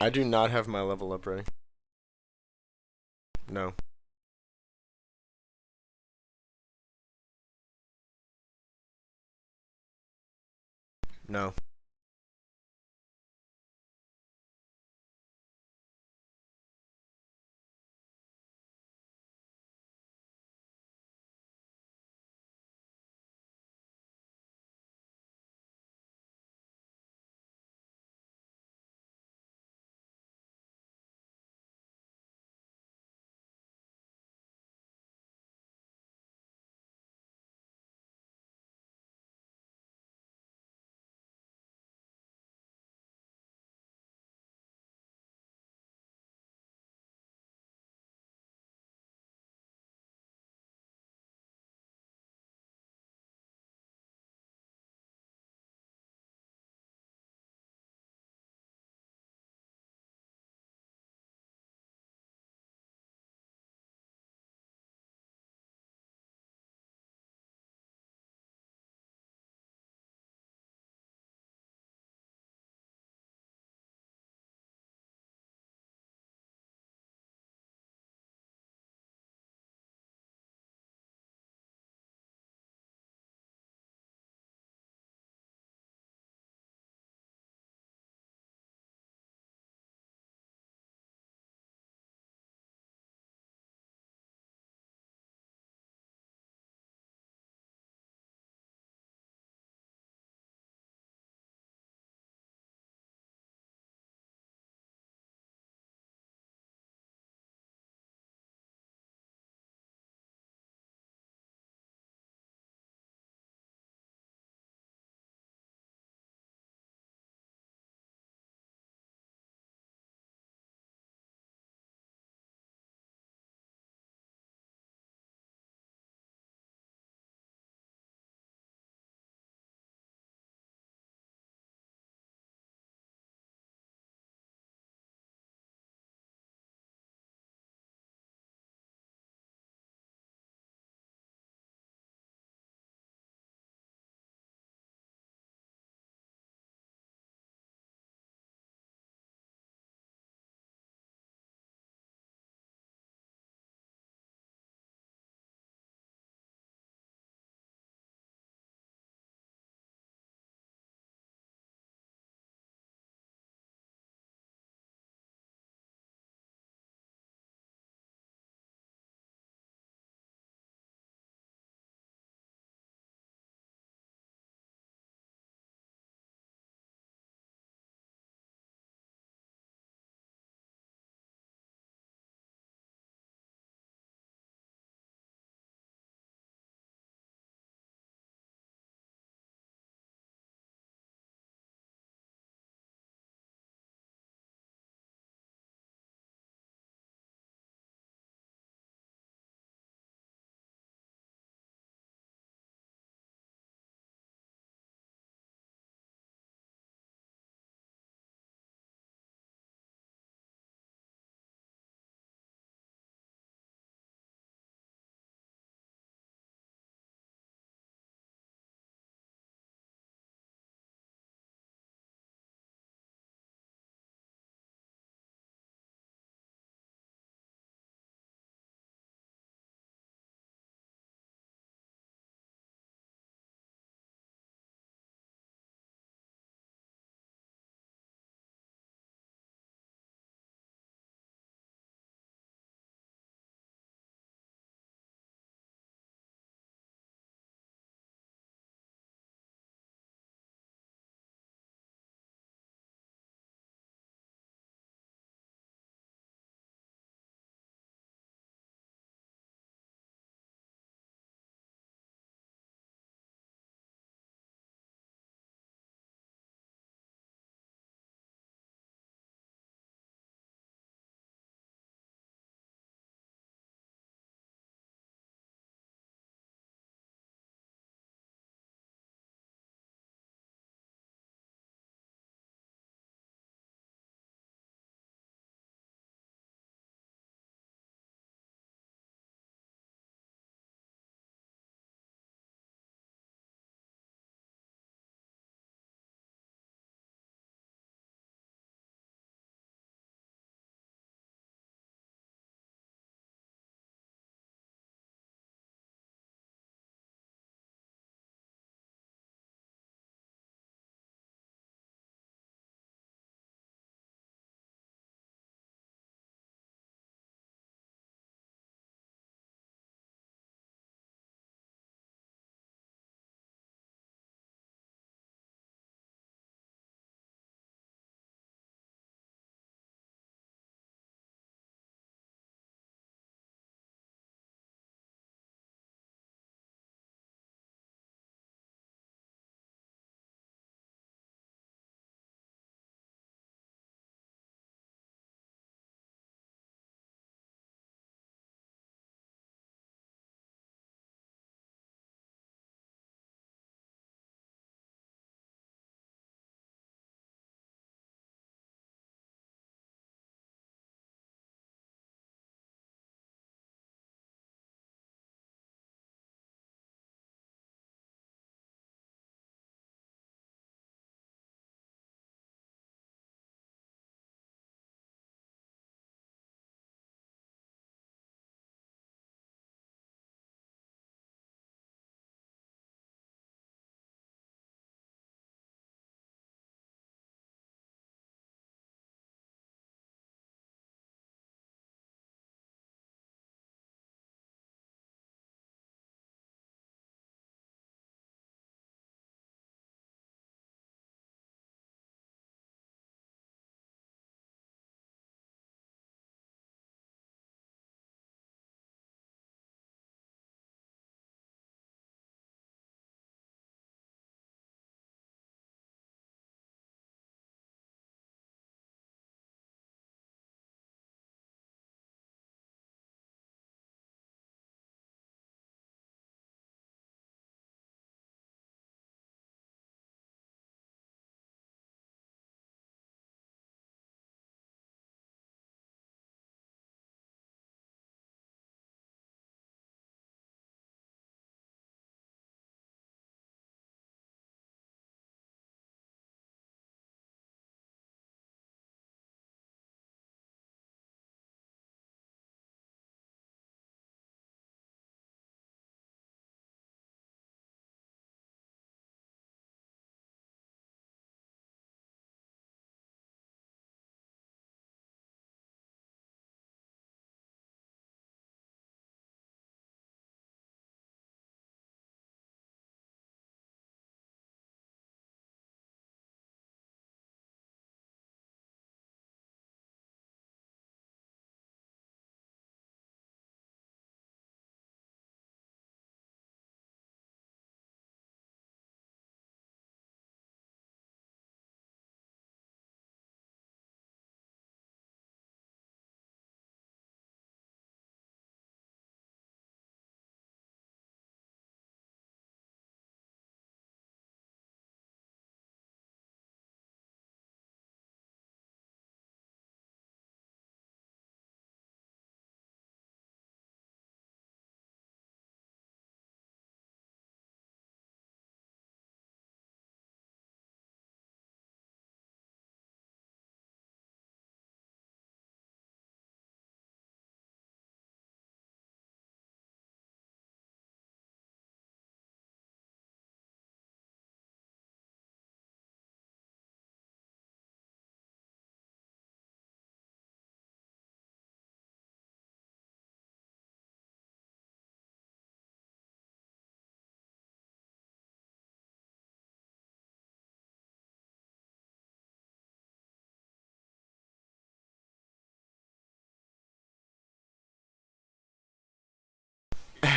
I do not have my level up ready. No. No.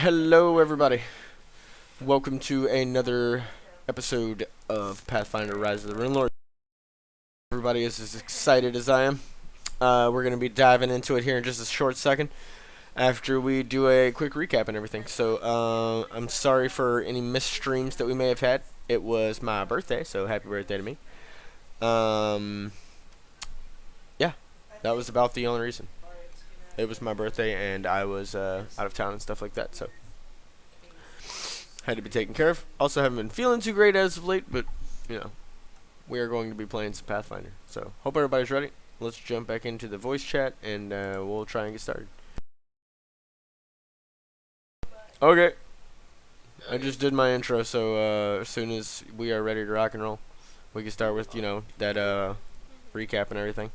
Hello, everybody. Welcome to another episode of Pathfinder: Rise of the Runelords. Everybody is as excited as I am. We're going to be diving into it here in just a short second after we do a quick recap and everything. So, I'm sorry for any missed streams that we may have had. It was my birthday, so happy birthday to me. Um, yeah, that was about the only reason. It was my birthday, and I was out of town and stuff like that, so had to be taken care of. Also, haven't been feeling too great as of late, but you know, we are going to be playing some Pathfinder. So, hope everybody's ready. Let's jump back into the voice chat, and we'll try and get started. Okay, I just did my intro, so as soon as we are ready to rock and roll, we can start with that recap and everything.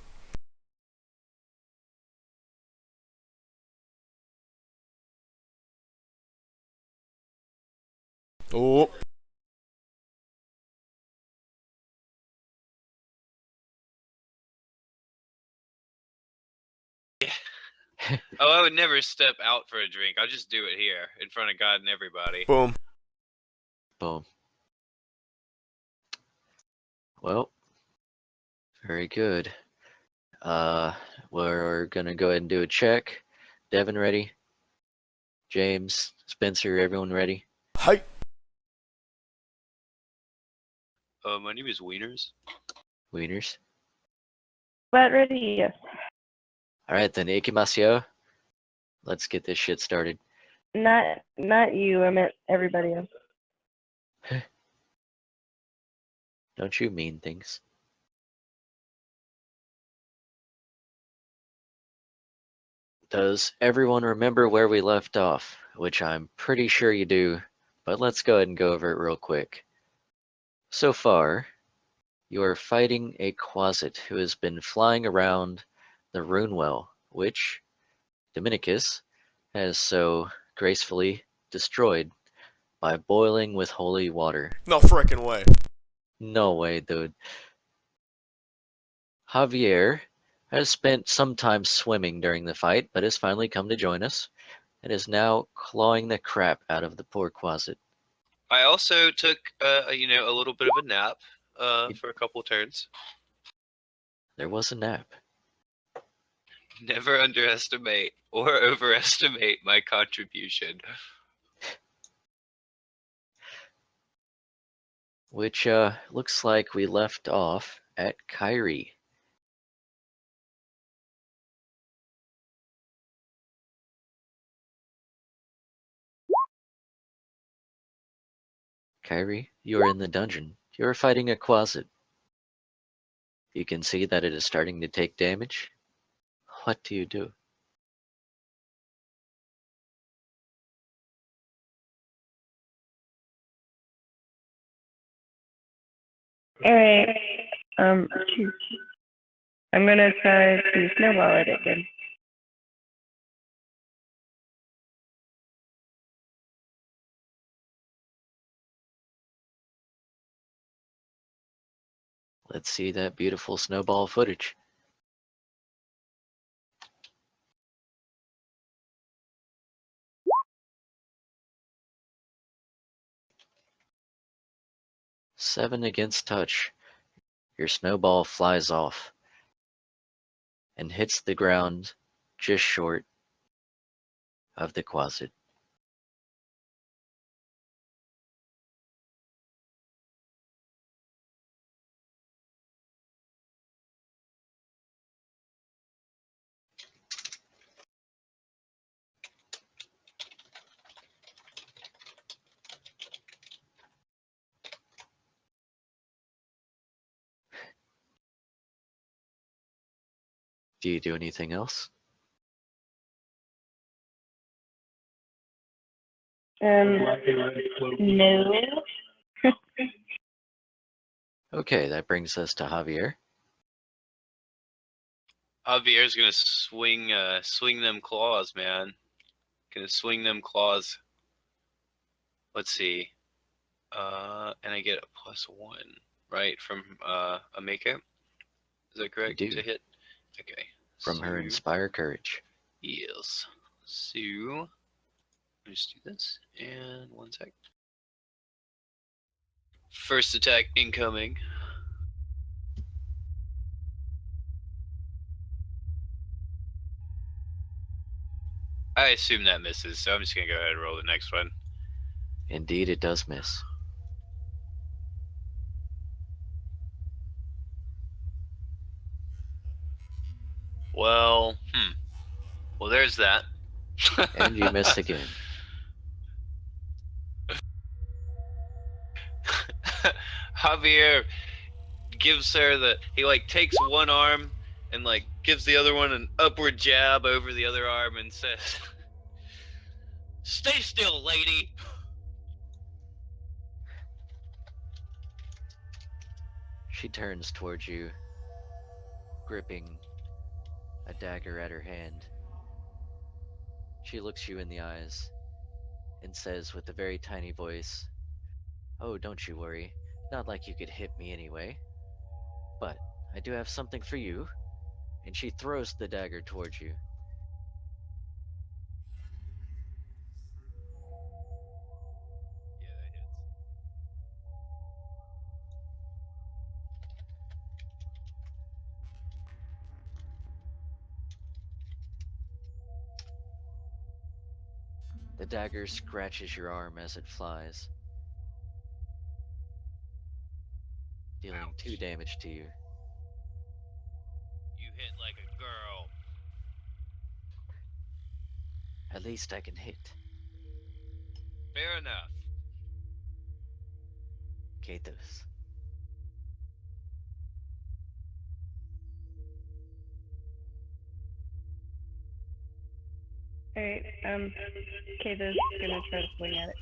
Oh, Oh, I would never step out for a drink. I'll just do it here in front of God and everybody. boom. Boom. Well, very good. We're gonna go ahead and do a check. Devin ready? James, Spencer, everyone ready? Hi. My name is Wieners. Wieners. About ready, yes. All right then, ikimasu. Let's get this shit started. Not you. I meant everybody else. Don't you mean things? Does everyone remember where we left off? Which I'm pretty sure you do, but let's go ahead and go over it real quick. So far, you are fighting a Quasit who has been flying around the Runewell, which Dominicus has so gracefully destroyed by boiling with holy water. No frickin' way. No way, dude. Javier has spent some time swimming during the fight, but has finally come to join us, and is now clawing the crap out of the poor Quasit. I also took, a little bit of a nap, for a couple turns. There was a nap. Never underestimate or overestimate my contribution. Which looks like we left off at Kyrie. Kyrie, you are in the dungeon. You are fighting a Quasit. You can see that it is starting to take damage. What do you do? Alright. Shoot. I'm gonna try to snowball it again. Let's see that beautiful snowball footage. Seven against touch. Your snowball flies off and hits the ground just short of the Quasit. Do you do anything else? No. Okay, that brings us to Javier. Javier's gonna swing them claws, man. Gonna swing them claws. Let's see. And I get a +1, right, from a makeup. Is that correct? You do. To hit? Okay. From her Inspire Courage. Yes. So Let me just do this. And 1 sec. First attack incoming. I assume that misses, so I'm just gonna go ahead and roll the next one. Indeed, it does miss. Well, Well, there's that. And you miss again. Javier gives her he like takes one arm and like gives the other one an upward jab over the other arm and says, "Stay still, lady." She turns towards you, gripping a dagger at her hand. She looks you in the eyes and says with a very tiny voice, "Oh, don't you worry. Not like you could hit me anyway. But I do have something for you." And she throws the dagger towards you. Yeah, that hits. The dagger scratches your arm as it flies, dealing 2 damage to you. You hit like a girl. At least I can hit. Fair enough. Kathos. Alright, Kayla's gonna try to swing at it.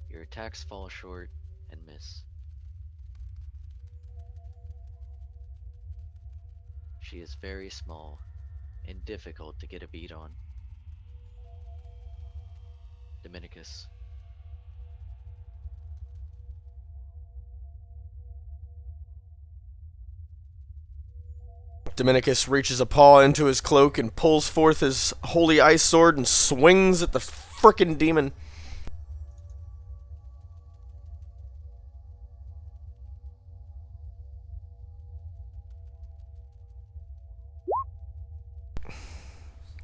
Your attacks fall short and miss. She is very small and difficult to get a beat on. Dominicus. Dominicus reaches a paw into his cloak and pulls forth his holy ice sword and swings at the frickin' demon.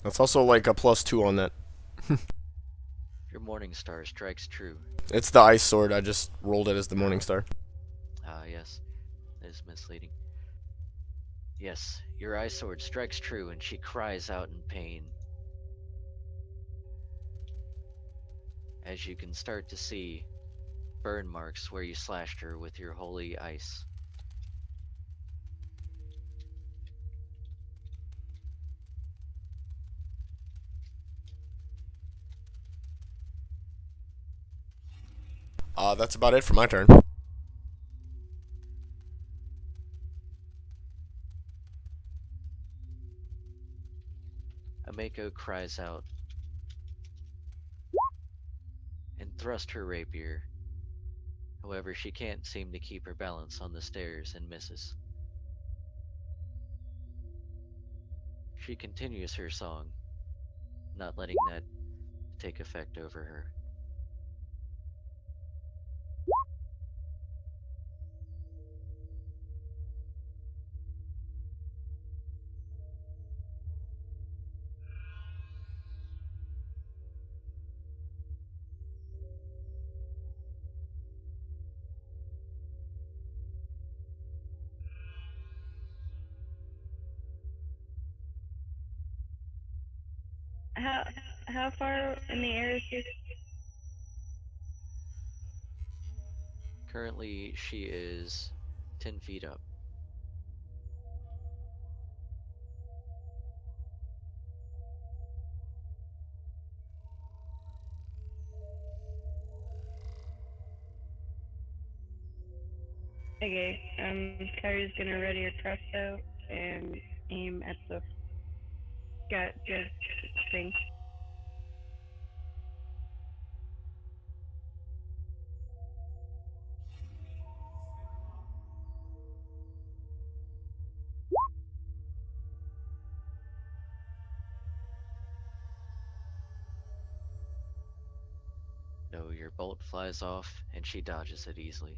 That's also like a +2 on that. Your Morning Star strikes true. It's the ice sword. I just rolled it as the Morning Star. Ah, yes. That is misleading. Yes, your ice sword strikes true and she cries out in pain. As you can start to see burn marks where you slashed her with your holy ice. That's about it for my turn. Ameko cries out and thrusts her rapier. However, she can't seem to keep her balance on the stairs and misses. She continues her song, not letting that take effect over her. How how far in the air is she? Currently, she is 10 feet up. Okay, Kyrie's gonna ready her crossbow and aim at the good thing. So your bolt flies off, and she dodges it easily.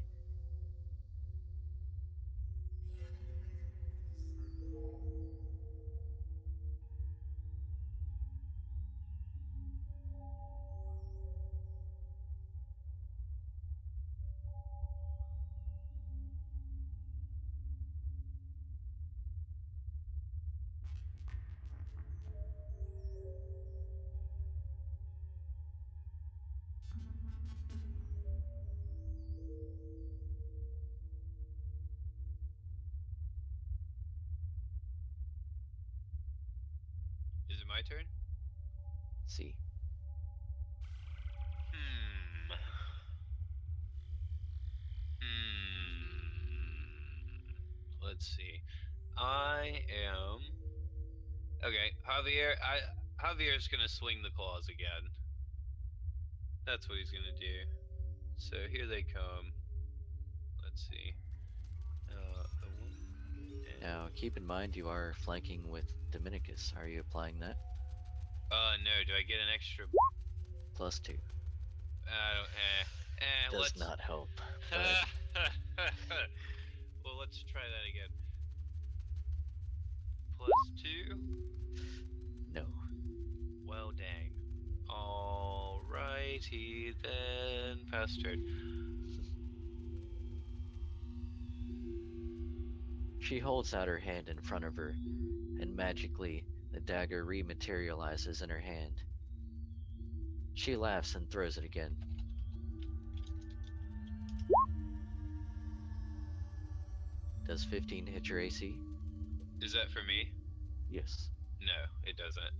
Is it my turn? See, Hmm. Let's see. I am okay. Javier's gonna swing the claws again. That's what he's gonna do. So here they come. Let's see. A one now and keep in mind you are flanking with Dominicus. Are you applying that? no. Do I get an extra? +2. I don't. Does Let's. not help, but Well, let's try that again. +2. no. Well, dang. Alrighty then. Pass turn. She holds out her hand in front of her, and magically the dagger rematerializes in her hand. She laughs and throws it again. Does 15 hit your AC? Is that for me? Yes. No, it doesn't.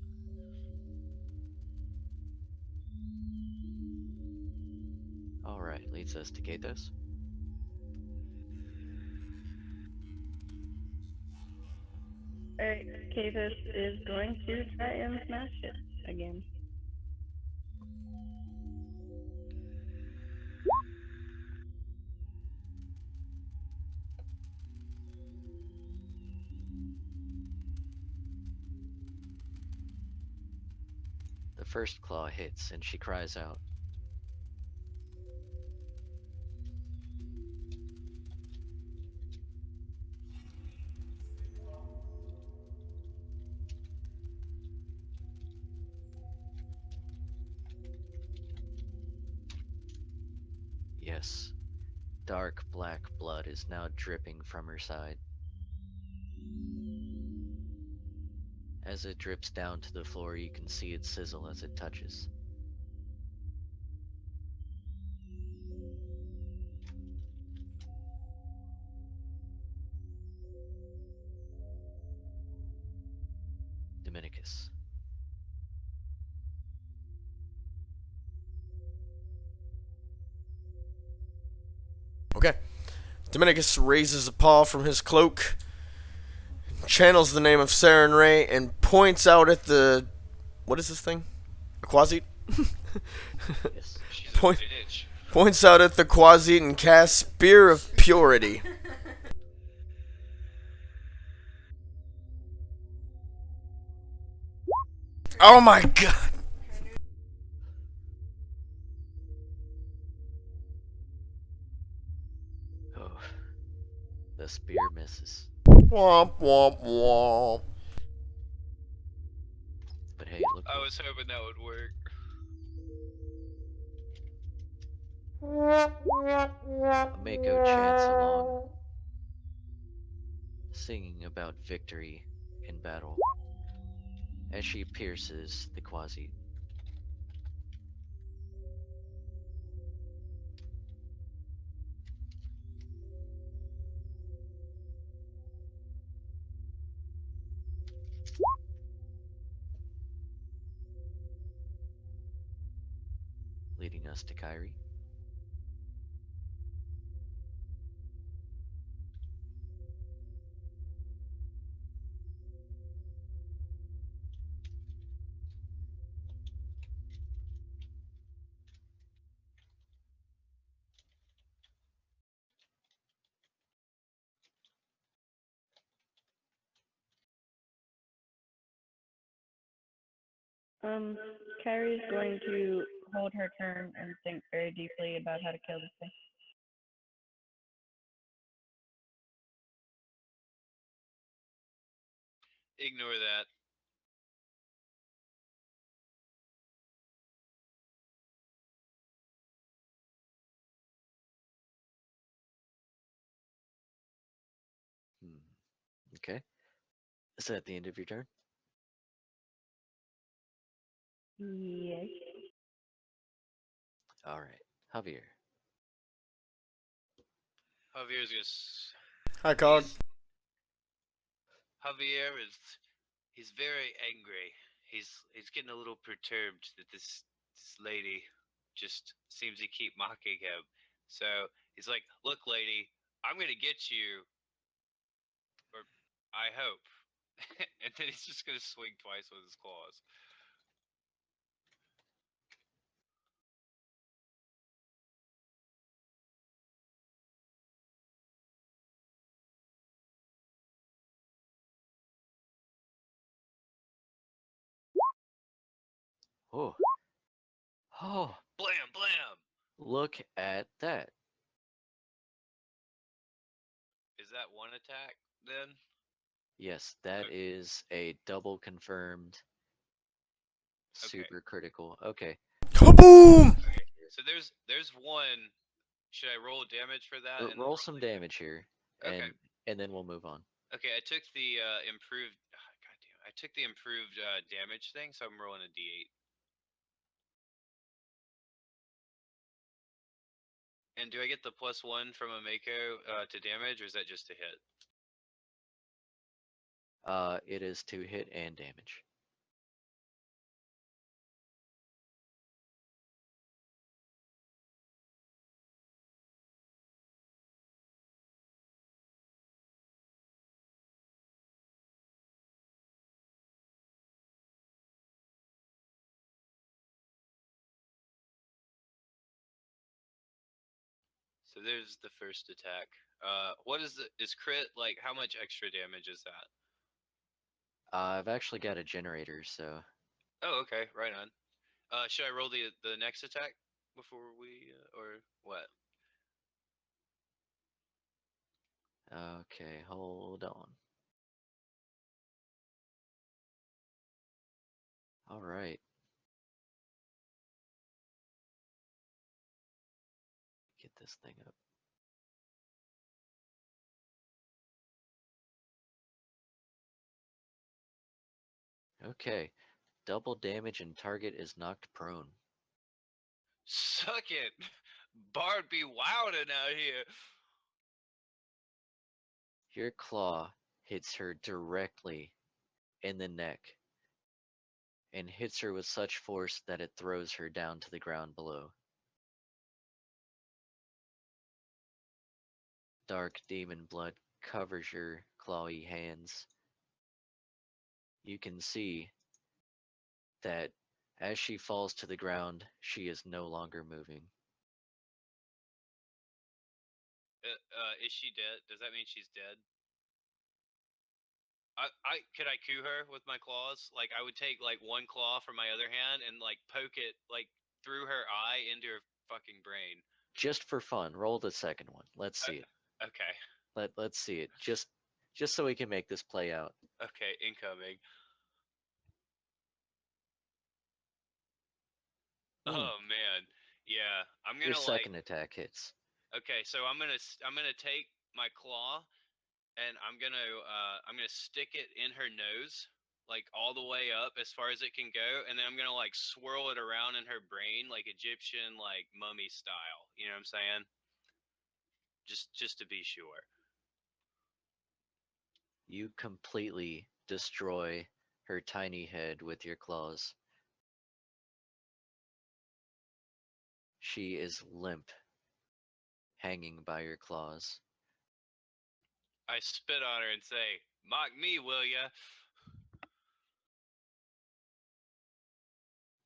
Alright, leads us to Gathos. Alright, Kavis is going to try and smash it again. The first claw hits, and she cries out. Yes, dark black blood is now dripping from her side. As it drips down to the floor, you can see it sizzle as it touches. Dominicus. Okay. Dominicus raises a paw from his cloak, channels the name of Saren Ray, and points out at the. What is this thing? A quasit? Yes. She's Point, a bitch. points out at the quasit and casts Spear of Purity. Oh my god! Oh, the spear misses. Womp womp womp. But hey, look I what was hoping that would work. a Mako chants along, singing about victory in battle as she pierces the quasi. Leading us to Kyrie. Kyrie's going to hold her turn and think very deeply about how to kill this thing. Ignore that. Hmm. Okay. Is that the end of your turn? Yes. All right. Javier. Javier's just Hi, Cog. Javier is he's very angry. He's getting a little perturbed that this lady just seems to keep mocking him. So he's like, "Look, lady, I'm gonna get you, or I hope." And then he's just gonna swing twice with his claws. Oh. Oh. Blam, blam. Look at that. Is that one attack then? Yes, that is a double confirmed Okay. super critical. Okay. Kaboom! Okay. So there's one. Should I roll damage for that? And Roll some damage here, okay. and then we'll move on. Okay, I took the improved. God damn! I took the improved damage thing, so I'm rolling a d8. And do I get the +1 from a Mako to damage, or is that just a hit? It is to hit and damage. So there's the first attack. What is is crit like? How much extra damage is that? I've actually got a generator, so Oh, okay, right on. Should I roll the next attack before we or what? okay, hold on. All right. Get this thing up. Okay. Double damage and target is knocked prone. Suck it, Bard be wildin' out here. Your claw hits her directly in the neck and hits her with such force that it throws her down to the ground below. Dark demon blood covers your clawy hands. You can see that as she falls to the ground, she is no longer moving. Is she dead? Does that mean she's dead? I could I coup her with my claws? Like I would take like one claw from my other hand and like poke it like through her eye into her fucking brain. Just for fun, roll the second one. Let's see it. Okay. Let's see it. Just so we can make this play out. Okay, incoming. Hmm. Oh man. Yeah, I'm Your gonna like second attack hits. okay, so I'm gonna take my claw and I'm gonna stick it in her nose like all the way up as far as it can go, and then I'm gonna like swirl it around in her brain like Egyptian like mummy style. You know what I'm saying? Just to be sure. You completely destroy her tiny head with your claws. She is limp, hanging by your claws. I spit on her and say, "Mock me, will ya?"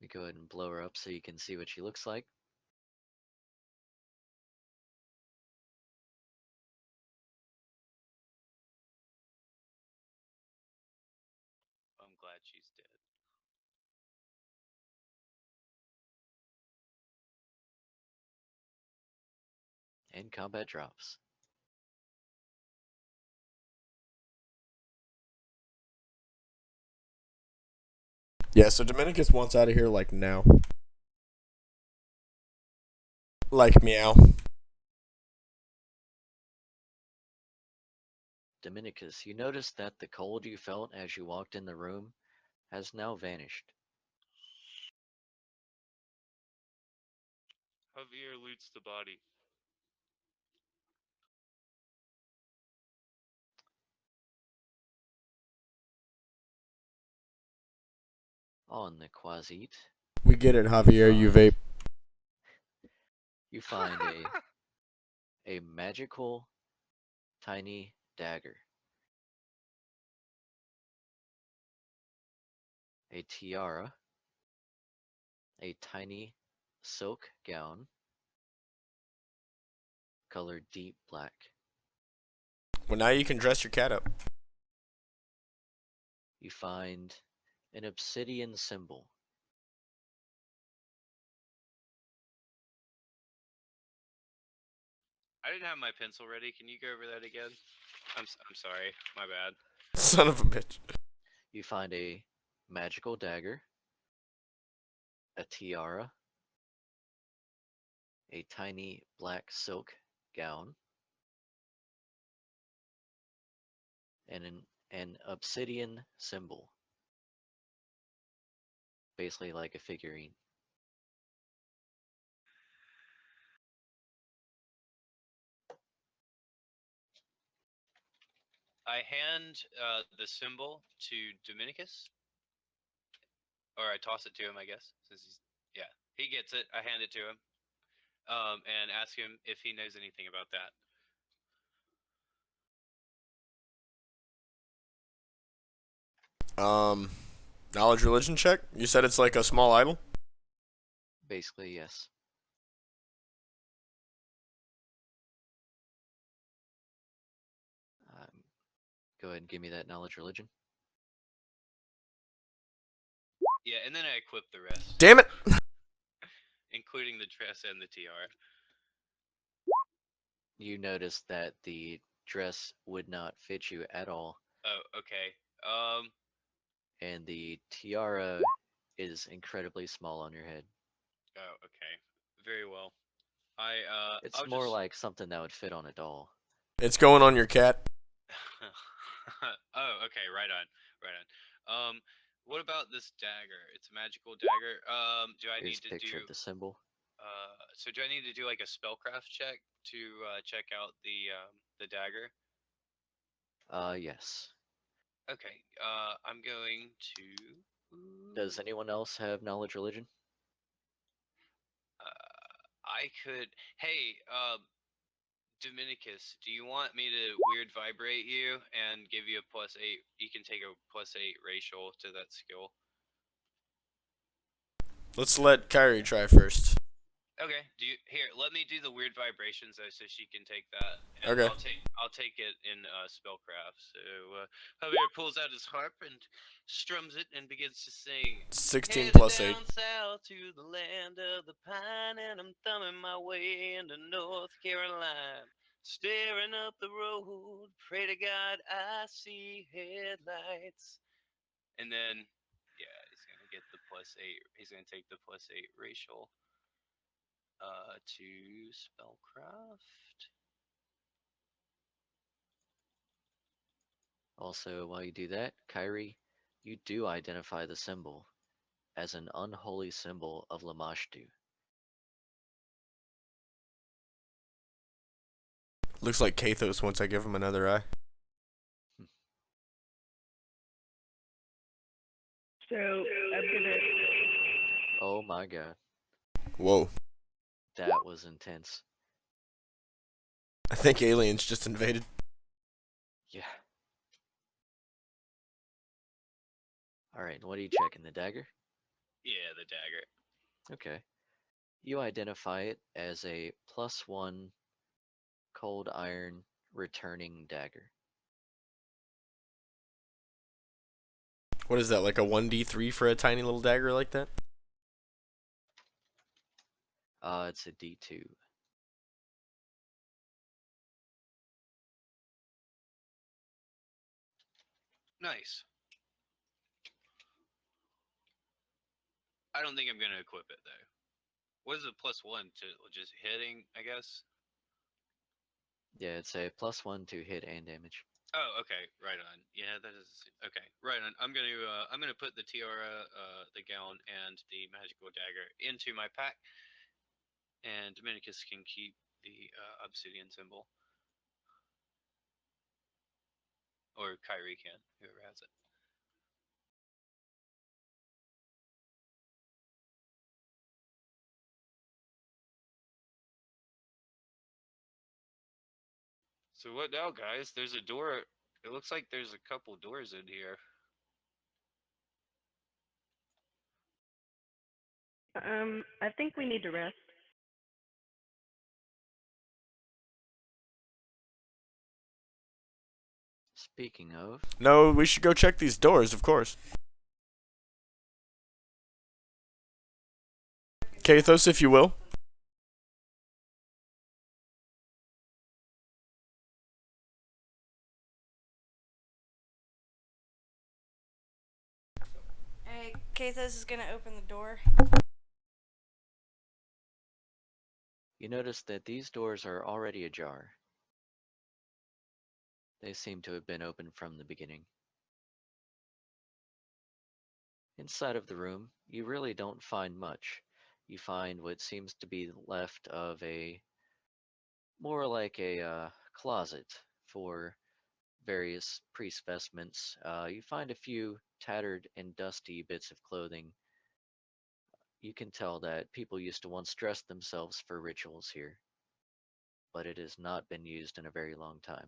We go ahead and blow her up so you can see what she looks like. I'm glad she's dead. and combat drops. Yeah, so Dominicus wants out of here like now. Like meow. Dominicus, you notice that the cold you felt as you walked in the room has now vanished. Javier loots the body. On the Quasit, We get it, Javier, you vape. you find a magical tiny dagger, a tiara, a tiny silk gown, colored deep black. Well, now you can dress your cat up. You find an obsidian symbol. I didn't have my pencil ready. Can you go over that again? I'm sorry. My bad. Son of a bitch. You find a magical dagger, a tiara, a tiny black silk gown, and an obsidian symbol, basically like a figurine. I hand the symbol to Dominicus, or I toss it to him, I guess, since yeah, he gets it. I hand it to him, and ask him if he knows anything about that. Knowledge religion check? You said it's like a small idol? Basically, yes. Go ahead and give me that knowledge religion. Yeah, and then I equip the rest, Damn it! including the dress and the tiara. You notice that the dress would not fit you at all, Oh, okay. and the tiara is incredibly small on your head. Oh, okay. Very well. It's I'll more just. like something that would fit on a doll. It's going on your cat. Oh, okay. Right on. Right on. What about this dagger? It's a magical dagger. Do I Here's need a to do? picture of the symbol. So do I need to do like a spellcraft check to check out the dagger? Yes. Okay. I'm going to. Does anyone else have knowledge religion? I could. Hey, Dominicus, do you want me to weird vibrate you and give you a +8? You can take a +8 racial to that skill. Let's let Kyrie try first. Okay. Let me do the weird vibrations though, so she can take that, and Okay. I'll take it in spellcraft. So Javier pulls out his harp and strums it and begins to sing. 16 Headed plus 8. down south to the land of the pine, and I'm thumbing my way into North Carolina. Staring up the road, pray to God I see headlights. And then, yeah, he's gonna get the +8. He's gonna take the +8 racial to spellcraft. Also, while you do that, Kyrie, you do identify the symbol as an unholy symbol of Lamashtu. Looks like Kathos once I give him another eye. So I'm gonna. Oh my god, Whoa. that was intense. I think aliens just invaded. Yeah. Alright, what are you checking? The dagger? Yeah, the dagger. Okay. You identify it as a +1 cold iron returning dagger. What is that, like a 1d3 for a tiny little dagger like that? It's a D2. Nice. I don't think I'm gonna equip it though. What is it +1 to just hitting? I guess. Yeah, it's a +1 to hit and damage. Oh, okay, right on. Yeah, that is okay. Right on. I'm gonna put the tiara, the gown, and the magical dagger into my pack, and Dominicus can keep the obsidian symbol, or Kyrie can, whoever has it. So what now, guys? There's a door. It looks like there's a couple doors in here. I think we need to rest. Speaking of, No, we should go check these doors, of course. Kathos, if you will. Hey, Kathos is gonna open the door. you notice that these doors are already ajar. They seem to have been open from the beginning. Inside of the room, you really don't find much. You find what seems to be left of a more like a closet for various priest vestments. You find a few tattered and dusty bits of clothing. You can tell that people used to once dress themselves for rituals here, but it has not been used in a very long time.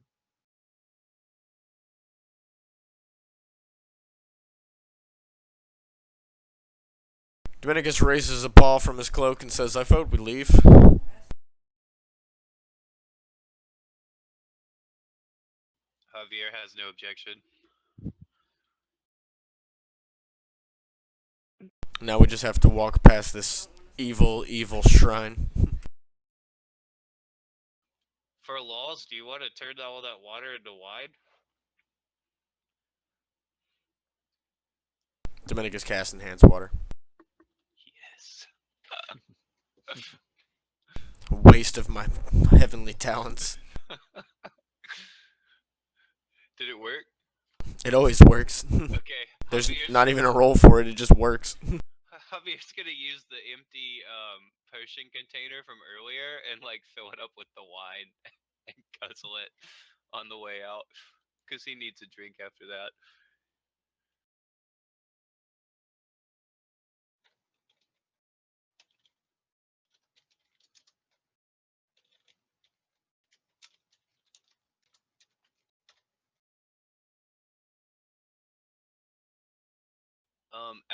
Dominicus raises a paw from his cloak and says, I vote we leave. Javier has no objection. Now we just have to walk past this evil, evil shrine. For laws, do you want to turn all that water into wine? Dominicus casts enhance water. Yes. Waste of my heavenly talents. Did it work? It always works. Okay. There's not even a roll for it, it just works. Javier's gonna use the empty potion container from earlier and like fill it up with the wine and guzzle it on the way out because he needs a drink after that.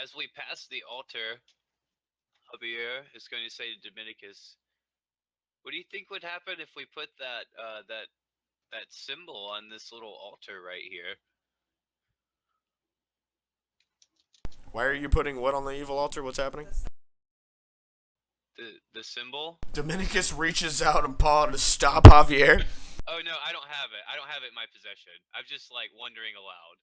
As we pass the altar, Javier is going to say to Dominicus, "What do you think would happen if we put that symbol on this little altar right here?" Why are you putting what on the evil altar? What's happening? The symbol? Dominicus reaches out a paw to stop Javier. Oh no, I don't have it. I don't have it in my possession. I'm just like wondering aloud.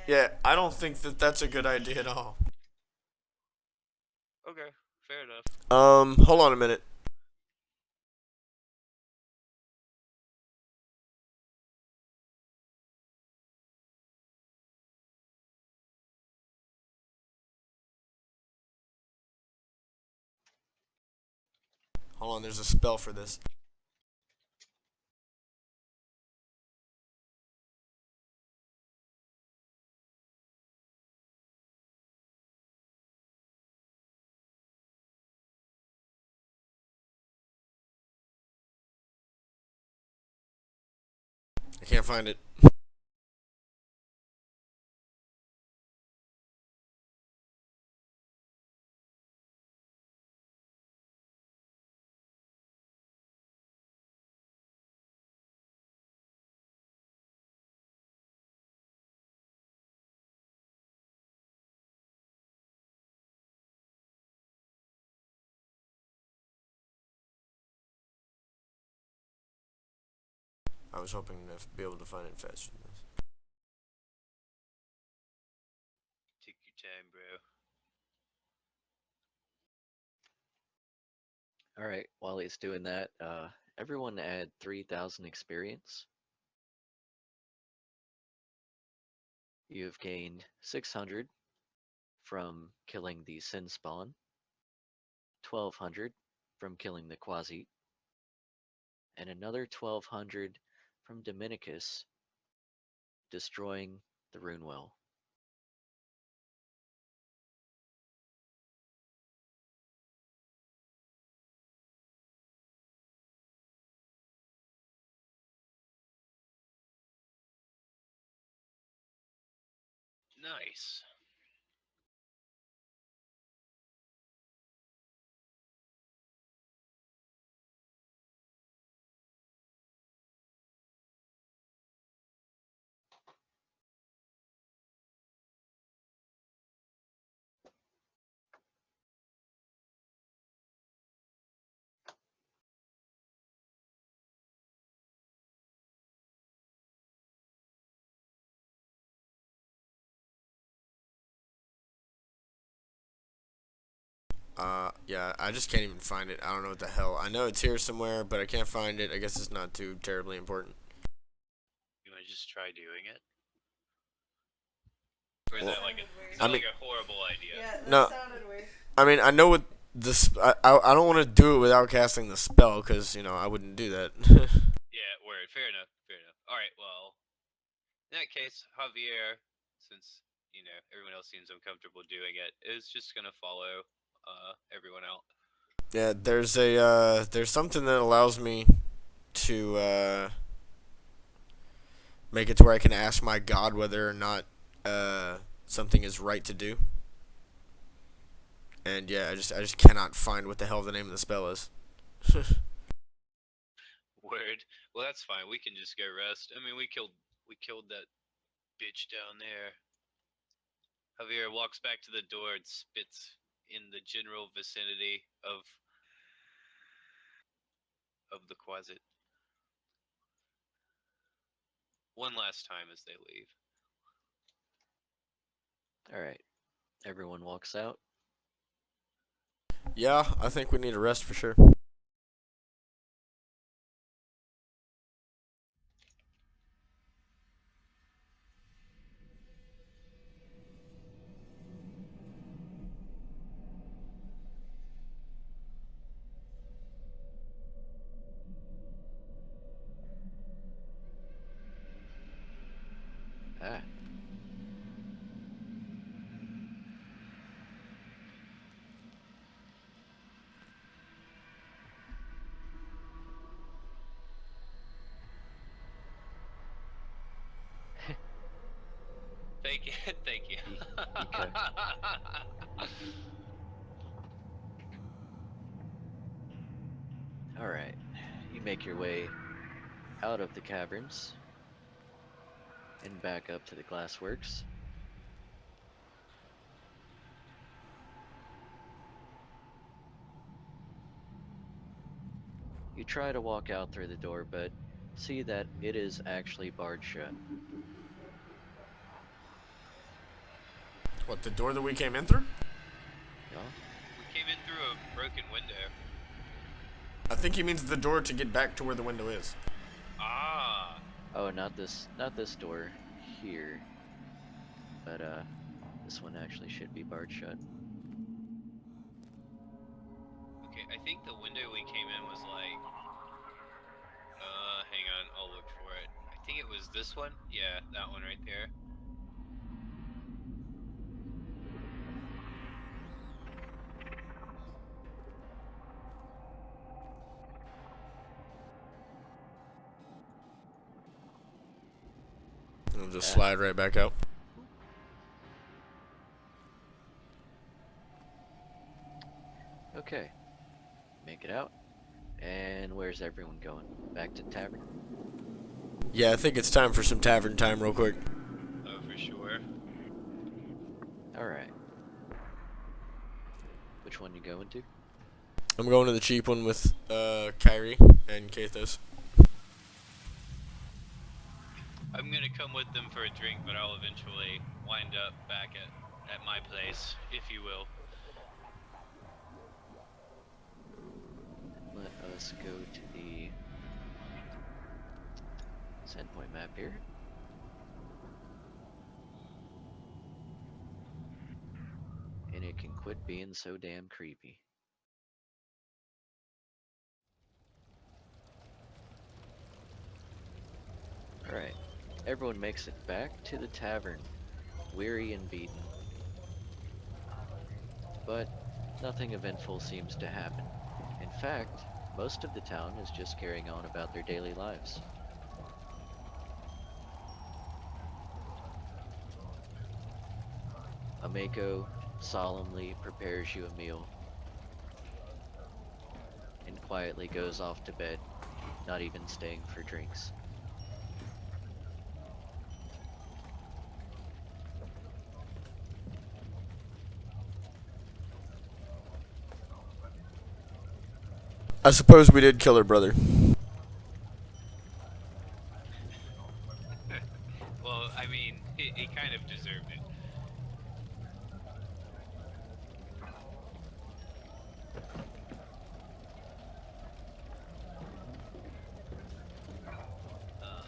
Yeah, I don't think that that's a good idea at all. Okay, fair enough. Hold on a minute. Hold on, there's a spell for this. I can't find it. I was hoping to be able to find it faster than this. time, bro. All right, while he's doing that, everyone add 3,000 experience. You've gained 600 from killing the Sin Spawn, 1,200 from killing the Quasi, and another 1,200 from Dominicus destroying the Rune Well. Nice. Yeah, I just can't even find it. I don't know what the hell. I know it's here somewhere, but I can't find it. I guess it's not too terribly important. You want to just try doing it? Or is Well, that like a, weird. is I that mean- like a horrible idea? Yeah, that No. sounded weird. I mean, I know what this. I don't want to do it without casting the spell, because, I wouldn't do that. Yeah, word. Fair enough. Fair enough. Alright, well, in that case, Javier, since, everyone else seems uncomfortable doing it, is just gonna follow everyone out. Yeah, there's something that allows me to make it to where I can ask my god whether or not something is right to do. And yeah, I just cannot find what the hell the name of the spell is. Word. Well, that's fine. We can just go rest. I mean, we killed that bitch down there. Javier walks back to the door and spits in the general vicinity of the closet. One last time as they leave. All right, everyone walks out. Yeah, I think we need a rest for sure. Ah, Thank you. Thank you. okay. All right, you make your way out of the caverns and back up to the glassworks. You try to walk out through the door, but see that it is actually barred shut. What, the door that we came in through? Yeah? We came in through a broken window. I think he means the door to get back to where the window is. Ah. Oh, not this door here, but this one actually should be barred shut. Okay, I think the window we came in was like. Hang on, I'll look for it. I think it was this one. Yeah, that one right there. I'll just Yeah. slide right back out. Okay, make it out. And where's everyone going? Back to tavern? Yeah, I think it's time for some tavern time real quick. Oh, for sure. All right. Which one you going to? I'm going to the cheap one with Kyrie and Kathos. I'm gonna come with them for a drink, but I'll eventually wind up back at at my place, if you will. Let us go to the Sandpoint map here. And it can quit being so damn creepy. Alright, everyone makes it back to the tavern, weary and beaten. But nothing eventful seems to happen. In fact, most of the town is just carrying on about their daily lives. Ameko solemnly prepares you a meal and quietly goes off to bed, not even staying for drinks. I suppose we did kill her brother. Well, I mean, he kind of deserved it.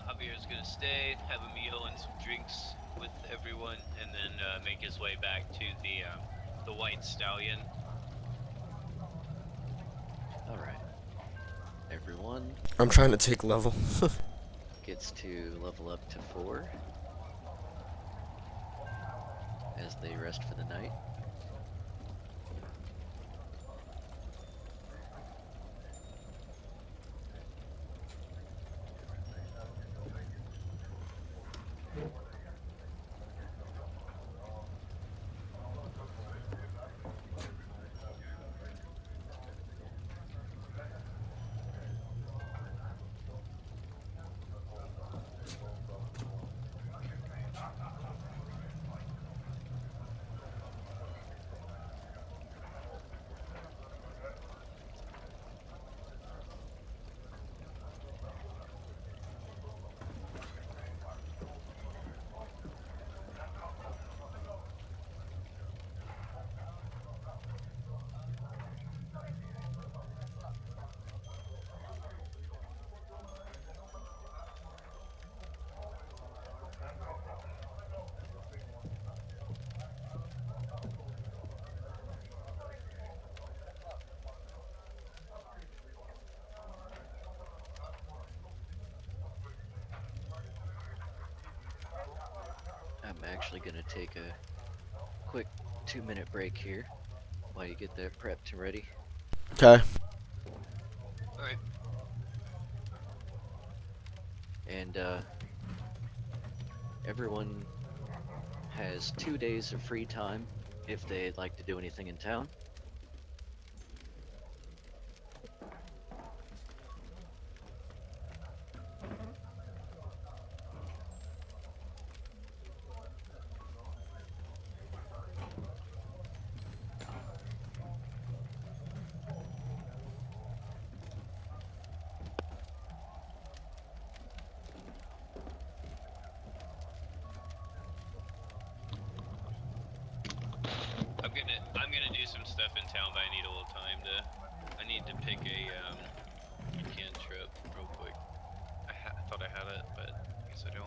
Javier's gonna stay, have a meal and some drinks with everyone, and then make his way back to the White Stallion. Alright. Everyone I'm trying to take level. gets to level up to 4 as they rest for the night. I'm actually gonna take a quick 2-minute break here while you get that prepped and ready. Okay. Alright. And everyone has 2 days of free time if they'd like to do anything in town. I'm gonna do some stuff in town, but I need a little time to. I need to pick a cantrip real quick. I thought I had it, but I guess I don't.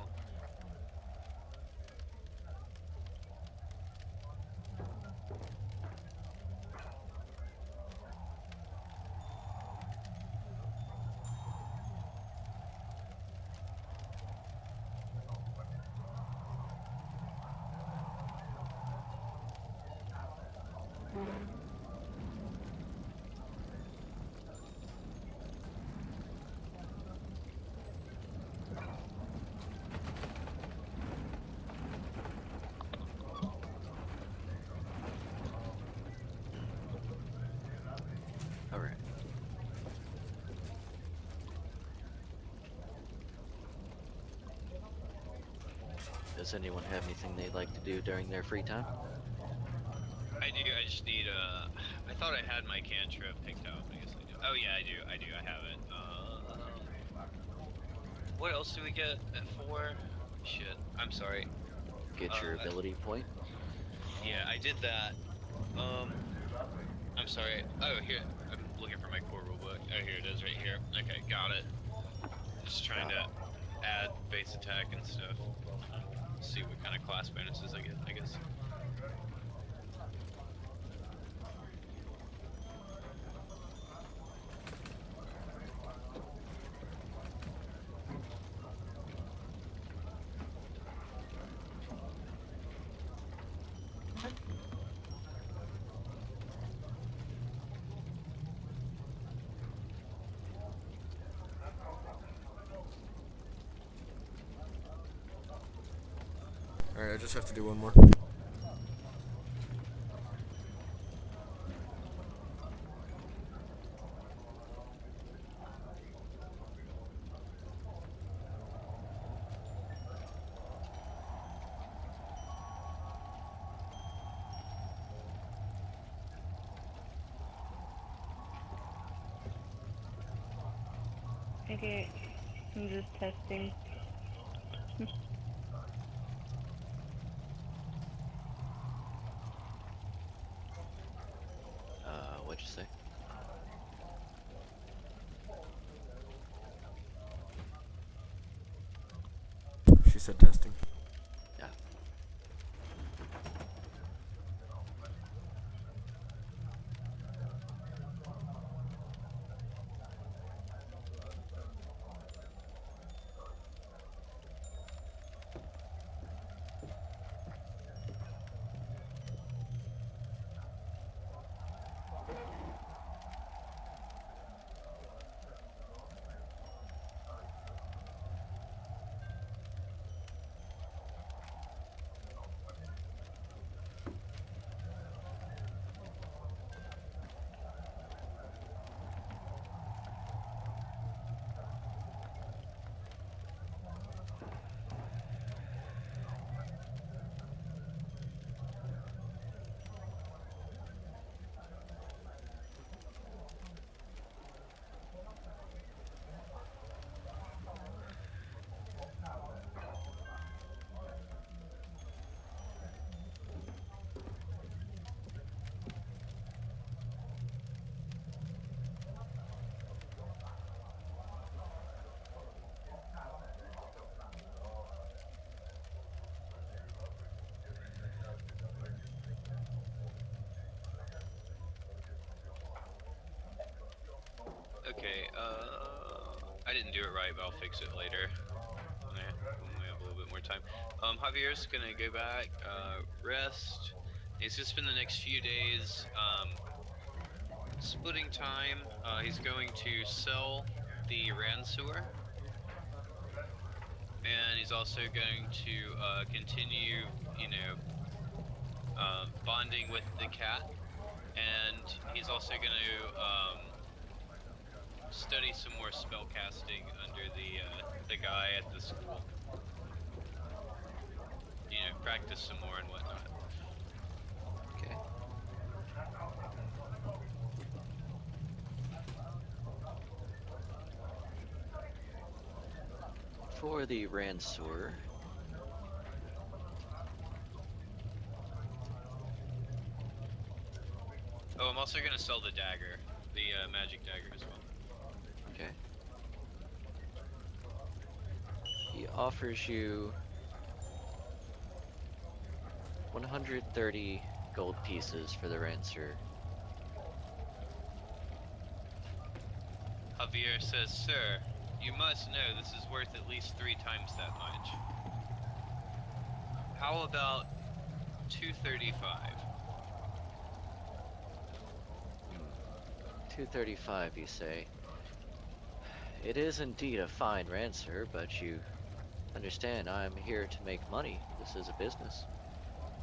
Alright. Does anyone have anything they'd like to do during their free time? I do. I just need I thought I had my cantrip picked out. I guess I do. Oh yeah, I do. I do. I have it. What else do we get at 4? Shit. I'm sorry. Get your ability point? Yeah, I did that. I'm sorry. Oh, here. I'm looking for my core rulebook. Oh, here it is, right here. Okay, got it. Just trying to add base attack and stuff. See what kind of class bonuses I get, I guess. Alright, I just have to do one more. Okay, I'm just testing. What'd you say? She said testing. Yeah. Okay, I didn't do it right, but I'll fix it later. When we have a little bit more time. Javier's gonna go back, rest. It's just been the next few days, splitting time. He's going to sell the Ransour, and he's also going to continue, bonding with the cat, and he's also going to study some more spell casting under the guy at the school. Practice some more and whatnot. Okay. For the Ransour, Oh, I'm also going to sell the dagger, the magic dagger as well. okay. He offers you 130 gold pieces for the Ransour. Javier says, "Sir, you must know this is worth at least 3 times that much. How about 235? 235, you say? It is indeed a fine Ransour, but you understand I'm here to make money. This is a business.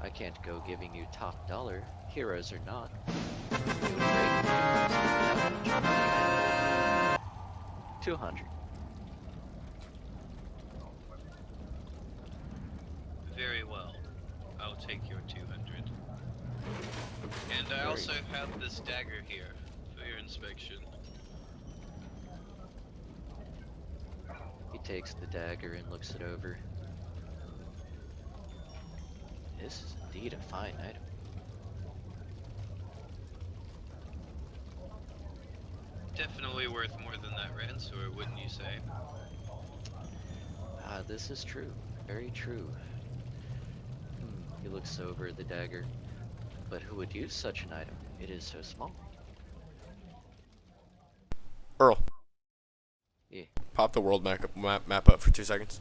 I can't go giving you top dollar, heroes or not. It would break me that much. 200. Very well. I'll take your 200. And I Very also have this dagger here for your inspection." He takes the dagger and looks it over. This is indeed a fine item. Definitely worth more than that Ransor, wouldn't you say? Ah, this is true. Very true. He looks over the dagger. But who would use such an item? It is so small. Earl, Yeah, pop the world map up for 2 seconds.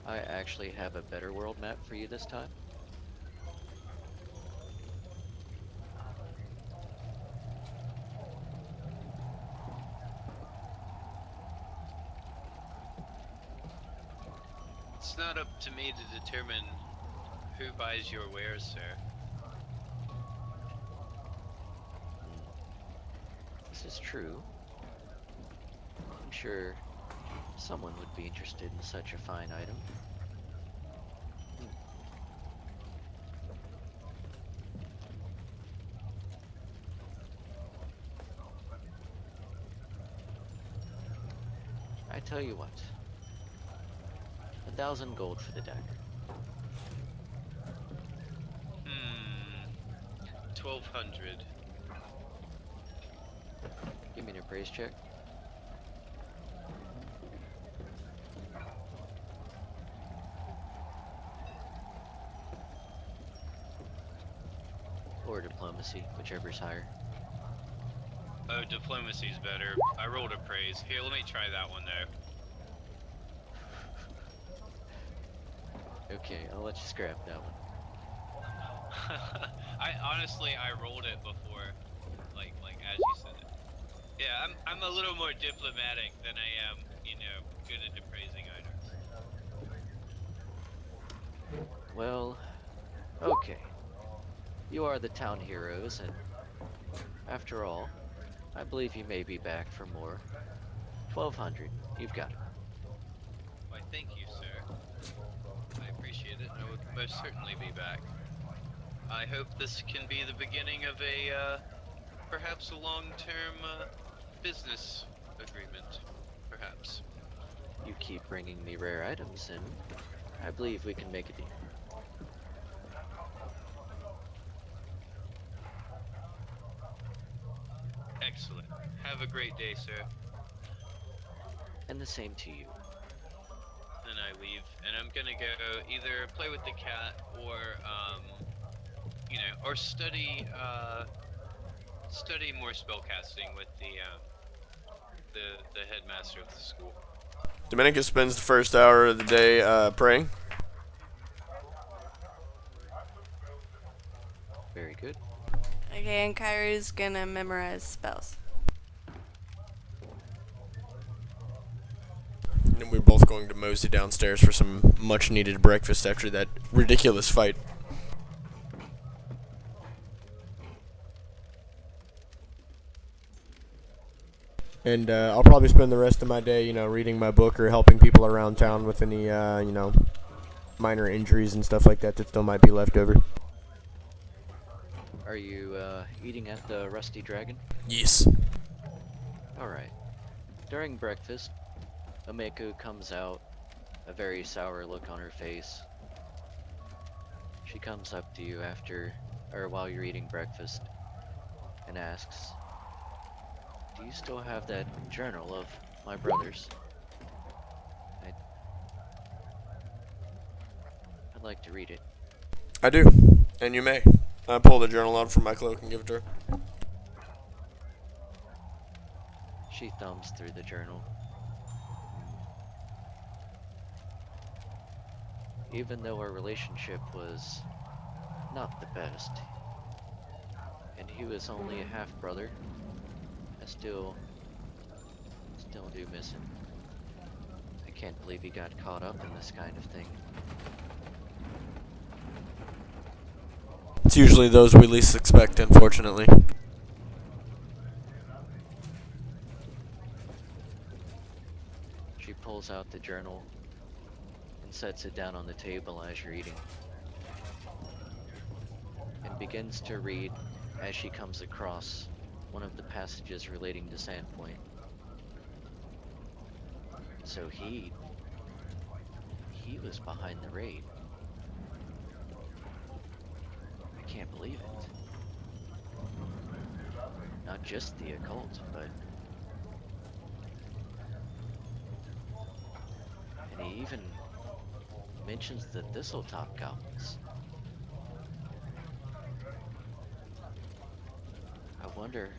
I actually have a better world map for you this time. It's not up to me to determine who buys your wares, sir. This is true. I'm sure someone would be interested in such a fine item. I tell you what. 1,000 gold for the dagger. 1,200. Give me an appraise check. Or diplomacy, whichever's higher. Oh, diplomacy's better. I rolled a praise. Here, let me try that one though. Okay, I'll let you scrap that one. I honestly rolled it before, like as you said it. Yeah, I'm a little more diplomatic than I am, good at appraising items. Well, okay. You are the town heroes, and after all, I believe you may be back for more. 1,200, you've got it. Why, thank you, sir. I appreciate it, and I will most certainly be back. I hope this can be the beginning of a, perhaps a long-term, business agreement. Perhaps. You keep bringing me rare items, and I believe we can make a deal. Excellent. Have a great day, sir. And the same to you. And I leave, and I'm gonna go either play with the cat or, or study more spellcasting with the headmaster of the school. Dominicus spends the first hour of the day praying. Very good. Okay, and Kairu's gonna memorize spells. And then we're both going to mosey downstairs for some much needed breakfast after that ridiculous fight. And I'll probably spend the rest of my day, reading my book or helping people around town with any, minor injuries and stuff like that still might be left over. Are you eating at the Rusty Dragon? Yes. Alright. During breakfast, Omeko comes out, a very sour look on her face. She comes up to you while you're eating breakfast, and asks, "Do you still have that journal of my brother's? I'd like to read it." I do. And you may. I pull the journal out from my cloak and give it to her. She thumbs through the journal. Even though our relationship was not the best, and he was only a half-brother, I still do miss him. I can't believe he got caught up in this kind of thing. It's usually those we least expect, unfortunately. She pulls out the journal and sets it down on the table as you're eating, and begins to read as she comes across one of the passages relating to Sandpoint. So he was behind the raid. can't believe it. Not just the occult, but... And he even mentions the Thistletop goblins. I wonder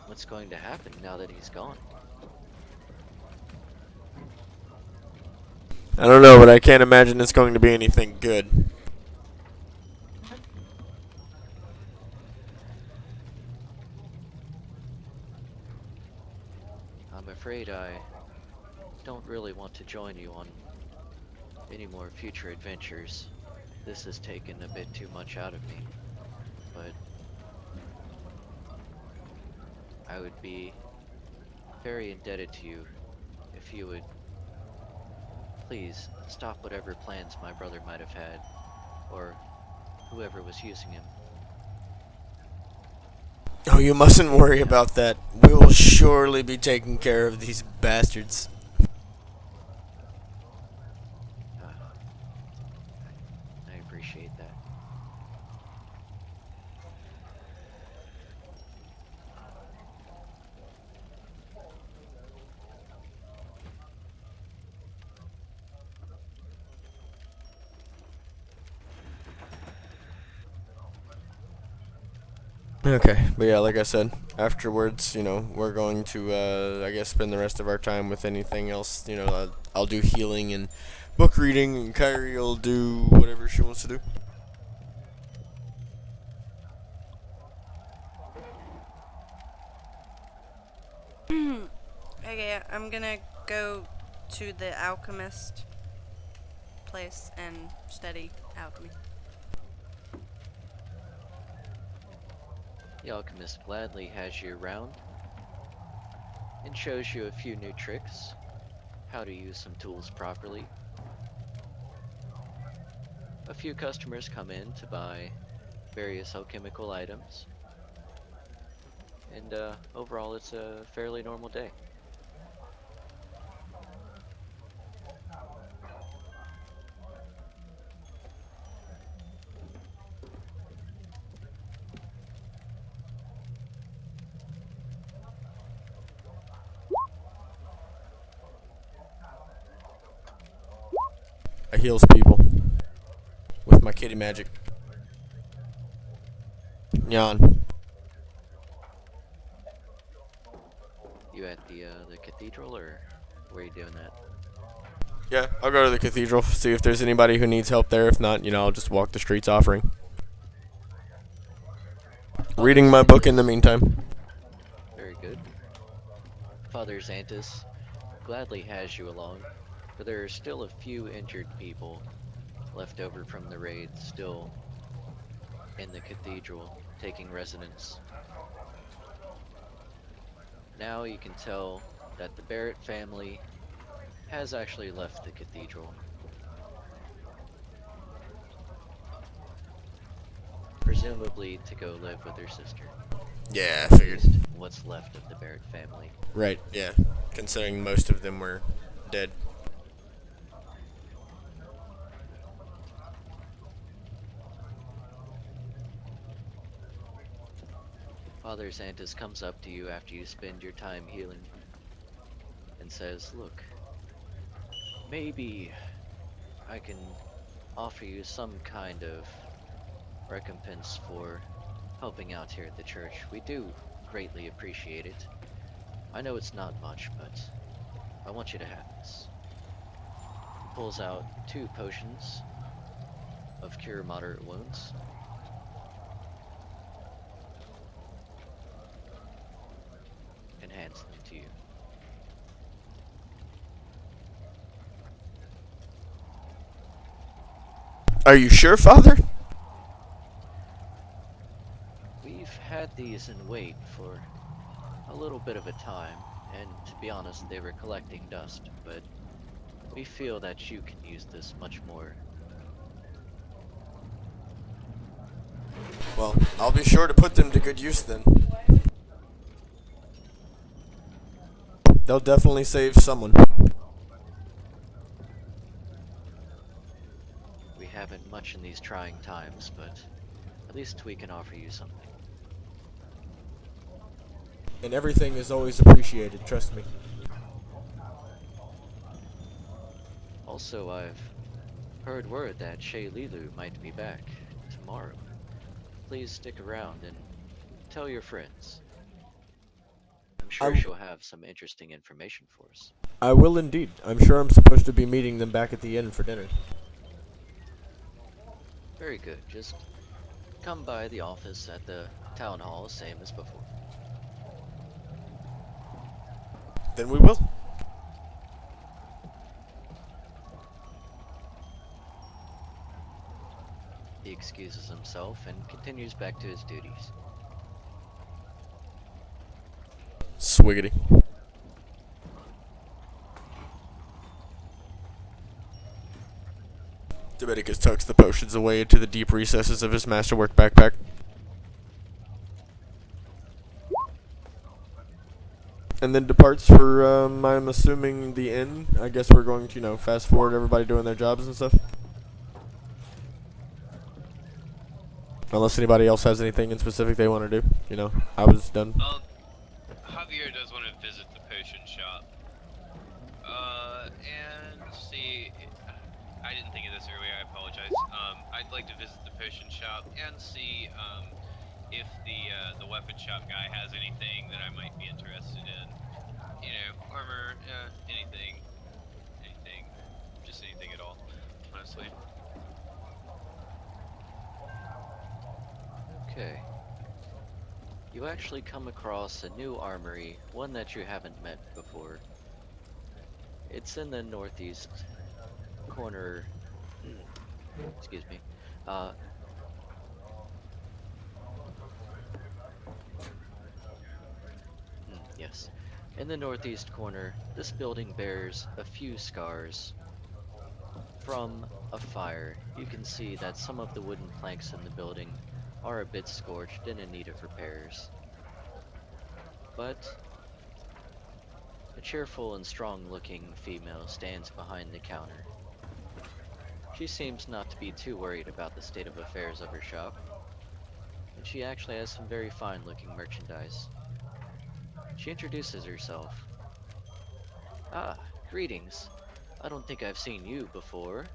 what's going to happen now that he's gone. I don't know, but I can't imagine it's going to be anything good. I'm afraid I don't really want to join you on any more future adventures. This has taken a bit too much out of me, but I would be very indebted to you if you would please stop whatever plans my brother might have had, or whoever was using him. Oh, you mustn't worry about that. We will surely be taking care of these bastards. I appreciate that. Okay, but yeah, like I said, afterwards, we're going to, I guess, spend the rest of our time with anything else. I'll do healing and book reading, and Kyrie will do whatever she wants to do. Okay, I'm gonna go to the alchemist place and study alchemy. The alchemist gladly has you around and shows you a few new tricks, how to use some tools properly. A few customers come in to buy various alchemical items, and overall it's a fairly normal day. I heals people with my kitty magic. Nyan. You at the cathedral, or where are you doing that? Yeah, I'll go to the cathedral, see if there's anybody who needs help there. If not, I'll just walk the streets offering. Father Reading my book in the Xantus, meantime. very good. Father Xantus gladly has you along, but there are still a few injured people left over from the raid still in the cathedral taking residence. Now you can tell that the Barrett family has actually left the cathedral. Presumably to go live with her sister. Yeah, I At figured. least what's left of the Barrett family. Right, yeah. Considering most of them were dead. Father Xantus comes up to you after you spend your time healing and says, "Look, maybe I can offer you some kind of recompense for helping out here at the church. We do greatly appreciate it. I know it's not much, but I want you to have this." He pulls out 2 potions of cure moderate wounds. And hands them to you. Are you sure, Father? We've had these in wait for a little bit of a time, and to be honest, they were collecting dust, but we feel that you can use this much more. Well, I'll be sure to put them to good use then. They'll definitely save someone. We haven't much in these trying times, but at least we can offer you something. And everything is always appreciated, trust me. Also, I've heard word that Shay Lilu might be back tomorrow. Please stick around and tell your friends. I'm I, sure w- she'll have some interesting information for us. I will indeed. I'm sure I'm supposed to be meeting them back at the inn for dinner. Very good. Just come by the office at the town hall, same as before. Then we will. He excuses himself and continues back to his duties. Swiggity. Dominicus tucks the potions away into the deep recesses of his masterwork backpack. And then departs for, I'm assuming, the inn. I guess we're going to, fast forward everybody doing their jobs and stuff. Unless anybody else has anything in specific they want to do. I was done. Javier does want to visit the potion shop. And see. I didn't think of this earlier. I apologize. I'd like to visit the potion shop and see if the weapon shop guy has anything that I might be interested in. Armor, anything, just anything at all. Honestly. Okay. You actually come across a new armory, one that you haven't met before. It's in the northeast corner. Excuse me. Uh, yes. In the northeast corner, this building bears a few scars from a fire. You can see that some of the wooden planks in the building are a bit scorched and in need of repairs. But a cheerful and strong-looking female stands behind the counter. She seems not to be too worried about the state of affairs of her shop, and she actually has some very fine-looking merchandise. She introduces herself. Ah, greetings. I don't think I've seen you before,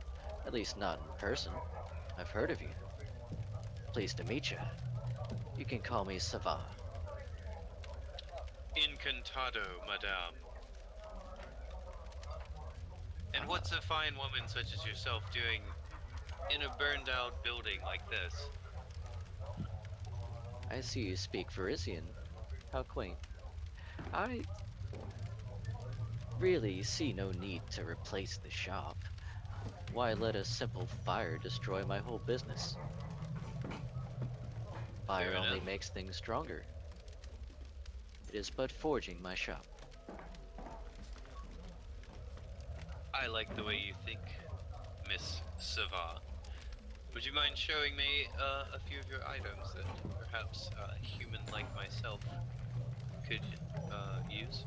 at least not in person. I've heard of you. Pleased to meet you. You can call me Sava. Incantado, madame. And what's a fine woman such as yourself doing in a burned out building like this? I see you speak Varisian. How quaint. I really see no need to replace the shop. Why let a simple fire destroy my whole business? Fair Fire only enough. makes things stronger. It is but forging my shop. I like the way you think, Miss Sava. Would you mind showing me a few of your items that perhaps a human like myself could use?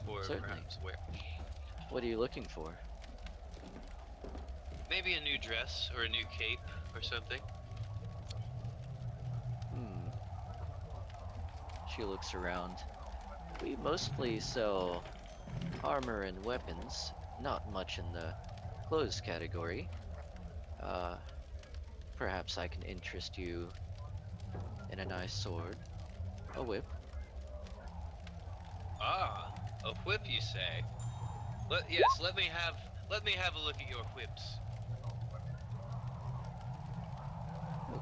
Or Certainly. perhaps wear? What are you looking for? Maybe a new dress or a new cape or something? Hmm. She looks around. We mostly sell armor and weapons, not much in the clothes category. Uh, Perhaps I can interest you in a nice sword, a whip. Ah, a whip you say? Let me have a look at your whips.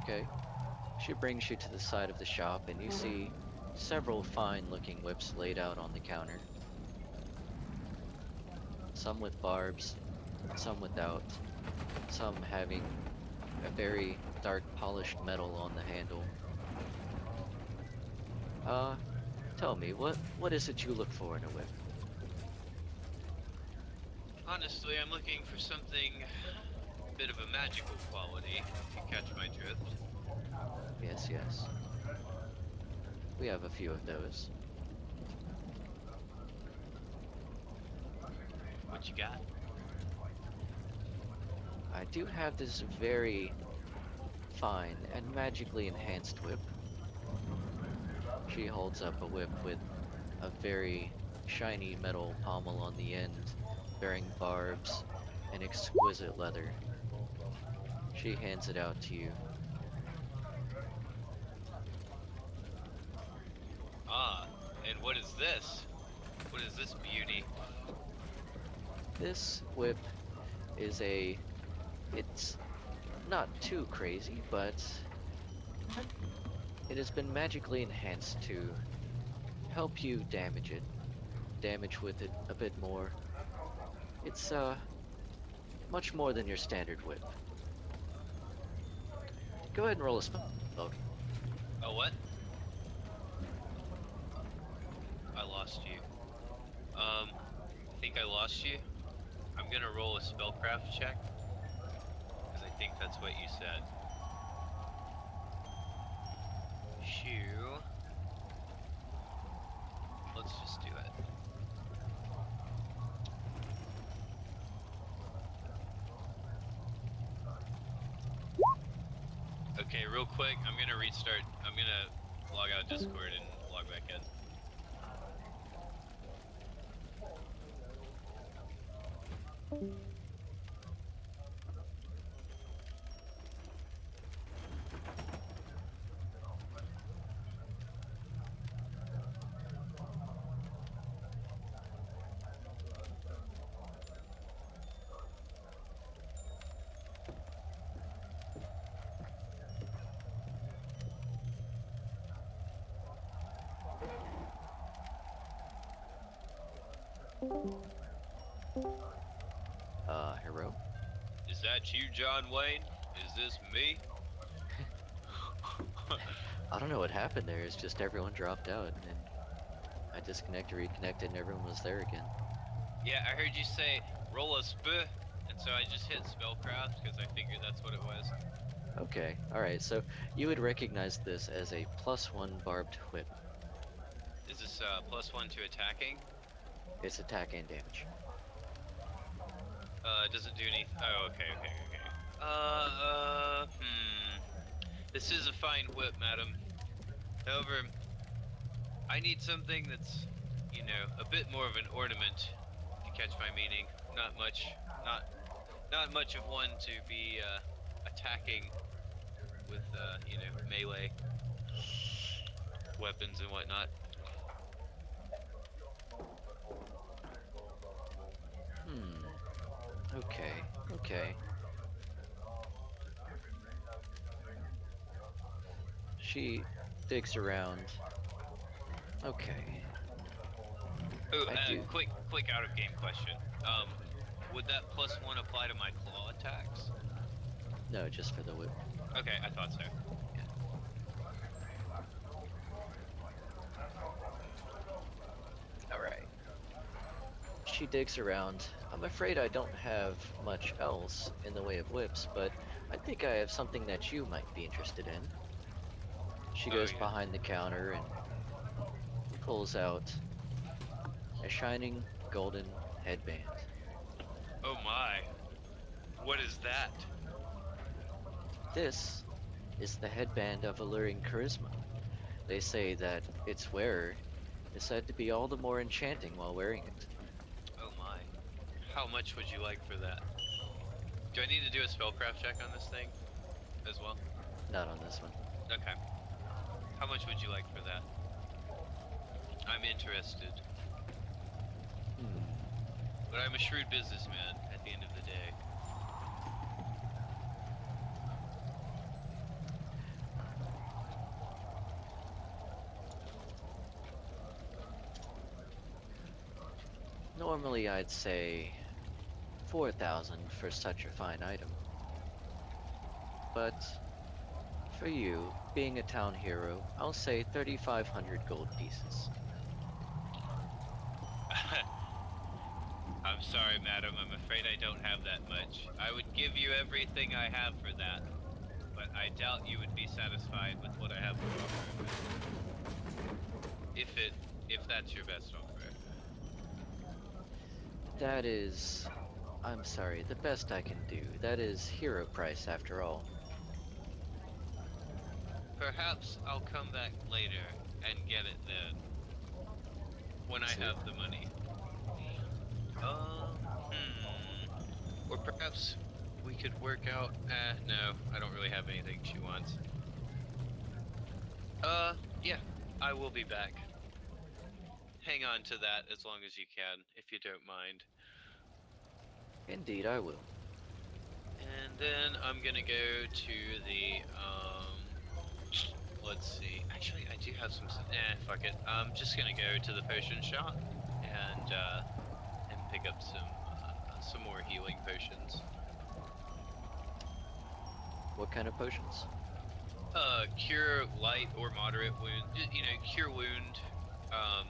Okay. She brings you to the side of the shop, and you see several fine looking whips laid out on the counter. Some with barbs, some without, some having a very dark polished metal on the handle. Uh, Tell me, what is it you look for in a whip? Honestly, I'm looking for something a bit of a magical quality, if you catch my drift. Yes, yes. We have a few of those. What you got? I do have this very fine and magically enhanced whip. She holds up a whip with a very shiny metal pommel on the end, bearing barbs and exquisite leather. She hands it out to you. Ah, and what is this? What is this beauty? This whip is it's not too crazy, but it has been magically enhanced to help you damage with it a bit more. It's much more than your standard whip. Go ahead and roll a spell. Oh, what? I lost you. I think I lost you. I'm gonna roll a spellcraft check, because I think that's what you said. Shoo. Let's just do it. Okay, real quick, I'm gonna restart. I'm gonna log out Discord and log back in. Hero. Is that you, John Wayne? Is this me? I don't know what happened there. It's just everyone dropped out, and then I disconnected, reconnected, and everyone was there again. Yeah, I heard you say roll a sp, and so I just hit spellcraft because I figured that's what it was. Okay, alright, so you would recognize this as a +1 barbed whip. Is this +1 to attacking? It's attack and damage. Doesn't do anything. Oh, okay. This is a fine whip, madam. However, I need something that's, a bit more of an ornament. If you catch my meaning. Not not much of one to be attacking with, melee weapons and whatnot. Okay. She digs around. Okay. Oh, I do. quick out of game question. Would that +1 apply to my claw attacks? No, just for the whip. Okay, I thought so. Alright. She digs around. I'm afraid I don't have much else in the way of whips, but I think I have something that you might be interested in. She goes yeah. behind the counter and pulls out a shining golden headband. Oh my. What is that? This is the headband of alluring charisma. They say that its wearer is said to be all the more enchanting while wearing it. Oh my. How much would you like for that? Do I need to do a spellcraft check on this thing as well? Not on this one. Okay. How much would you like for that? I'm interested. But I'm a shrewd businessman at the end of the day. Normally I'd say 4,000 for such a fine item. But for you, being a town hero, I'll say 3,500 gold pieces. I'm sorry, madam. I'm afraid I don't have that much. I would give you everything I have for that, but I doubt you would be satisfied with what I have to offer. If that's your best offer. That is I'm sorry, the best I can do. That is hero price after all. Perhaps I'll come back later and get it then. When I See? have the money. Or perhaps we could work out. No, I don't really have anything she wants. Yeah, I will be back. Hang on to that as long as you can, if you don't mind. Indeed, I will. And then I'm gonna go to the, let's see. Actually, I do have some, fuck it. I'm just gonna go to the potion shop and pick up some more healing potions. What kind of potions? Cure light or moderate wound. Cure wound. Um,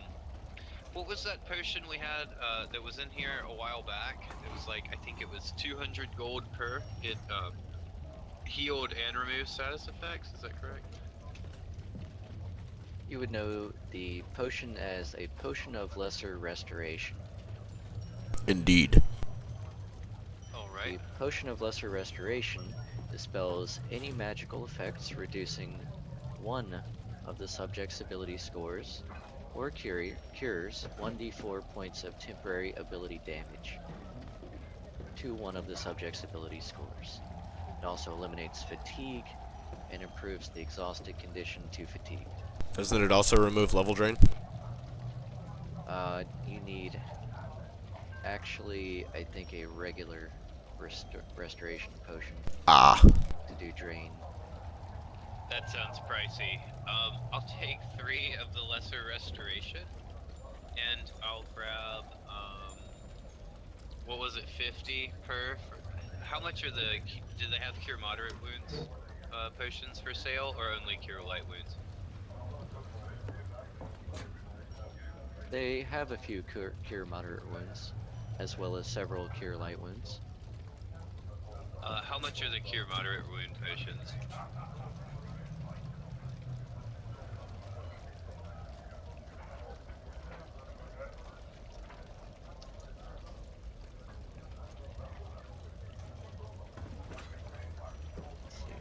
what was that potion we had that was in here a while back? It was like, I think it was 200 gold per. It healed and removed status effects. Is that correct? You would know the potion as a potion of lesser restoration. Indeed. All right. The potion of lesser restoration dispels any magical effects reducing one of the subject's ability scores or cures 1d4 points of temporary ability damage to one of the subject's ability scores. It also eliminates fatigue and improves the exhausted condition to fatigued. Doesn't it also remove level drain? You need actually, I think, a regular restoration potion Ah. to do drain. That sounds pricey. I'll take 3 of the lesser restoration, and I'll grab what was it, 50 per? How much are do they have cure moderate wounds potions for sale, or only cure light wounds? They have a few cure moderate wounds, as well as several cure light wounds. How much are the cure moderate wound potions? Let's see.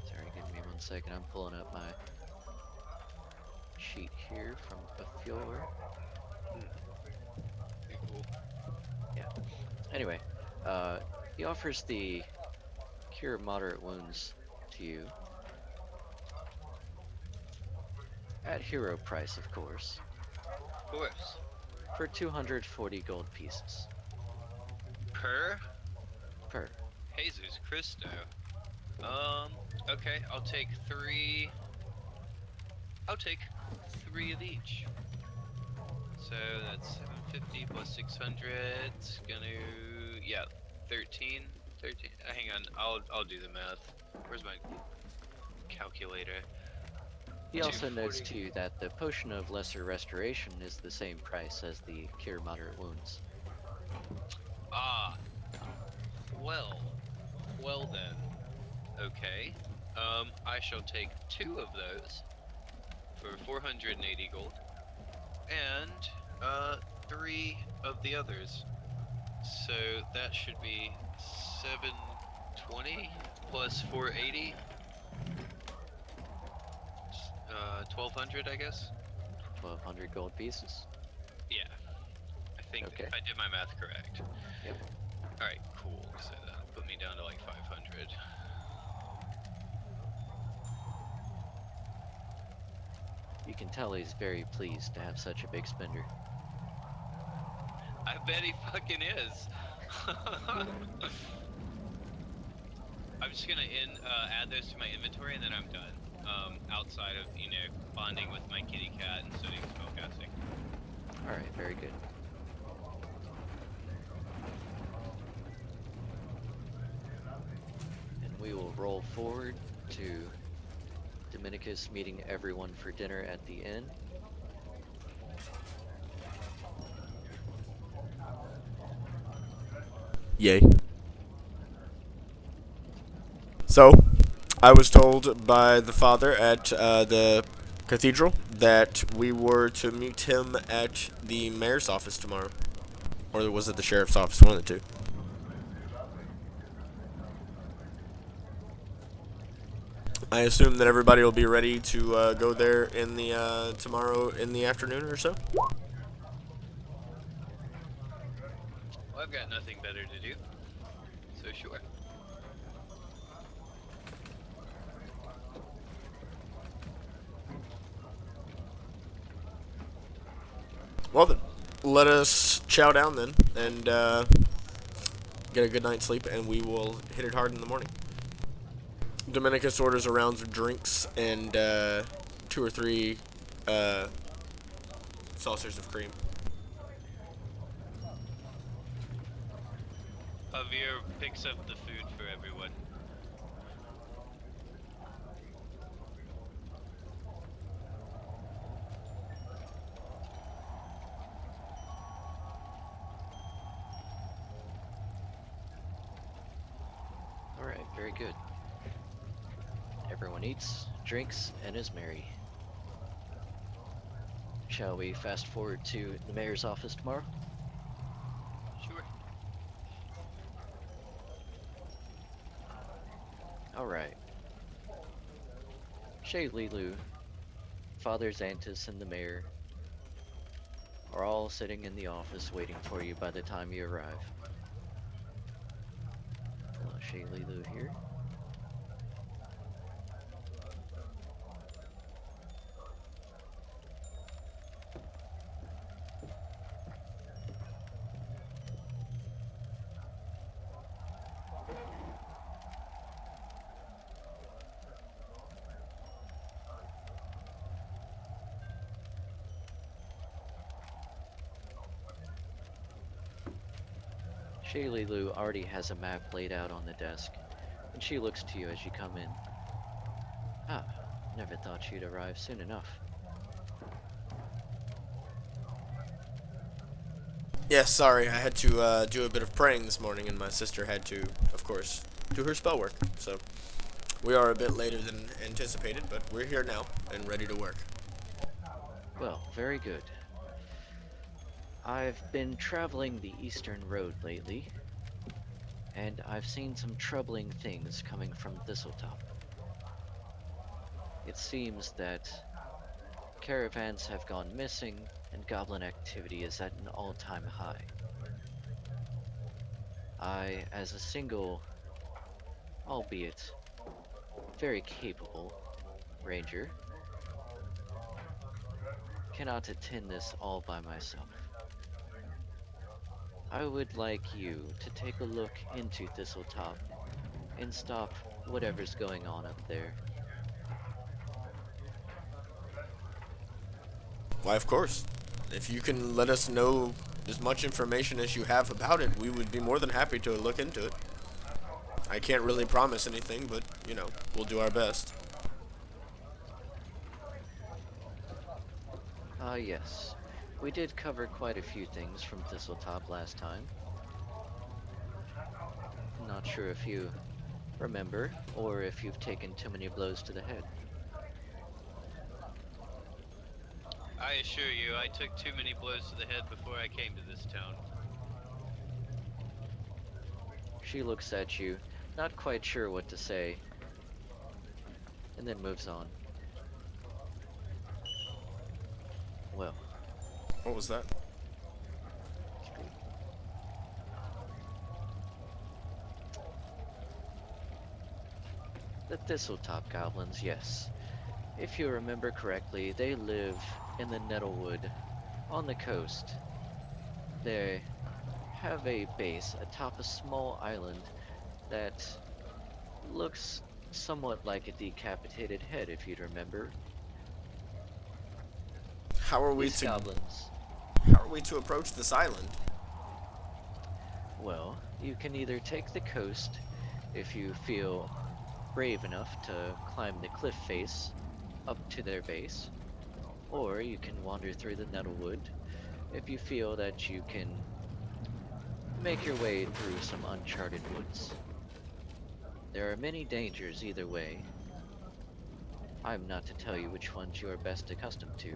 Sorry, give me 1 second. I'm pulling up my sheet here from before. Pretty cool. Yeah. Anyway, he offers the cure moderate wounds to you at hero price, of course, Of course. for 240 gold pieces Per? per. Jesus Christo. Okay, I'll take 3. I'll take 3 of each. So that's 750 plus 600. It's gonna, yeah, 13. 13. Hang on, I'll do the math. Where's my calculator? He also notes 240. to you that the potion of lesser restoration is the same price as the cure moderate wounds. Ah, well then. Okay. I shall take 2 of those for 480 gold, and 3 of the others. So that should be 720 plus 480. 1200, I guess. 1200 gold pieces. Yeah, I think Okay. if I did my math correct. Yep. All right, cool. So that'll put me down to like 500. You can tell he's very pleased to have such a big spender. I bet he fucking is. I'm just gonna add those to my inventory, and then I'm done. Outside of bonding with my kitty cat and studying spellcasting. All right, very good. And we will roll forward to Dominicus meeting everyone for dinner at the inn. Yay. So, I was told by the father at the cathedral that we were to meet him at the mayor's office tomorrow. Or was it the sheriff's office? One of the two. I assume that everybody will be ready to go there in the tomorrow in the afternoon or so. Well, I've got nothing better to do, so sure. Well then, let us chow down then and get a good night's sleep, and we will hit it hard in the morning. Dominicus orders a round of drinks and 2 or 3 uh, saucers of cream. Javier picks up the food for everyone. Alright, very good. Everyone eats, drinks, and is merry. Shall we fast forward to the mayor's office tomorrow? Sure. Alright. Shay Lilu, Father Xantus, and the mayor are all sitting in the office waiting for you by the time you arrive. Pull out Shay Lilu here. Shay Lilu already has a map laid out on the desk, and she looks to you as you come in. Ah, never thought she'd arrive soon enough. Yeah, sorry, I had to do a bit of praying this morning, and my sister had to, of course, do her spell work. So we are a bit later than anticipated, but we're here now and ready to work. Well, very good. I've been traveling the Eastern Road lately, and I've seen some troubling things coming from Thistletop. It seems that caravans have gone missing, and goblin activity is at an all-time high. I, as a single, albeit very capable, ranger, cannot attend this all by myself. I would like you to take a look into Thistletop and stop whatever's going on up there. Why, of course. If you can let us know as much information as you have about it, we would be more than happy to look into it. I can't really promise anything, but, you know, we'll do our best. Yes. We did cover quite a few things from Thistletop last time. Not sure if you remember, or if you've taken too many blows to the head. I assure you, I took too many blows to the head before I came to this town. She looks at you, not quite sure what to say, and then moves on. Well, What was that? the Thistletop goblins, yes. If you remember correctly, they live in the Nettlewood on the coast. They have a base atop a small island that looks somewhat like a decapitated head, if you'd remember. How are we These to goblins. How are we to approach this island? Well, you can either take the coast if you feel brave enough to climb the cliff face up to their base, or you can wander through the Nettlewood if you feel that you can make your way through some uncharted woods. There are many dangers either way. I'm not to tell you which ones you are best accustomed to.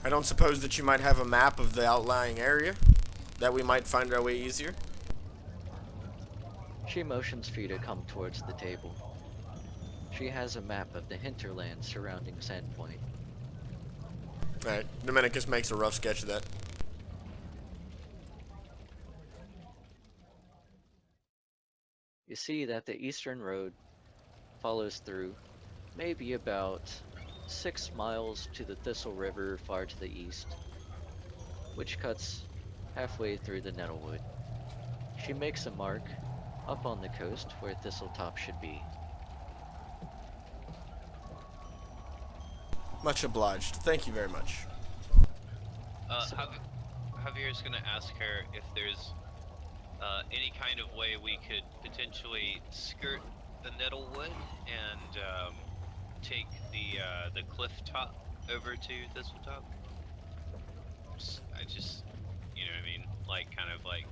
I don't suppose that you might have a map of the outlying area? That we might find our way easier? She motions for you to come towards the table. She has a map of the hinterland surrounding Sandpoint. Alright, Dominicus makes a rough sketch of that. You see that the eastern road follows through, maybe about 6 miles to the Thistle River far to the east, which cuts halfway through the Nettlewood. She makes a mark up on the coast where Thistletop should be. Much obliged. Thank you very much. So- Javier's gonna ask her if there's any kind of way we could potentially skirt the Nettlewood and take the cliff top over to Thistletop. I just, you know what I mean? Like, kind of like,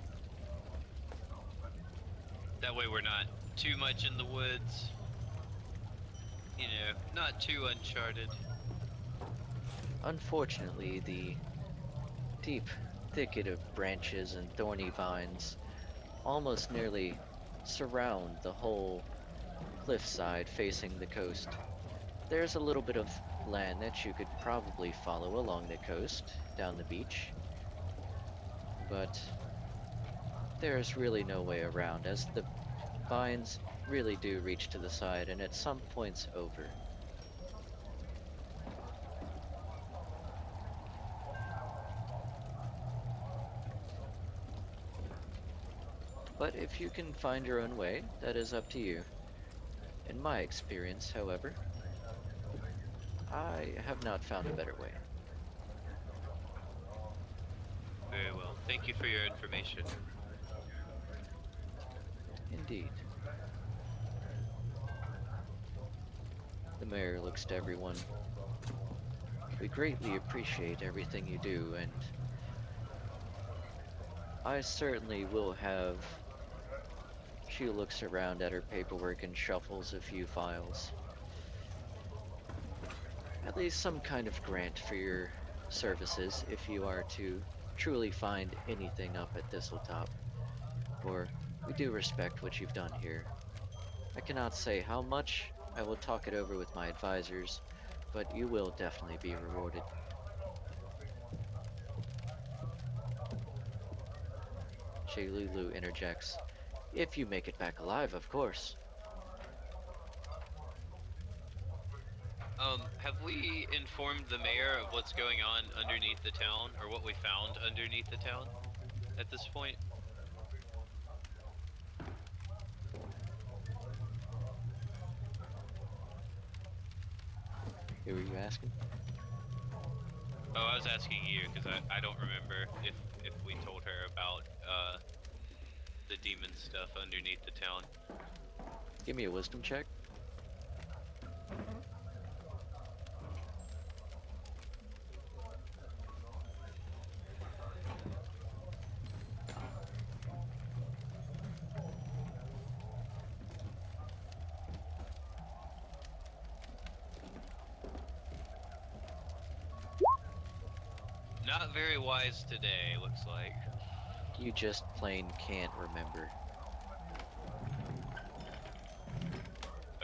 that way we're not too much in the woods. You know, not too uncharted. Unfortunately, the deep thicket of branches and thorny vines almost nearly surround the whole cliffside facing the coast. There's a little bit of land that you could probably follow along the coast, down the beach, but there's really no way around as the vines really do reach to the side and at some points over. But if you can find your own way, that is up to you. In my experience, however, I have not found a better way. Very well. Thank you for your information. Indeed. The mayor looks to everyone. We greatly appreciate everything you do, and I certainly will have. She looks around at her paperwork and shuffles a few files. At least some kind of grant for your services if you are to truly find anything up at Thistletop. For we do respect what you've done here. I cannot say how much. I will talk it over with my advisors, but you will definitely be rewarded. Lulu interjects. If you make it back alive, of course. Have we informed the mayor of what's going on underneath the town, or what we found underneath the town at this point? Who are you asking? Oh, I was asking you, because I don't remember if we told her about, the demon stuff underneath the town. Give me a wisdom check. Not very wise today, looks like. You just plain can't remember.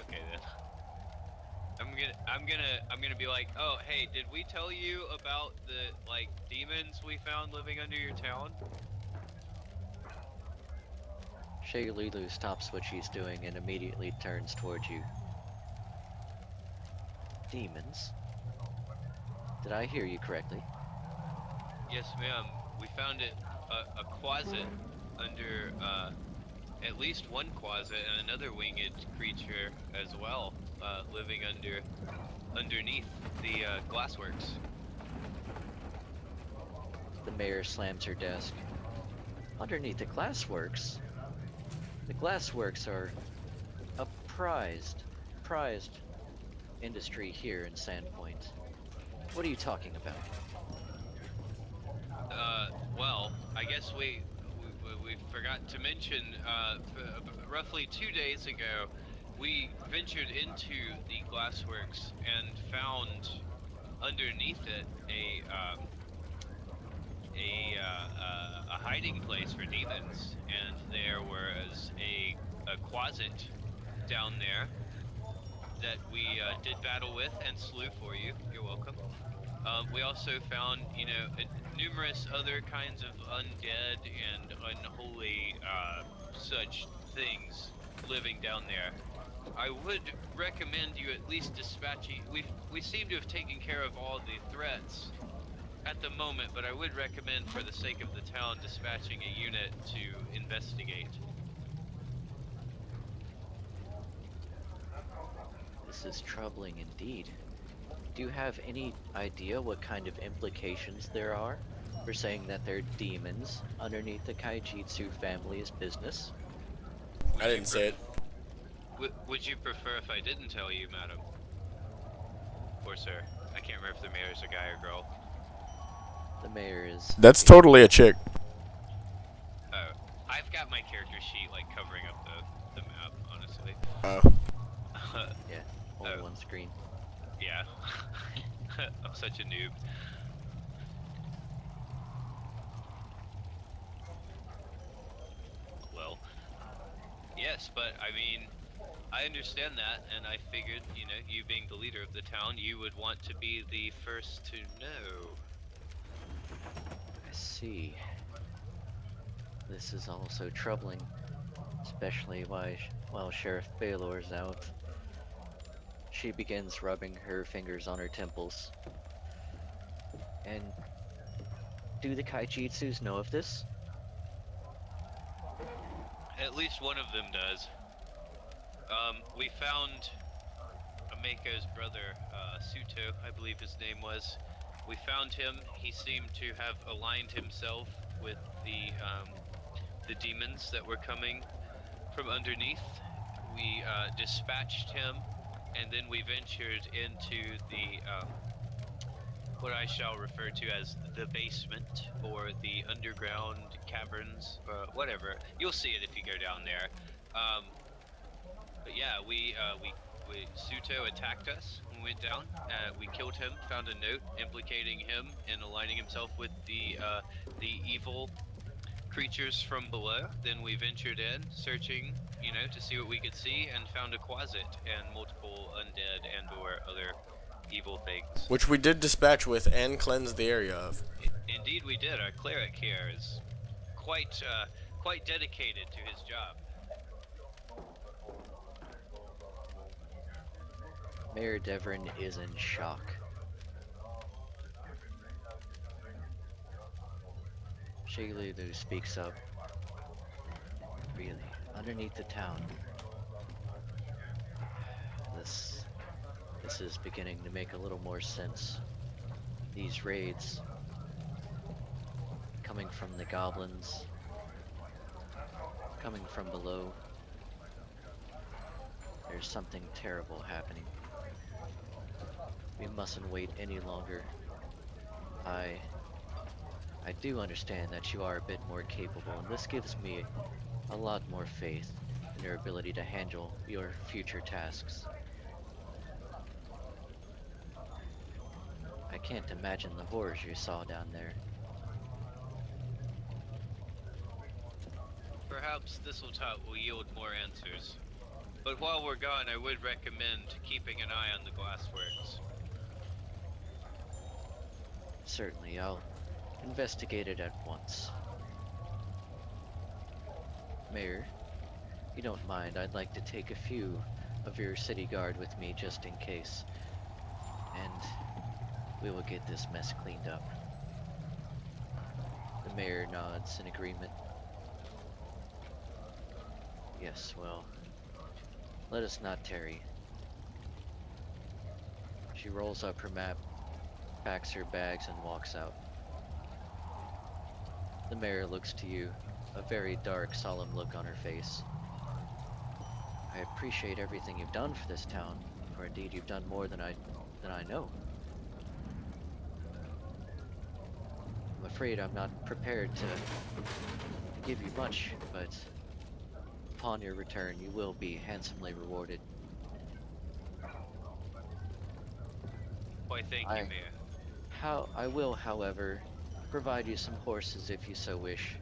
Okay then. I'm gonna be like, oh hey, did we tell you about the like demons we found living under your town? Lulu stops what she's doing and immediately turns towards you. Demons? Did I hear you correctly? Yes, ma'am. We found it a closet under at least one closet and another winged creature as well, living underneath the glassworks. The mayor slams her desk. Underneath the glassworks? The glassworks are a prized industry here in Sandpoint. What are you talking about? Well, I guess we we forgot to mention, roughly 2 days ago, we ventured into the glassworks and found underneath it a hiding place for demons, and there was a closet down there that we did battle with and slew for you. You're welcome. We also found, numerous other kinds of undead and unholy such things living down there. I would recommend you at least dispatching. We seem to have taken care of all the threats at the moment, but I would recommend, for the sake of the town, dispatching a unit to investigate. This is troubling indeed. Do you have any idea what kind of implications there are for saying that they're demons underneath the Kaijitsu family's business? I didn't say it. Would you prefer if I didn't tell you, madam? Or sir? I can't remember if the mayor's a guy or girl. The mayor is. That's totally a chick. Oh, I've got my character sheet like covering up the map, honestly. Oh. Yeah, only Oh. one screen. Yeah. I'm such a noob. Well, yes, but I mean, I understand that, and I figured, you being the leader of the town, you would want to be the first to know. I see. This is also troubling, especially while Sheriff Baylor's out. She begins rubbing her fingers on her temples. And do the Kaijitsus know of this? At least one of them does. We found Ameko's brother, Suto, I believe his name was. We found him. He seemed to have aligned himself with the demons that were coming from underneath. We dispatched him, and then we ventured into the what I shall refer to as the basement, or the underground caverns, whatever. You'll see it if you go down there. But yeah, we Suto attacked us when we went down. We killed him. Found a note implicating him in aligning himself with the evil creatures from below. Then we ventured in, searching, to see what we could see, and found a closet and multiple undead and/or other evil things. Which we did dispatch with and cleanse the area of. Indeed, we did. Our cleric here is quite dedicated to his job. Mayor Devon is in shock. Shiglulu speaks up. Really, underneath the town. This is beginning to make a little more sense. These raids coming from the goblins, coming from below. There's something terrible happening. We mustn't wait any longer. I do understand that you are a bit more capable, and this gives me a lot more faith in your ability to handle your future tasks. I can't imagine the horrors you saw down there. Perhaps Thistletop will yield more answers. But while we're gone, I would recommend keeping an eye on the glassworks. Certainly, I'll investigate it at once. Mayor, if you don't mind, I'd like to take a few of your city guard with me just in case. And we will get this mess cleaned up. The mayor nods in agreement. Yes, well, let us not tarry. She rolls up her map, packs her bags, and walks out. The mayor looks to you, a very dark, solemn look on her face. I appreciate everything you've done for this town, for indeed you've done more than I know. I'm afraid I'm not prepared to give you much, but upon your return, you will be handsomely rewarded. Why, thank you, Mayor. I will, however, provide you some horses if you so wish.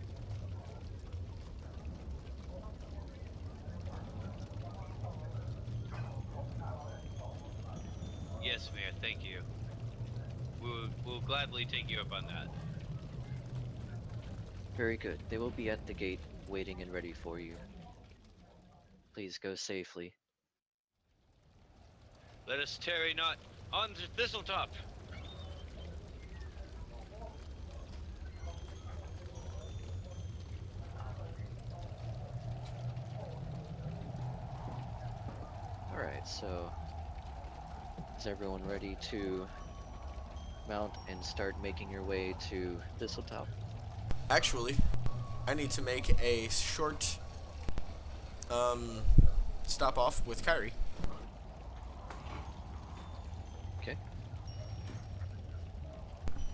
Yes, Mayor, thank you. We'll gladly take you up on that. Very good. They will be at the gate, waiting and ready for you. Please go safely. Let us tarry not on the Thistletop. Alright, so is everyone ready to mount and start making your way to Thistletop? Actually, I need to make a short stop off with Kyrie. Okay.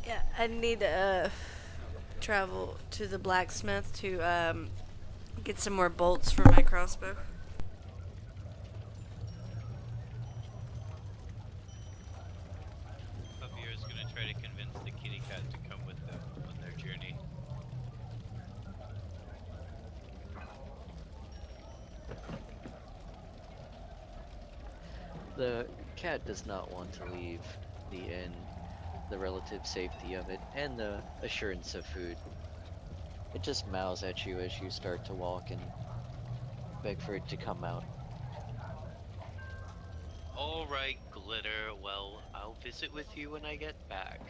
Yeah, I need to travel to the blacksmith to get some more bolts for my crossbow. Javier is gonna try to convince the kitty cat to come with them on their journey. The cat does not want to leave the inn, the relative safety of it, and the assurance of food. It just meows at you as you start to walk and beg for it to come out. Alright, Glitter, well, I'll visit with you when I get back.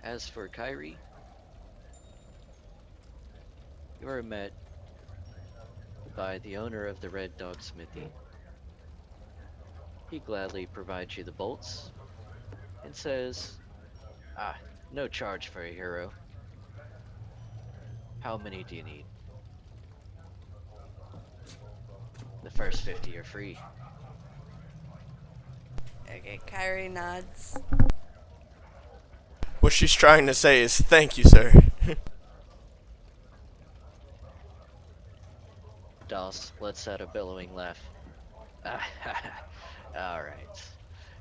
As for Kyrie, you are met by the owner of the Red Dog Smithy. He gladly provides you the bolts and says, "Ah, no charge for a hero. How many do you need?" "The first 50 are free." Okay, Kyrie nods. What she's trying to say is thank you, sir. Das lets out a bellowing laugh. Alright.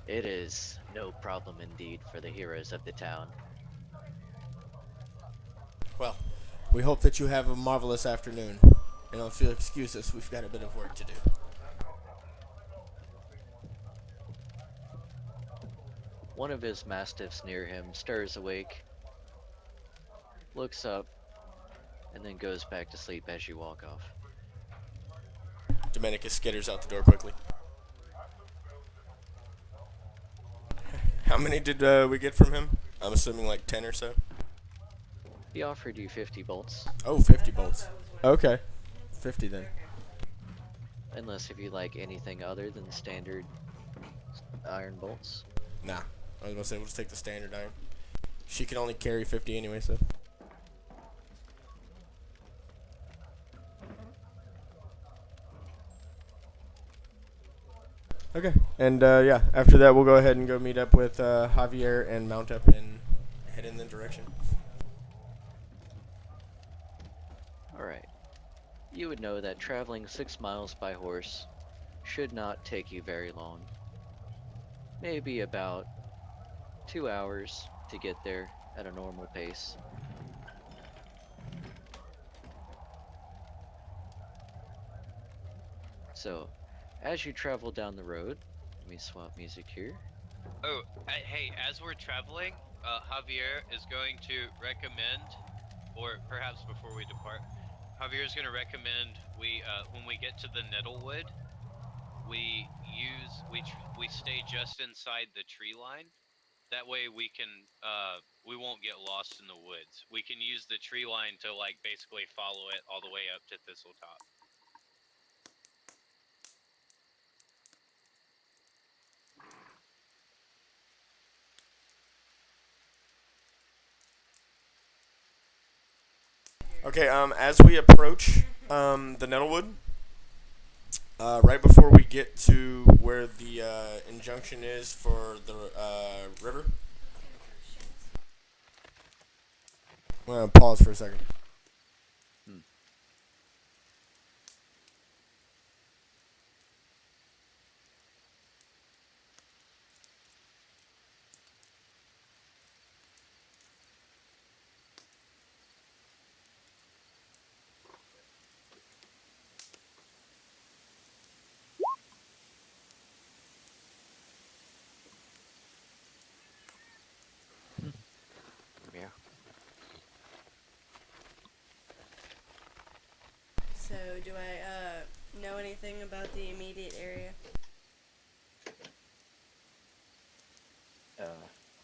It is no problem indeed for the heroes of the town. Well, we hope that you have a marvelous afternoon. And if you'll excuse us, we've got a bit of work to do. One of his mastiffs near him stirs awake, looks up, and then goes back to sleep as you walk off. Dominicus skitters out the door quickly. How many did we get from him? I'm assuming like 10 or so. He offered you 50 bolts, Oh, 50 bolts. Okay. 50 then. unless if you like anything other than standard iron bolts. Nah. I was going to say, we'll just take the standard iron. She can only carry 50 anyway, so. Okay. And yeah, after that, we'll go ahead and go meet up with Javier and mount up and head in the direction. Alright. You would know that traveling 6 miles by horse should not take you very long. Maybe about 2 hours to get there at a normal pace. So, as you travel down the road, let me swap music here. Oh, hey, as we're traveling, Javier is going to recommend, or perhaps before we depart, Javier is going to recommend when we get to the Nettlewood, we stay just inside the tree line. That way we won't get lost in the woods. We can use the tree line to like basically follow it all the way up to Thistletop. Okay, as we approach the Nettlewood, Right before we get to where the injunction is for the river. I'm gonna pause for a second. Hmm. Yeah. So, do I know anything about the immediate area?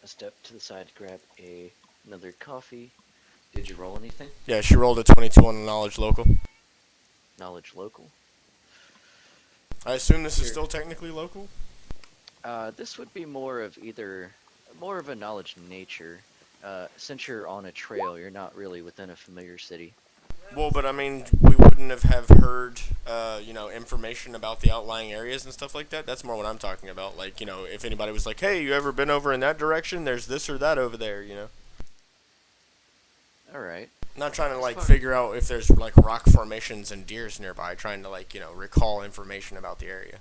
A step to the side to grab another coffee. Did you roll anything? Yeah, she rolled a 22 on the knowledge local. Knowledge local. I assume this is Here. still technically local. This would be more of a knowledge nature. Since you're on a trail, you're not really within a familiar city. Well, but I mean, we wouldn't have heard, information about the outlying areas and stuff like that. That's more what I'm talking about. Like, if anybody was like, "Hey, you ever been over in that direction? There's this or that over there." All right. Not trying to As like far figure out if there's like rock formations and deers nearby. Trying to like recall information about the area.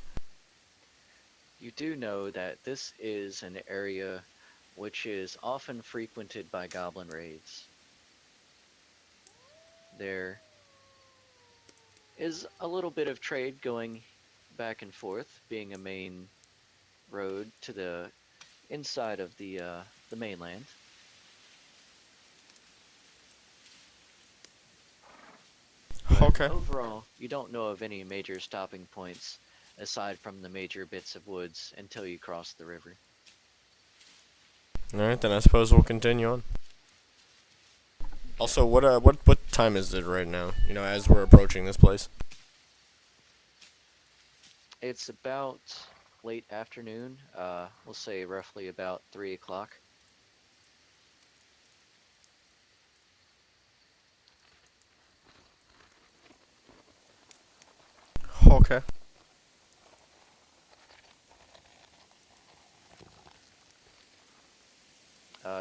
you do know that this is an area which is often frequented by goblin raids. There is a little bit of trade going back and forth, being a main road to the inside of the mainland. But Okay. overall, you don't know of any major stopping points aside from the major bits of woods until you cross the river. All right, then I suppose we'll continue on. Okay. Also, what time is it right now? As we're approaching this place. It's about late afternoon, we'll say roughly about 3 o'clock. Okay.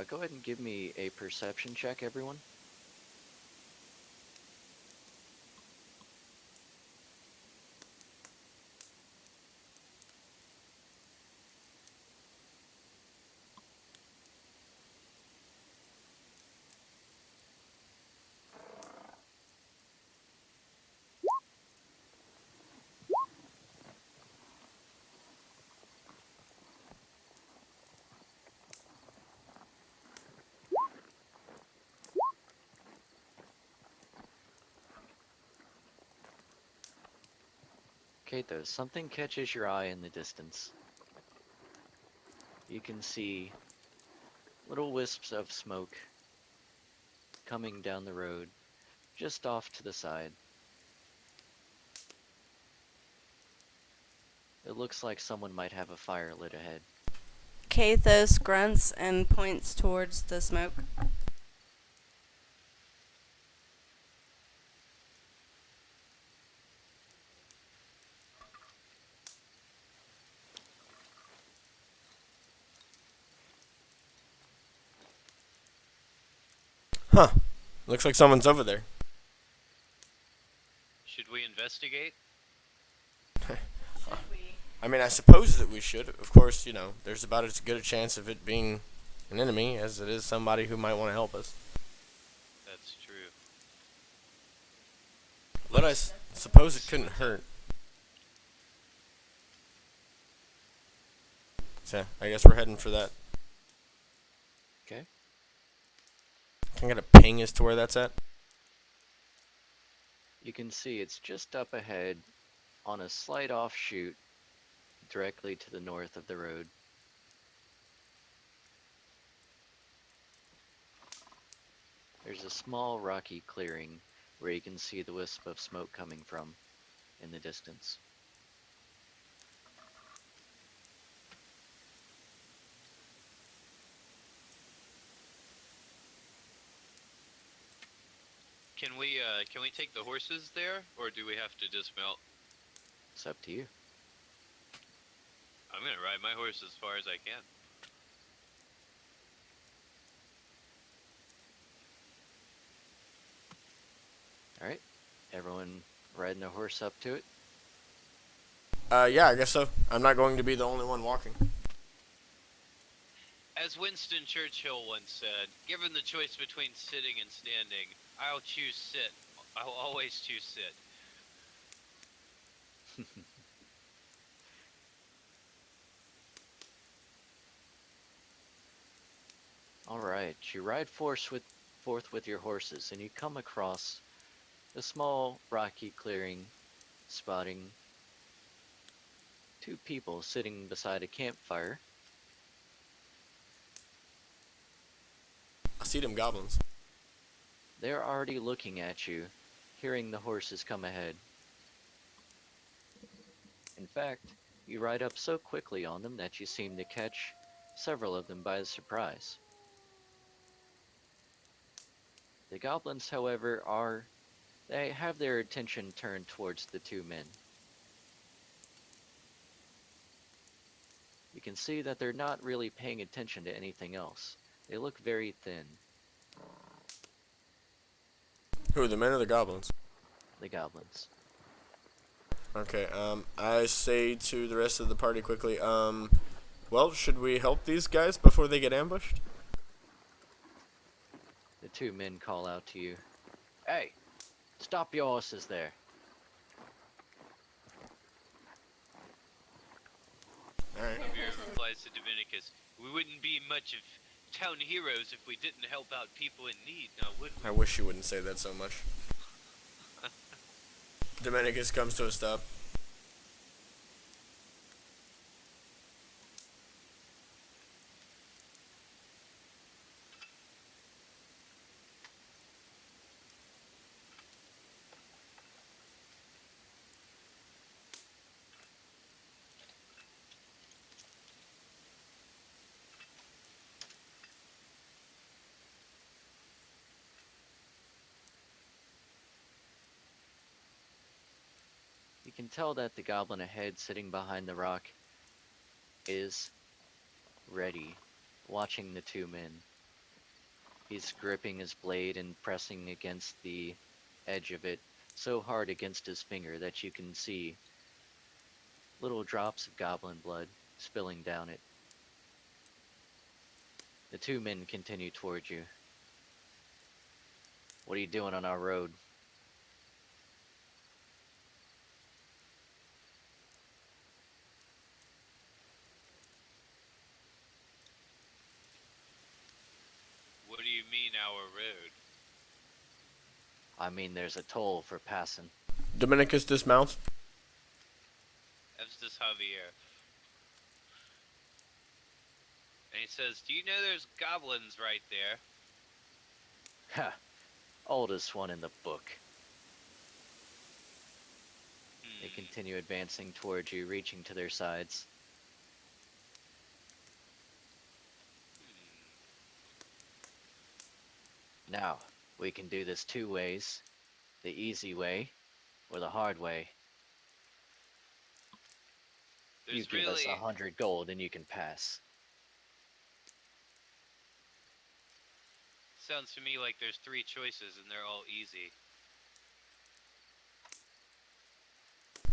Go ahead and give me a perception check, everyone. Kato, something catches your eye in the distance. You can see little wisps of smoke coming down the road, just off to the side. It looks like someone might have a fire lit ahead. Kathos grunts and points towards the smoke. Huh. Looks like someone's over there. Should we investigate? I mean, I suppose that we should. Of course, there's about as good a chance of it being an enemy as it is somebody who might want to help us. That's true. But I suppose it couldn't hurt. So, I guess we're heading for that. Okay. Can I get a ping as to where that's at? You can see it's just up ahead on a slight offshoot directly to the north of the road. There's a small rocky clearing where you can see the wisp of smoke coming from in the distance. Can we take the horses there, or do we have to dismount? It's up to you. I'm gonna ride my horse as far as I can. Alright. Everyone riding their horse up to it? Yeah, I guess so. I'm not going to be the only one walking. As Winston Churchill once said, given the choice between sitting and standing, I'll choose sit. I'll always choose sit. Alright, you ride forth with your horses, and you come across a small rocky clearing, spotting two people sitting beside a campfire. I see them goblins. They're already looking at you, hearing the horses come ahead. In fact, you ride up so quickly on them that you seem to catch several of them by surprise. The goblins, however, they have their attention turned towards the two men. You can see that they're not really paying attention to anything else. They look very thin, Who, the men or the goblins? the goblins. Okay, I say to the rest of the party quickly, well, should we help these guys before they get ambushed? The two men call out to you, "Hey, stop your horses there." Alright. Javier replies to Dominicus, we wouldn't be much of town heroes if we didn't help out people in need, now would we? I wish you wouldn't say that so much. Dominicus comes to a stop. You can tell that the goblin ahead sitting behind the rock is ready, watching the two men. He's gripping his blade and pressing against the edge of it so hard against his finger that you can see little drops of goblin blood spilling down it. The two men continue towards you. What are you doing on our road? What do you mean our road? I mean, there's a toll for passing. Dominicus dismounts. That's just Javier. And he says, do you know there's goblins right there? Ha! Oldest one in the book. They continue advancing towards you, reaching to their sides. Now, we can do this two ways. The easy way, or the hard way. You There's give us really 100 gold and you can pass. sounds to me like there's three choices and they're all easy.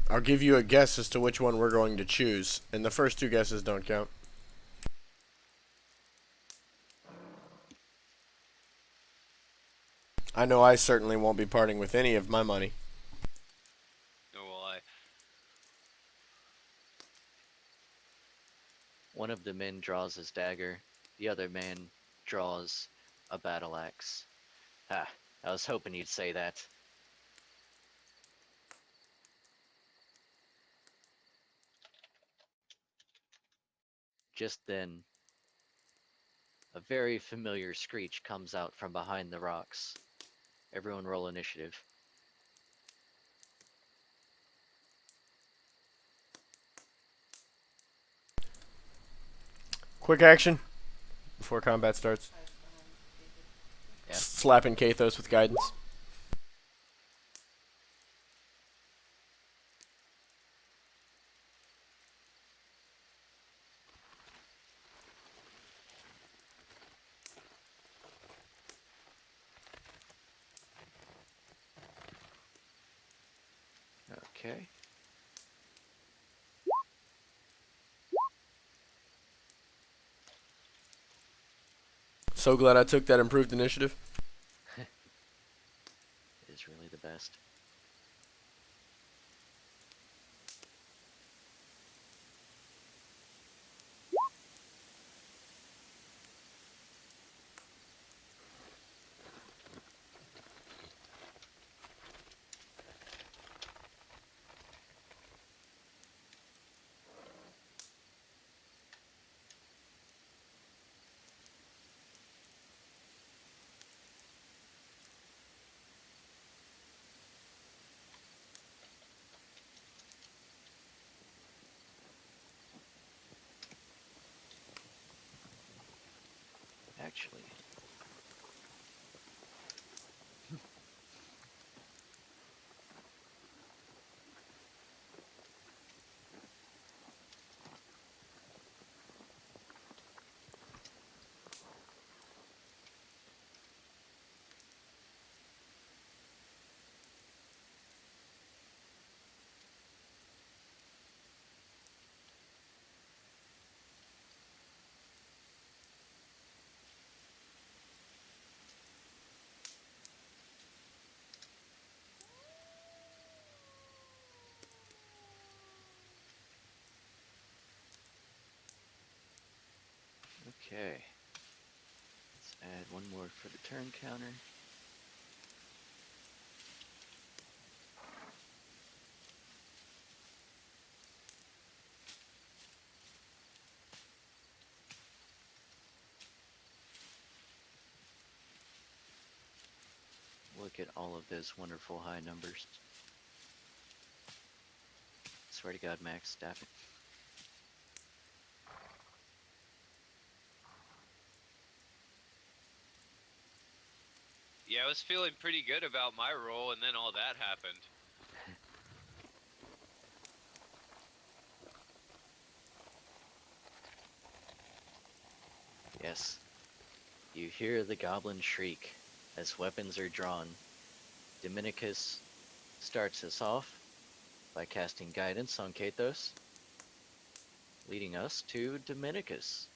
I'll give you a guess as to which one we're going to choose, and the first two guesses don't count. I know I certainly won't be parting with any of my money. Nor will I. One of the men draws his dagger, the other man draws a battle axe. Ah, I was hoping you'd say that. Just then, a very familiar screech comes out from behind the rocks. Everyone roll initiative. Quick action before combat starts. Yeah. Slapping Kathos with guidance. Okay. So glad I took that improved initiative. It is really the best. Actually, okay. Let's add one more for the turn counter. Look at all of those wonderful high numbers. Swear to God, Max, stop it. Yeah, I was feeling pretty good about my roll, and then all that happened. Yes. You hear the goblin shriek as weapons are drawn. Dominicus starts us off by casting guidance on Kathos, leading us to Dominicus.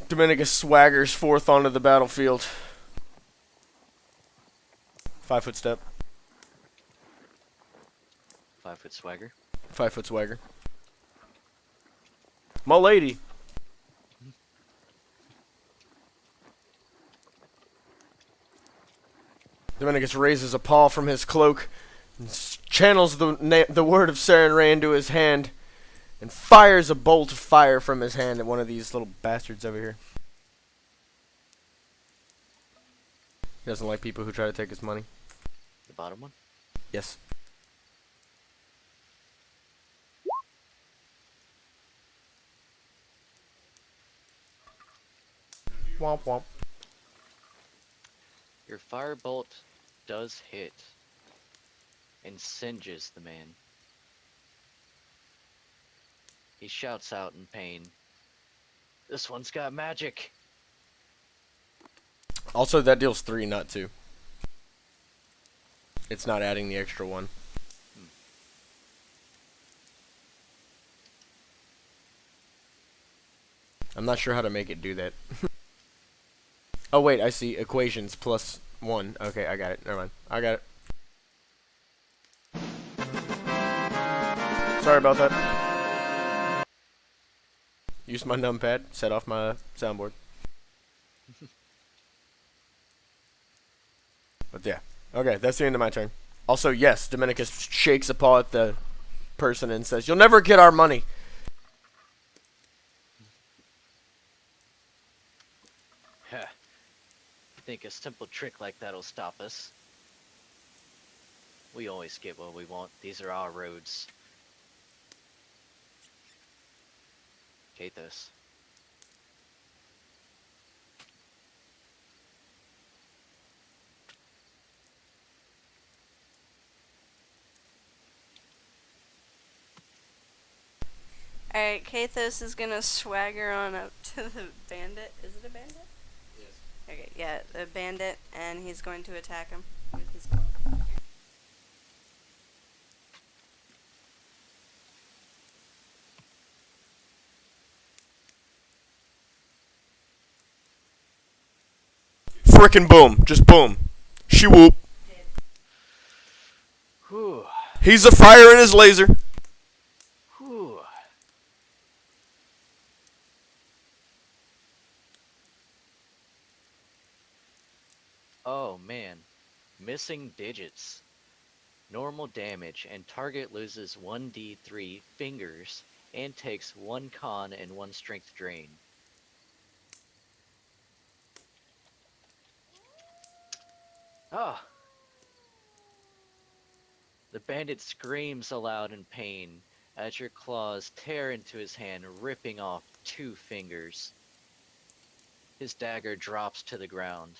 Dominicus swaggers forth onto the battlefield. 5-foot step. 5-foot swagger. 5-foot swagger. My lady. Dominicus raises a paw from his cloak and channels the word of Saren into his hand and fires a bolt of fire from his hand at one of these little bastards over here. He doesn't like people who try to take his money. The bottom one. Yes. Womp womp. Your firebolt does hit and singes the man. He shouts out in pain, "This one's got magic!" Also, that deals 3, not 2. It's not adding the extra 1. I'm not sure how to make it do that. Oh, wait, I see. Equations plus 1. Okay, I got it. Never mind. I got it. Sorry about that. Use my numpad. Set off my soundboard. But yeah. Okay, that's the end of my turn. Also, yes, Dominicus shakes a paw at the person and says, "You'll never get our money." Huh. You think a simple trick like that'll stop us? We always get what we want. These are our roads. Kathos. Alright, Kathos is gonna swagger on up to the bandit. Is it a bandit? Yes. Okay, yeah, the bandit, and he's going to attack him with his claw. Frickin' boom. Just boom. She whoop. Whew. He's a fire in his laser. Whew. Oh man. Missing digits. Normal damage, and target loses 1d3 fingers and takes 1 con and 1 strength drain. Ah! The bandit screams aloud in pain as your claws tear into his hand, ripping off 2 fingers. His dagger drops to the ground.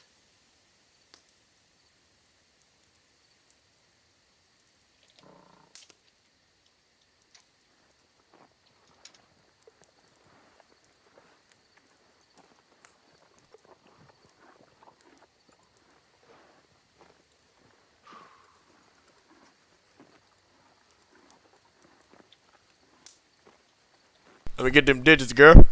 Let me get them digits, girl.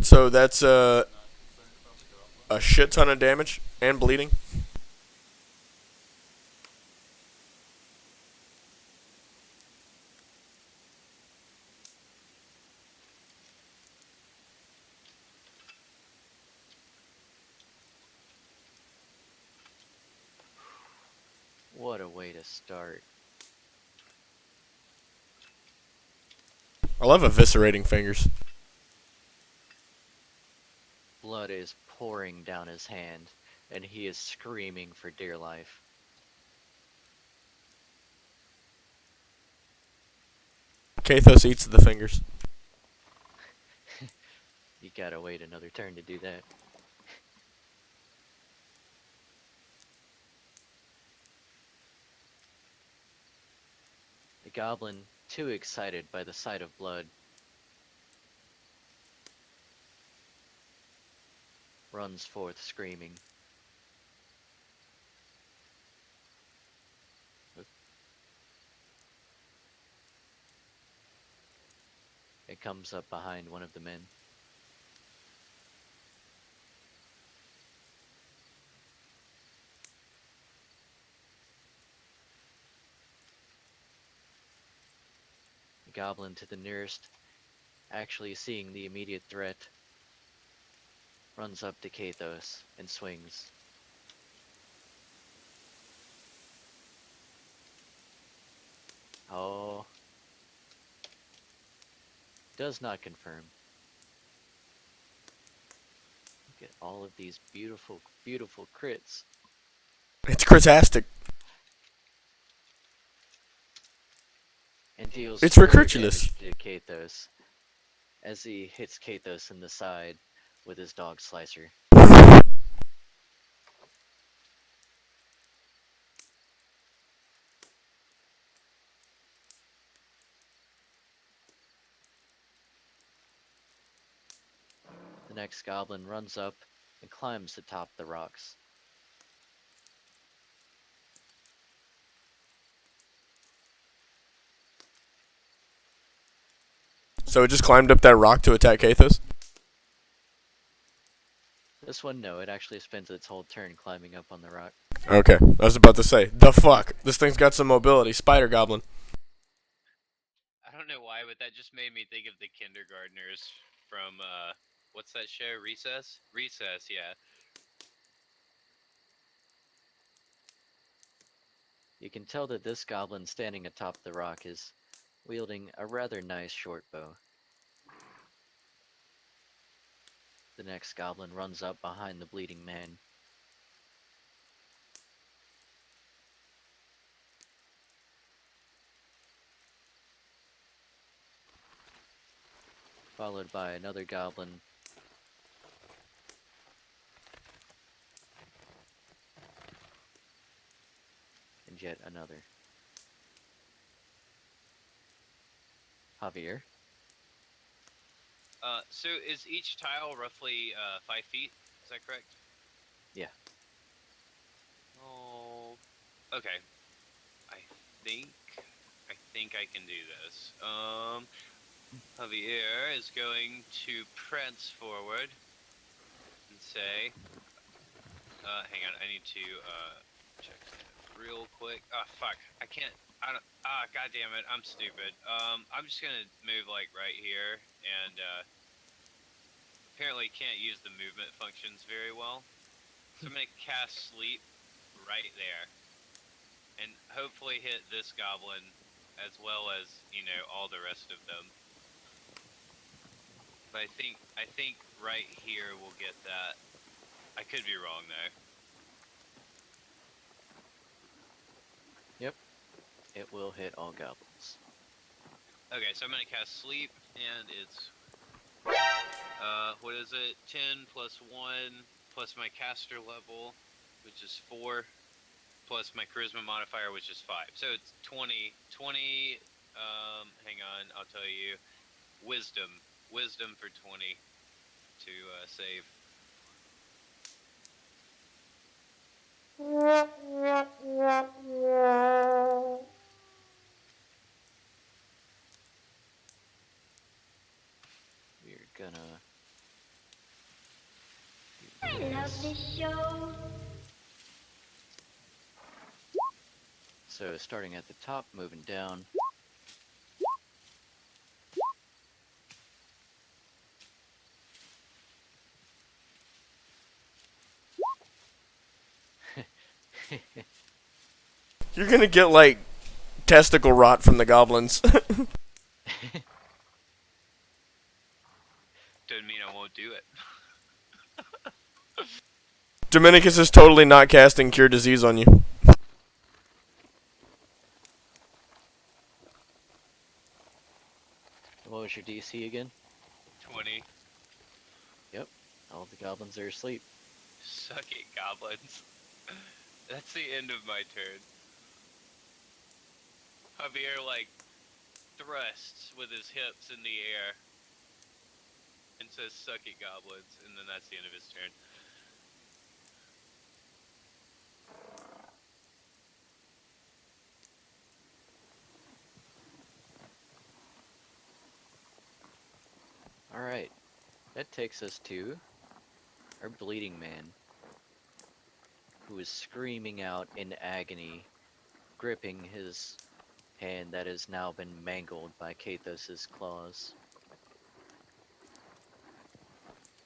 So that's a shit ton of damage and bleeding. What a way to start. I love eviscerating fingers. Blood is pouring down his hand, and he is screaming for dear life. Kathos eats the fingers. You gotta wait another turn to do that. The goblin, too excited by the sight of blood, runs forth screaming. It comes up behind one of the men. The goblin to the nearest, actually seeing the immediate threat, runs up to Kathos and swings. Oh. Does not confirm. Look at all of these beautiful, beautiful crits. It's critastic. And deals It's 4 recurculous. damage to Kathos as he hits Kathos in the side with his dog slicer. The next goblin runs up and climbs atop the rocks. So it just climbed up that rock to attack Kathos? This one, no, it actually spends its whole turn climbing up on the rock. Okay, I was about to say, the fuck? This thing's got some mobility. Spider Goblin. I don't know why, but that just made me think of the kindergartners from what's that show? Recess? Recess, yeah. You can tell that this goblin standing atop the rock is wielding a rather nice short bow. The next goblin runs up behind the bleeding man. Followed by another goblin. and yet another. Javier? So is each tile roughly 5 feet? Is that correct? Yeah. Oh, okay. I think I can do this. Javier is going to prance forward and say, hang on, I need to check that real quick. Ah, fuck, I can't. I don't. Ah, god damn it, I'm stupid. I'm just gonna move like right here, and apparently can't use the movement functions very well. So I'm gonna cast sleep right there, and hopefully hit this goblin as well as all the rest of them. But I think right here we'll get that. I could be wrong though. Yep. It will hit all goblins. Okay, so I'm gonna cast sleep, and it's what is it? 10 plus 1 plus my caster level, which is 4, plus my charisma modifier, which is 5. So it's 20. 20. Hang on, I'll tell you. Wisdom for 20 to save. We're gonna I love this show. So starting at the top, moving down. You're gonna get like testicle rot from the goblins. Doesn't mean I won't do it. Dominicus is totally not casting Cure Disease on you. What was your DC again? 20. Yep. All the goblins are asleep. Suck it, goblins. That's the end of my turn. Javier, like, thrusts with his hips in the air and says, suck it, goblins, and then that's the end of his turn. Alright. That takes us to our bleeding man, who is screaming out in agony, gripping his hand that has now been mangled by Kathos's claws.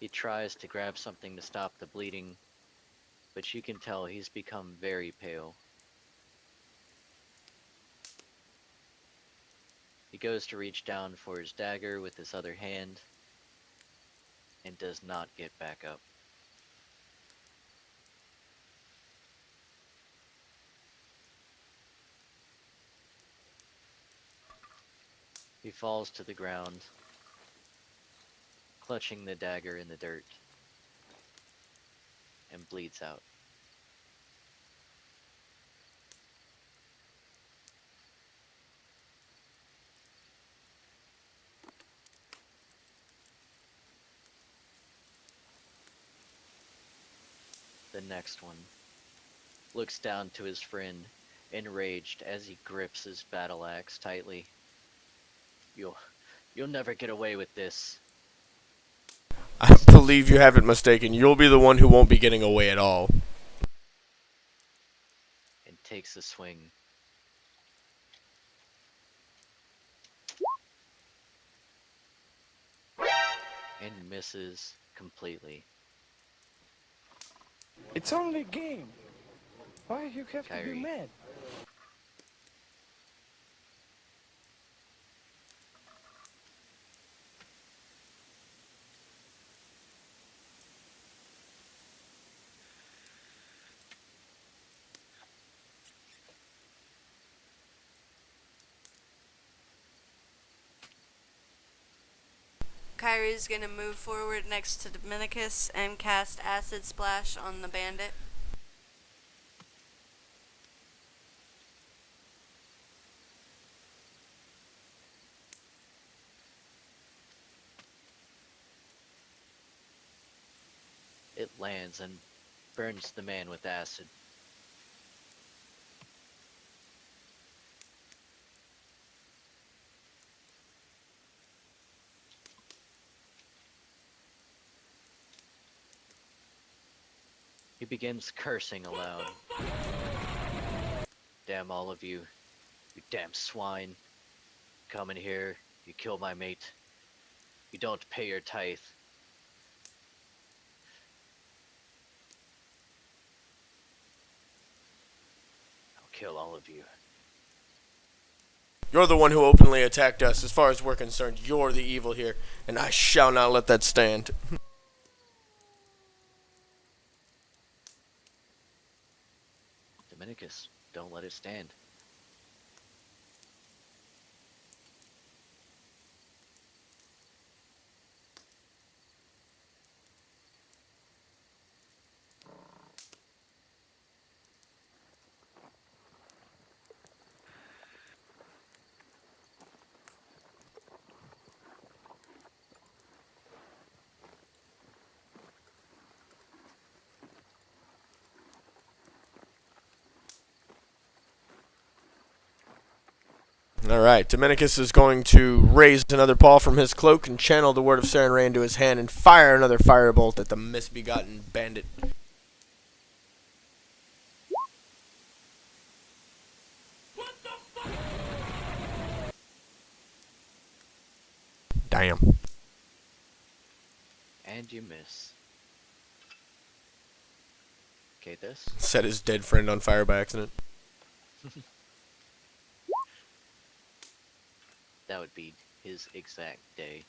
He tries to grab something to stop the bleeding, but you can tell he's become very pale. He goes to reach down for his dagger with his other hand, and does not get back up. He falls to the ground, clutching the dagger in the dirt, and bleeds out. The next one looks down to his friend, enraged as he grips his battle axe tightly. You'll never get away with this. I believe you have it mistaken. You'll be the one who won't be getting away at all. And takes a swing. And misses completely. It's only a game. Why you have to Kyrie. be mad? Kyrie's gonna move forward next to Dominicus and cast Acid Splash on the bandit. lands and burns the man with acid. He begins cursing aloud. Damn all of you, you damn swine. Come in here, you kill my mate. You don't pay your tithe. I'll kill all of you. You're the one who openly attacked us. As far as we're concerned, you're the evil here, and I shall not let that stand. Dominicus, don't let it stand. Alright, Dominicus is going to raise another paw from his cloak and channel the word of Sarenrae into his hand and fire another firebolt at the misbegotten bandit. Damn. And you miss. Okay, this. Set his dead friend on fire by accident. That would be his exact day.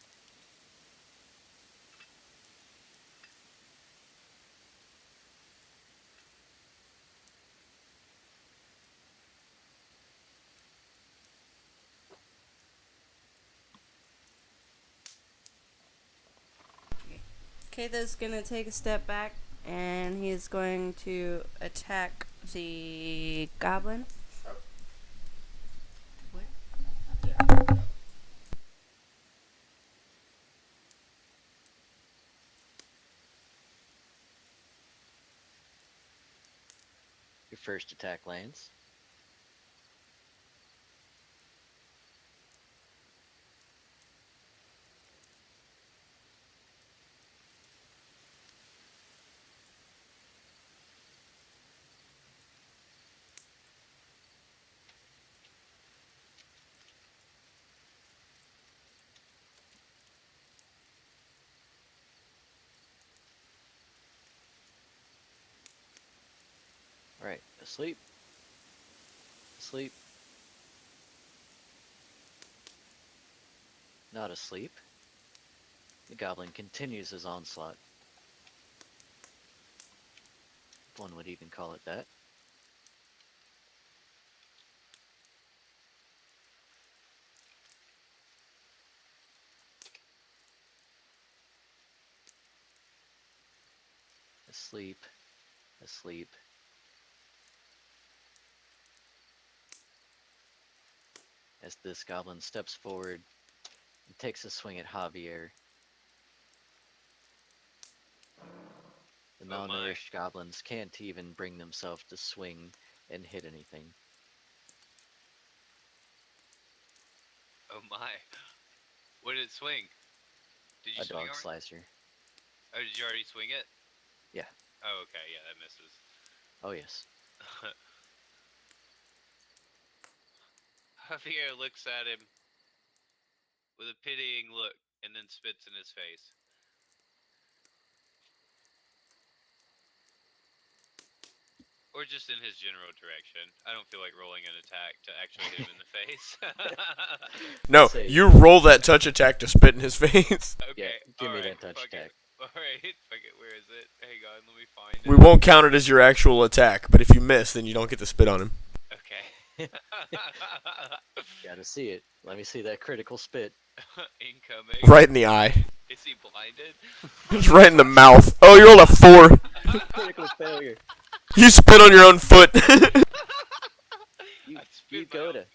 Katha's gonna take a step back and he's going to attack the goblin. Your first attack lands. Alright, asleep. Asleep. Not asleep. The goblin continues his onslaught. One would even call it that. Asleep. Asleep. As this goblin steps forward and takes a swing at Javier. The malnourished goblins can't even bring themselves to swing and hit anything. Oh my. What did it swing? Did you A swing dog already? slicer. Oh, did you already swing it? Yeah. Oh, okay. Yeah, that misses. Oh yes. Javier looks at him with a pitying look and then spits in his face. Or just in his general direction. I don't feel like rolling an attack to actually hit him in the face. No, Say- you roll that touch attack to spit in his face. Okay. Yeah, give me alright, that touch fuck it. attack. Alright, fuck it. Where is it? Hang on, let me find it. We won't count it as your actual attack, but if you miss, then you don't get to spit on him. Okay. Gotta see it. Let me see that critical spit. Incoming. Right in the eye. Is he blinded? Just right in the mouth. Oh, you rolled a 4. Critical failure. You spit on your own foot. You, I spit you my go own- to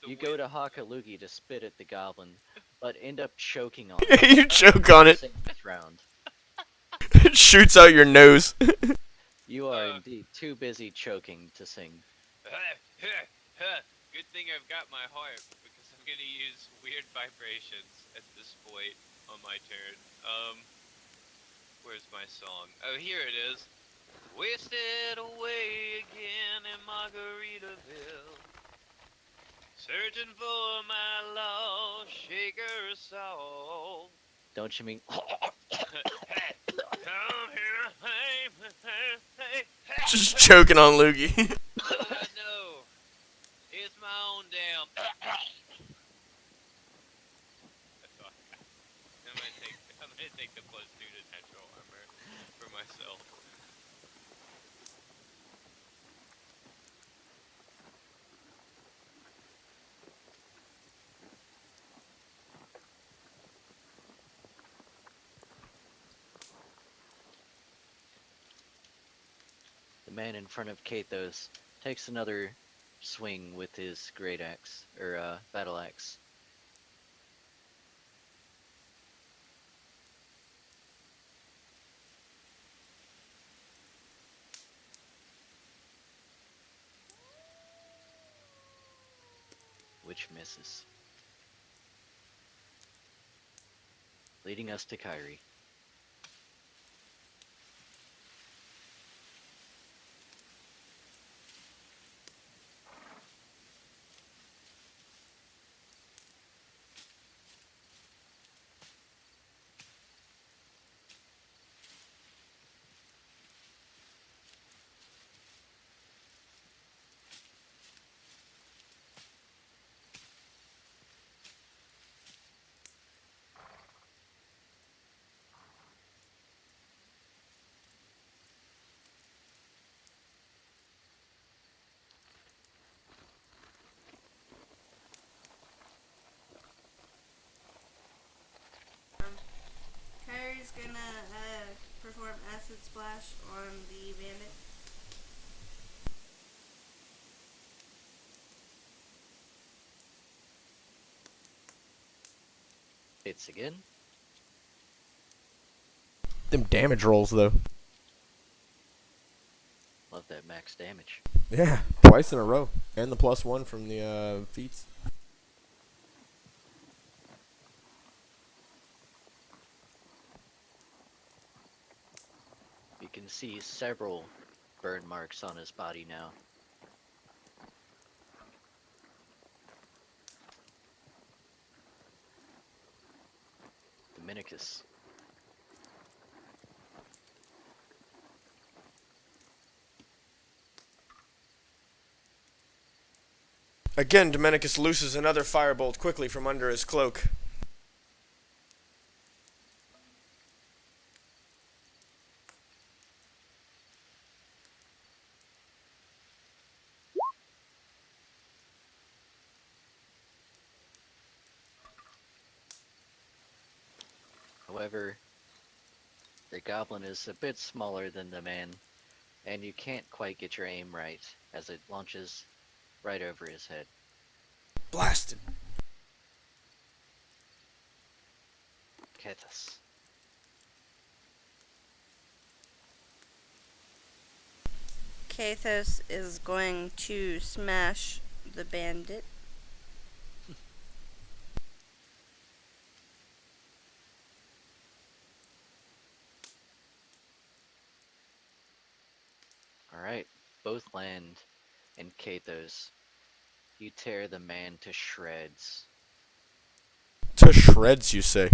the you go wind- to Hakalugi to spit at the goblin, but end up choking on You choke on it. this round. Shoots out your nose. You are indeed too busy choking to sing. Good thing I've got my harp because I'm gonna use weird vibrations at this point on my turn. Where's my song? Oh, here it is. Wasted away again in Margaritaville. Searching for my lost shaker soul. Don't you mean? Come here, hey. Just choking on Loogie. No, it's my own damn. That's all. I'm gonna take the +2 to natural armor for myself. The man in front of Kathos takes another swing with his great axe, or battle axe. Which misses. Leading us to Kyrie. Kyrie's gonna perform acid splash on the bandit. Hits again. Them damage rolls, though. Love that max damage. Yeah, twice in a row. And the +1 from the feats. You can see several burn marks on his body now. Dominicus. Again, Dominicus looses another firebolt quickly from under his cloak. However, the goblin is a bit smaller than the man, and you can't quite get your aim right as it launches right over his head. Blasted. Kethus. Kathos is going to smash the bandit. Alright, both land and Kathos. You tear the man to shreds. To shreds, you say.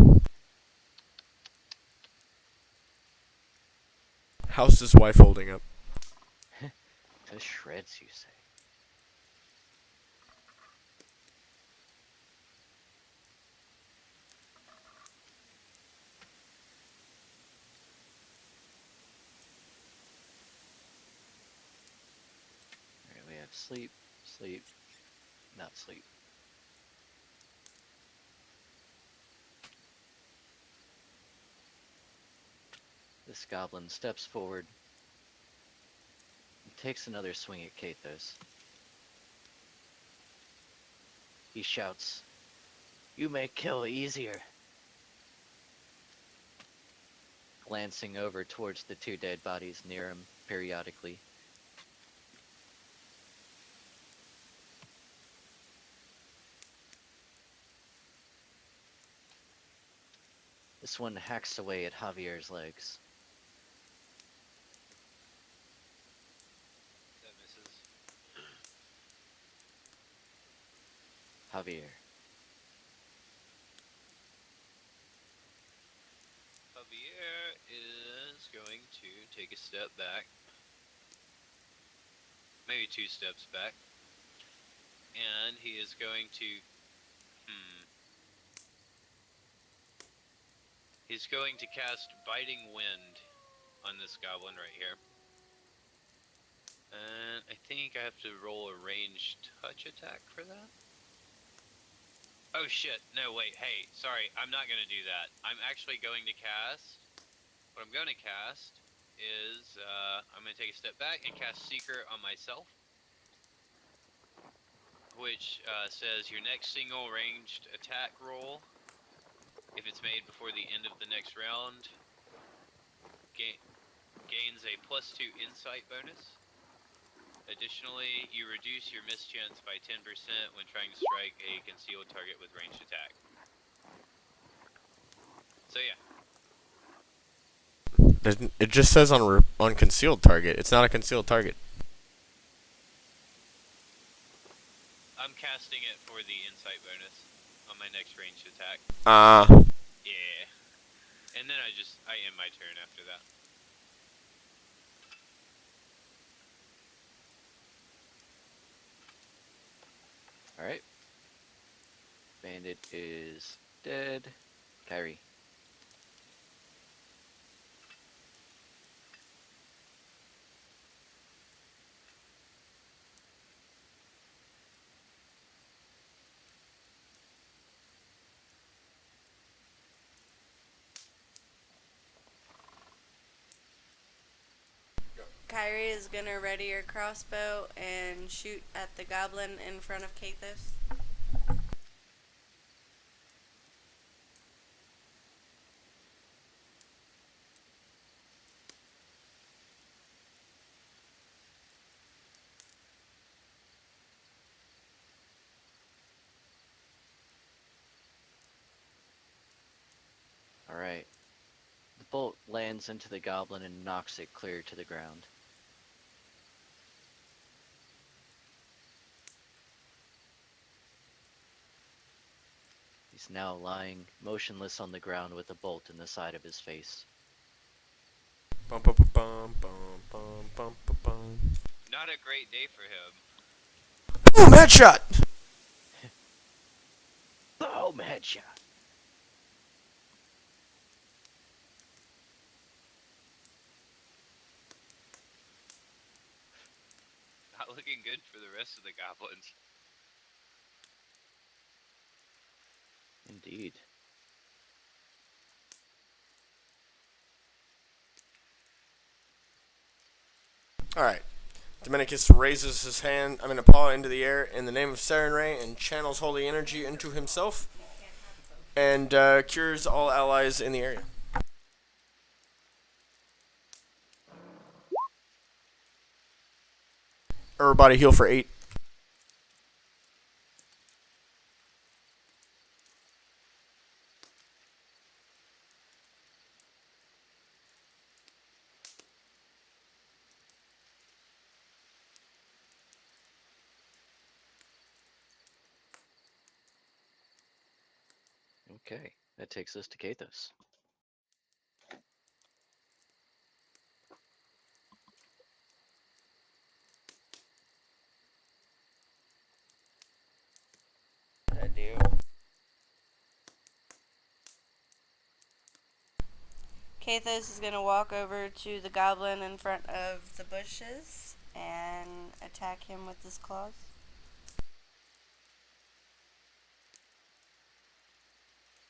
How's his wife holding up? To shreds, you say. Alright, we have sleep, sleep, not sleep. This goblin steps forward and takes another swing at Kathos. He shouts, "You make kill easier." glancing over towards the two dead bodies near him periodically. This one hacks away at Javier's legs. That misses. Javier. Javier is going to take a step back. Maybe 2 steps back. And he is going to... He's going to cast Biting Wind on this goblin right here. And I think I have to roll a ranged touch attack for that. Oh shit, no wait, hey, sorry, I'm not going to do that. I'm actually going to cast... What I'm going to cast is, I'm going to take a step back and cast Seeker on myself. Which says your next single ranged attack roll, if it's made before the end of the next round, gains a +2 insight bonus. Additionally, you reduce your mischance by 10% when trying to strike a concealed target with ranged attack. So yeah. It just says on concealed target. It's not a concealed target. I'm casting it for the insight bonus on my next ranged attack. Yeah. And then I end my turn after that. Alright. Bandit is dead. Kyrie. Kyrie is gonna ready her crossbow and shoot at the goblin in front of Kathos. Alright. The bolt lands into the goblin and knocks it clear to the ground. He's now lying motionless on the ground with a bolt in the side of his face. Bum, bum, bum, bum, bum, bum, bum, bum. Not a great day for him. Boom! Headshot! Boom! Headshot! Not looking good for the rest of the goblins. Indeed. Alright. Dominicus raises his hand, paw into the air in the name of Sarenrae and channels holy energy into himself and cures all allies in the area. Everybody heal for 8. Okay, that takes us to Kathos. I do. Kathos is gonna walk over to the goblin in front of the bushes and attack him with his claws.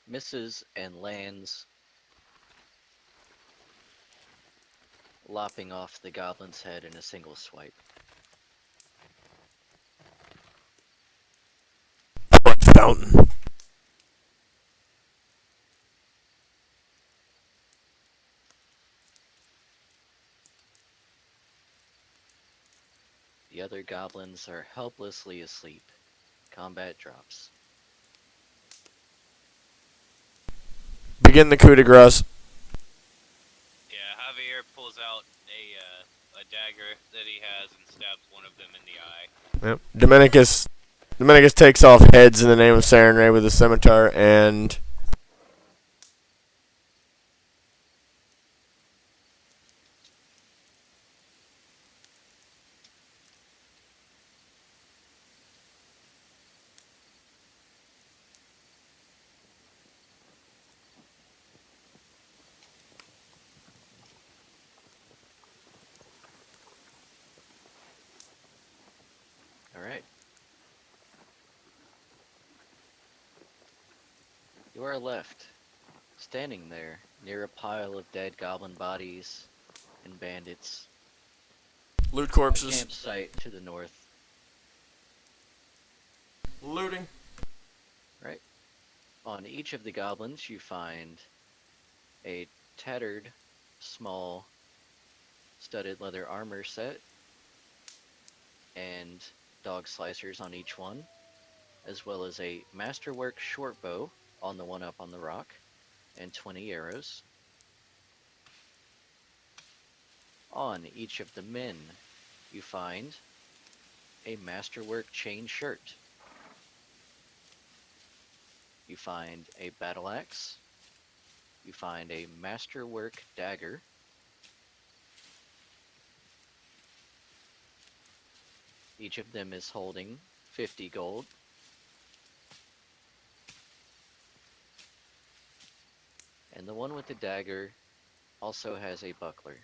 Misses and lands, lopping off the goblin's head in a single swipe. Fountain. other goblins are helplessly asleep. Combat drops. Begin the coup de grace. Yeah, Javier pulls out a dagger that he has and stabs one of them in the eye. Yep. Dominicus takes off heads in the name of Sarenrae with a scimitar and Alright. You are left, standing there, near a pile of dead goblin bodies and bandits. loot A corpses. campsite to the north. Looting. Right. On each of the goblins, you find a tattered, small, studded leather armor set, and dog slicers on each one, as well as a masterwork short bow on the one up on the rock, and 20 arrows. On each of the men, you find a masterwork chain shirt. You find a battle axe. You find a masterwork dagger. Each of them is holding 50 gold. And the one with the dagger also has a buckler.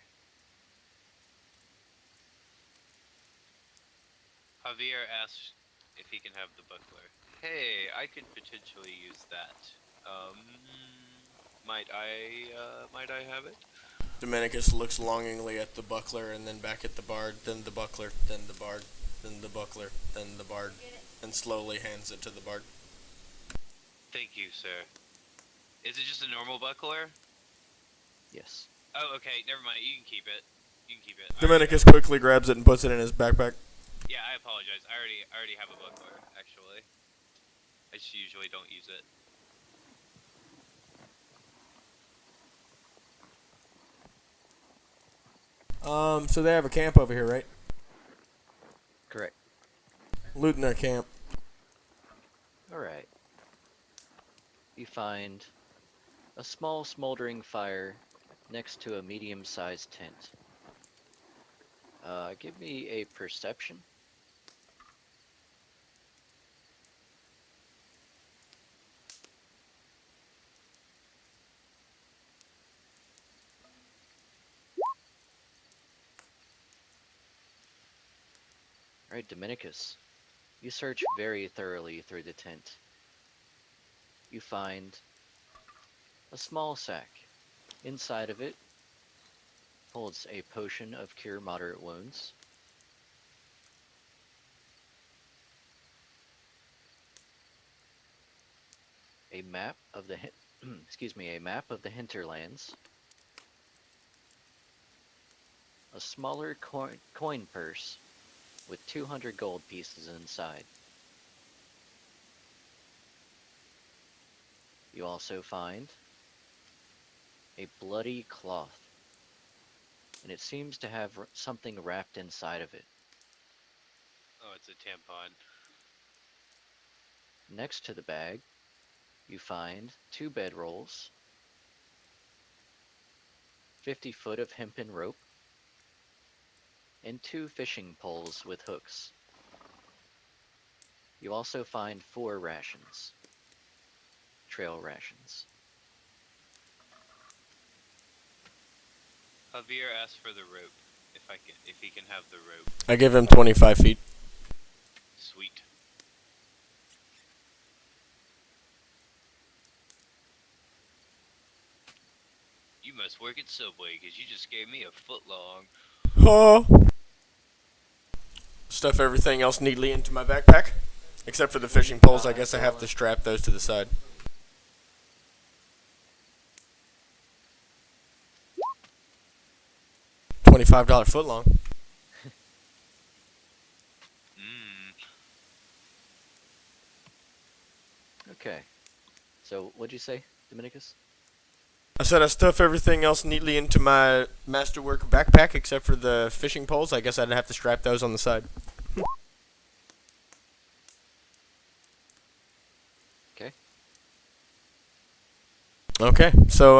Javier asks if he can have the buckler. Hey, I could potentially use that. Might I have it? Dominicus looks longingly at the buckler and then back at the bard, then the buckler, then the bard, then the buckler, then the bard, and slowly hands it to the bard. Thank you, sir. Is it just a normal buckler? Yes. Oh, okay, never mind. You can keep it. You can keep it. Dominicus quickly grabs it and puts it in his backpack. Yeah, I apologize. I already have a buckler, actually. I just usually don't use it. So they have a camp over here, right? Correct. Looting their camp. Alright. You find a small smoldering fire next to a medium-sized tent. Give me a perception. Alright, Dominicus. You search very thoroughly through the tent. You find a small sack. Inside of it holds a potion of cure moderate wounds. A map of the a map of the hinterlands. A smaller coin purse with 200 gold pieces inside. You also find a bloody cloth, and it seems to have something wrapped inside of it. Oh, it's a tampon. Next to the bag, you find 2 bedrolls, 50 foot of hempen rope, and 2 fishing poles with hooks. You also find 4 rations. Trail rations. Javier asks for the rope. If he can have the rope. I give him 25 feet. Sweet. You must work at Subway, because you just gave me a foot long. Oh. Stuff everything else neatly into my backpack. Except for the fishing poles, I guess I have to strap those to the side. $25 footlong. Okay. So, what'd you say, Dominicus? I said I stuff everything else neatly into my masterwork backpack except for the fishing poles. I guess I'd have to strap those on the side. Okay. Okay, so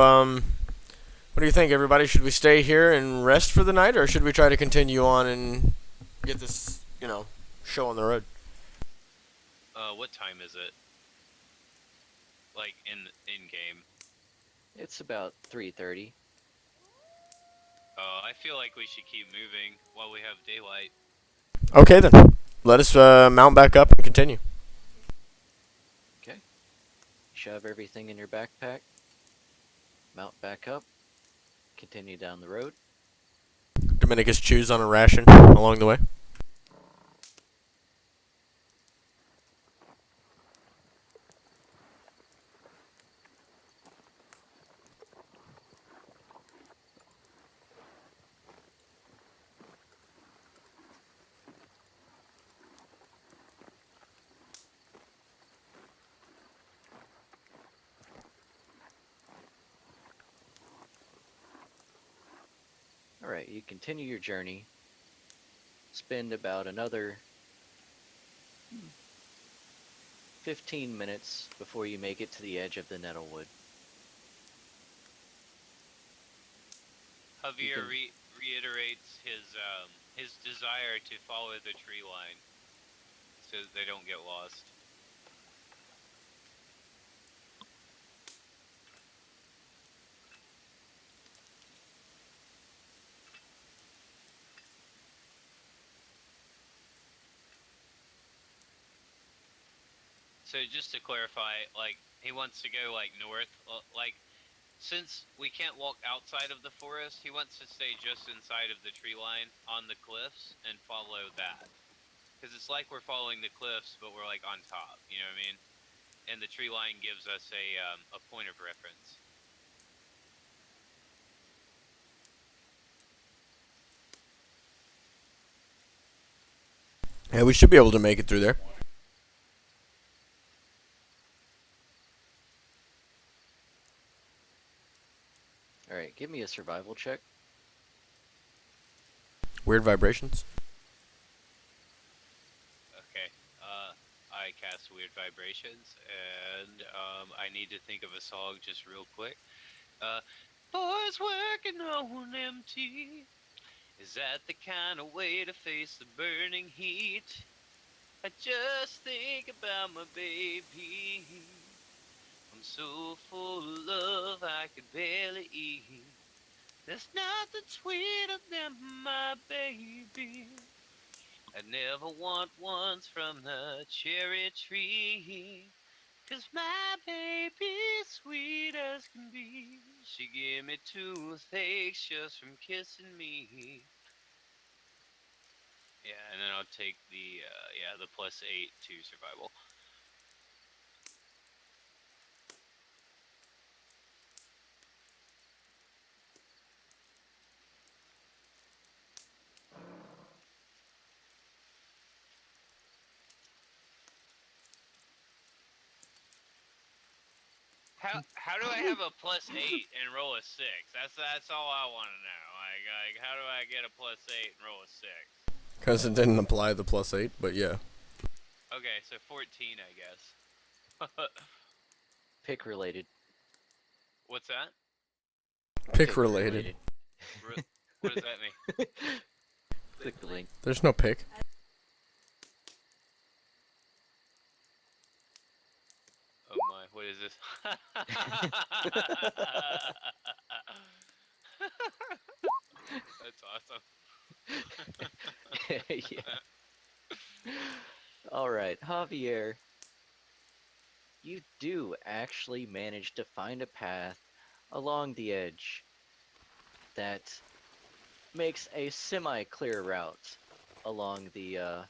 what do you think, everybody? Should we stay here and rest for the night, or should we try to continue on and get this, show on the road? What time is it? Like in game? It's about 3:30. I feel like we should keep moving while we have daylight. Okay then, let us mount back up and continue. Okay. Shove everything in your backpack. Mount back up. Continue down the road. Dominicus chews on a ration along the way. Alright, you continue your journey. Spend about another 15 minutes before you make it to the edge of the Nettlewood. Javier reiterates his desire to follow the tree line so that they don't get lost. So just to clarify, like, he wants to go like north, like, since we can't walk outside of the forest, he wants to stay just inside of the tree line on the cliffs and follow that. Because it's like we're following the cliffs, but we're like on top, you know what I mean? And the tree line gives us a point of reference. Yeah, we should be able to make it through there. Alright, give me a survival check. Weird vibrations. Okay, I cast Weird Vibrations, and I need to think of a song just real quick. Boys working on empty. Is that the kind of way to face the burning heat? I just think about my baby. I'm so full of love I could barely eat. There's nothing sweeter than my baby. I never want ones from the cherry tree. 'Cause my baby's sweet as can be. She gave me toothaches just from kissing me. Yeah, and then I'll take the +8 to survival. How do I have a +8 and roll a 6? That's all I want to know. Like how do I get a +8 and roll a 6? Because it didn't apply the +8, but yeah. Okay, so 14, I guess. Pick related. What's that? Pick related. What does that mean? Click the link. There's no pick. Oh my, what is this? That's awesome. Yeah. Alright, Javier. You do actually manage to find a path along the edge that makes a semi-clear route along the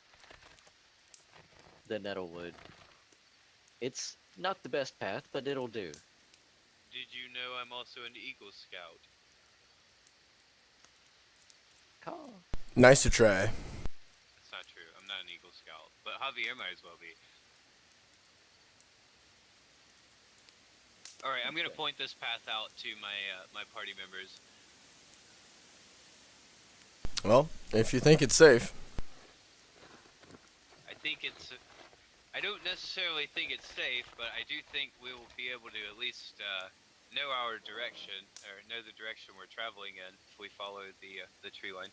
Nettlewood. It's not the best path, but it'll do. Did you know I'm also an Eagle Scout? Call. Nice to try. That's not true. I'm not an Eagle Scout. But Javier might as well be. All right, I'm gonna point this path out to my party members. Well, if you think it's safe. I think it's. I don't necessarily think it's safe, but I do think we will be able to at least know our direction or know the direction we're traveling in if we follow the tree line.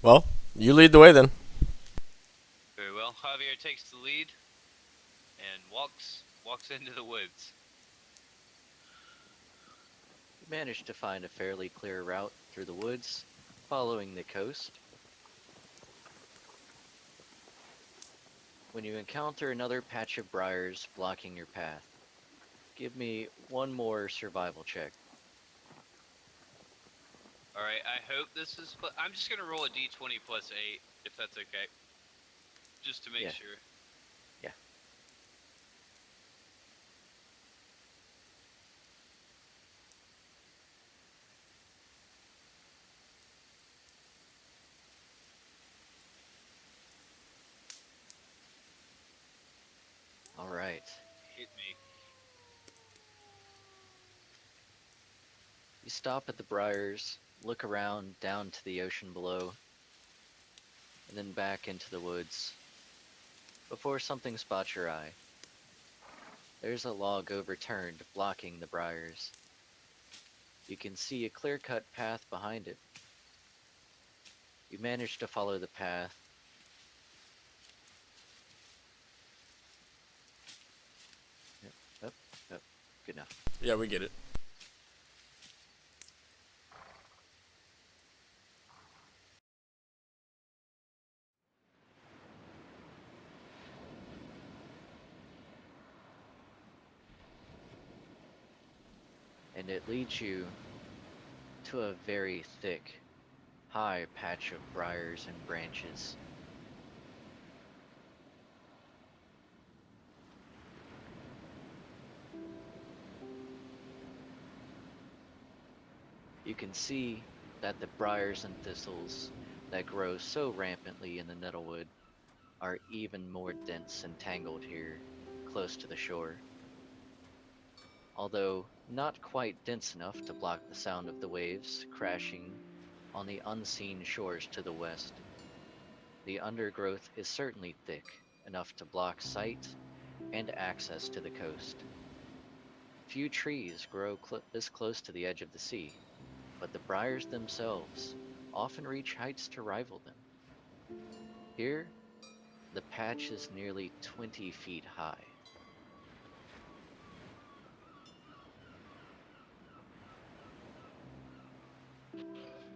Well, you lead the way then. Very well. Javier takes the lead and walks into the woods. You manage to find a fairly clear route through the woods, following the coast. When you encounter another patch of briars blocking your path, give me one more survival check. All right. I hope this is. I'm just gonna roll a d20 plus 8 if that's okay, just to make Yeah. sure. Yeah. All right. Hit me. You stop at the briars, look around down to the ocean below, and then back into the woods. Before something spots your eye, there's a log overturned blocking the briars. You can see a clear-cut path behind it. You manage to follow the path. Yep, yep, good enough. Yeah, we get it. And it leads you to a very thick, high patch of briars and branches. You can see that the briars and thistles that grow so rampantly in the nettlewood are even more dense and tangled here, close to the shore. Although not quite dense enough to block the sound of the waves crashing on the unseen shores to the west, the undergrowth is certainly thick enough to block sight and access to the coast. Few trees grow this close to the edge of the sea, but the briars themselves often reach heights to rival them. Here, the patch is nearly 20 feet high.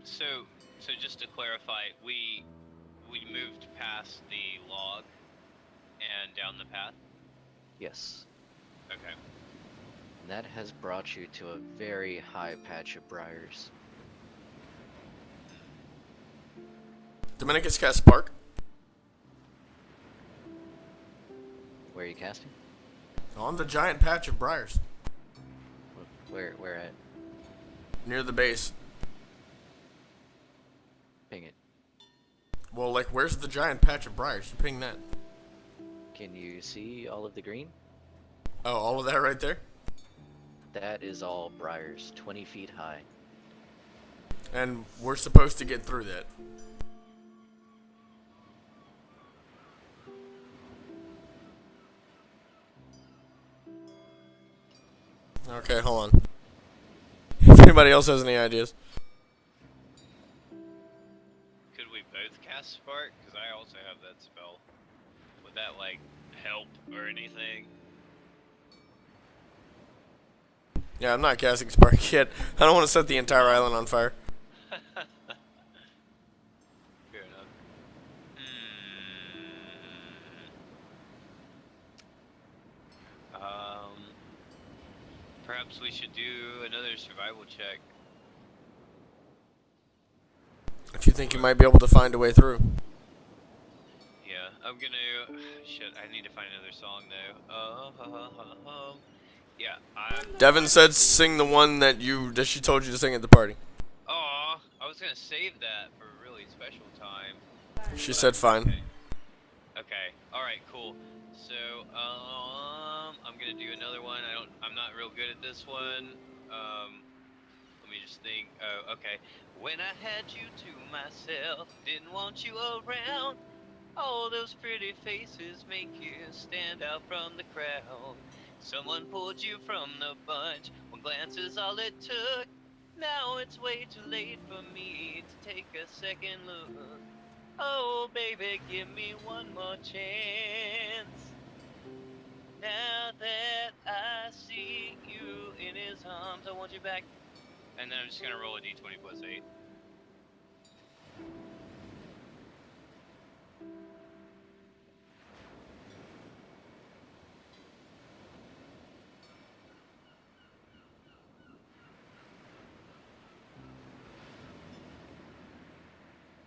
So just to clarify, we moved past the log and down the path. Yes, Okay. and that has brought you to a very high patch of briars. Dominicus cast Spark. Where are you casting? On the giant patch of briars. Where at? Near the base. Ping it. Well, like, where's the giant patch of briars? You ping that. Can you see all of the green? Oh, all of that right there? That is all briars, 20 feet high. And we're supposed to get through that. Okay, hold on. If anybody else has any ideas. Could we both cast Spark? Because I also have that spell. Would that, like, help or anything? Yeah, I'm not casting Spark yet. I don't want to set the entire island on fire. Fair enough. Perhaps we should do another survival check. If you think you might be able to find a way through. Yeah, I'm gonna. Shit, I need to find another song though. Yeah, I'm. Devin said sing the one that she told you to sing at the party. Aw, I was gonna save that for a really special time. She said fine. Okay. Alright, cool. So, I'm gonna do another one. I'm not real good at this one. Let me just think. Oh, okay. When I had you to myself, didn't want you around. All those pretty faces make you stand out from the crowd. Someone pulled you from the bunch. One glance is all it took. Now it's way too late for me to take a second look. Oh, baby, give me one more chance. Now that I see you in his arms, I want you back. And then I'm just gonna roll a d20 plus 8.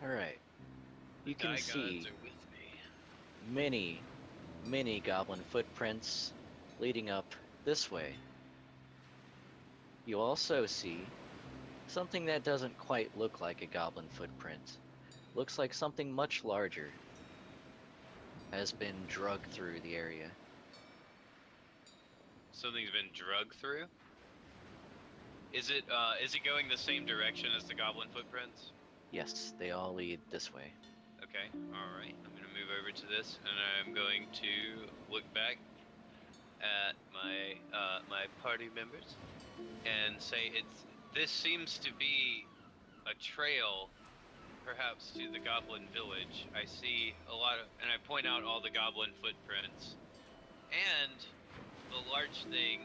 Alright. You can Die see gods are with me. many goblin footprints leading up this way. You also see something that doesn't quite look like a goblin footprint. Looks like something much larger has been drugged through the area. Something's been drugged through. Is it going the same direction as the goblin footprints? Yes, they all lead this way. Okay, alright. I'm gonna move over to this and I'm going to look back at my party members and say this seems to be a trail perhaps to the goblin village. I see a lot of, and I point out all the goblin footprints. And the large thing,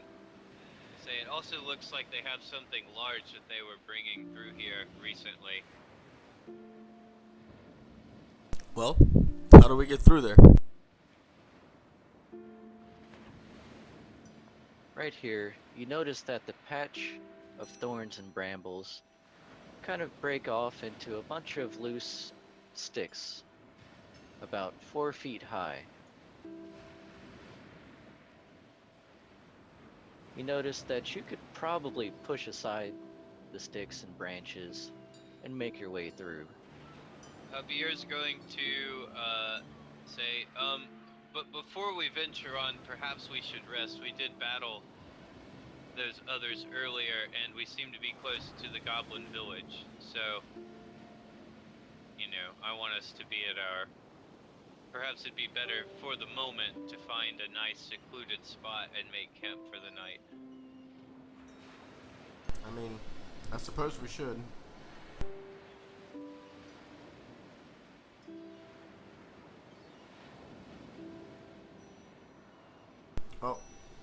say it also looks like they have something large that they were bringing through here recently. Well, how do we get through there? Right here, you notice that the patch of thorns and brambles kind of break off into a bunch of loose sticks, about 4 feet high. You notice that you could probably push aside the sticks and branches and make your way through. Javier's going to say, but before we venture on, perhaps we should rest. We did battle those others earlier, and we seem to be close to the goblin village. So, I want us to be at our... Perhaps it'd be better for the moment to find a nice secluded spot and make camp for the night. I mean, I suppose we should. Oh,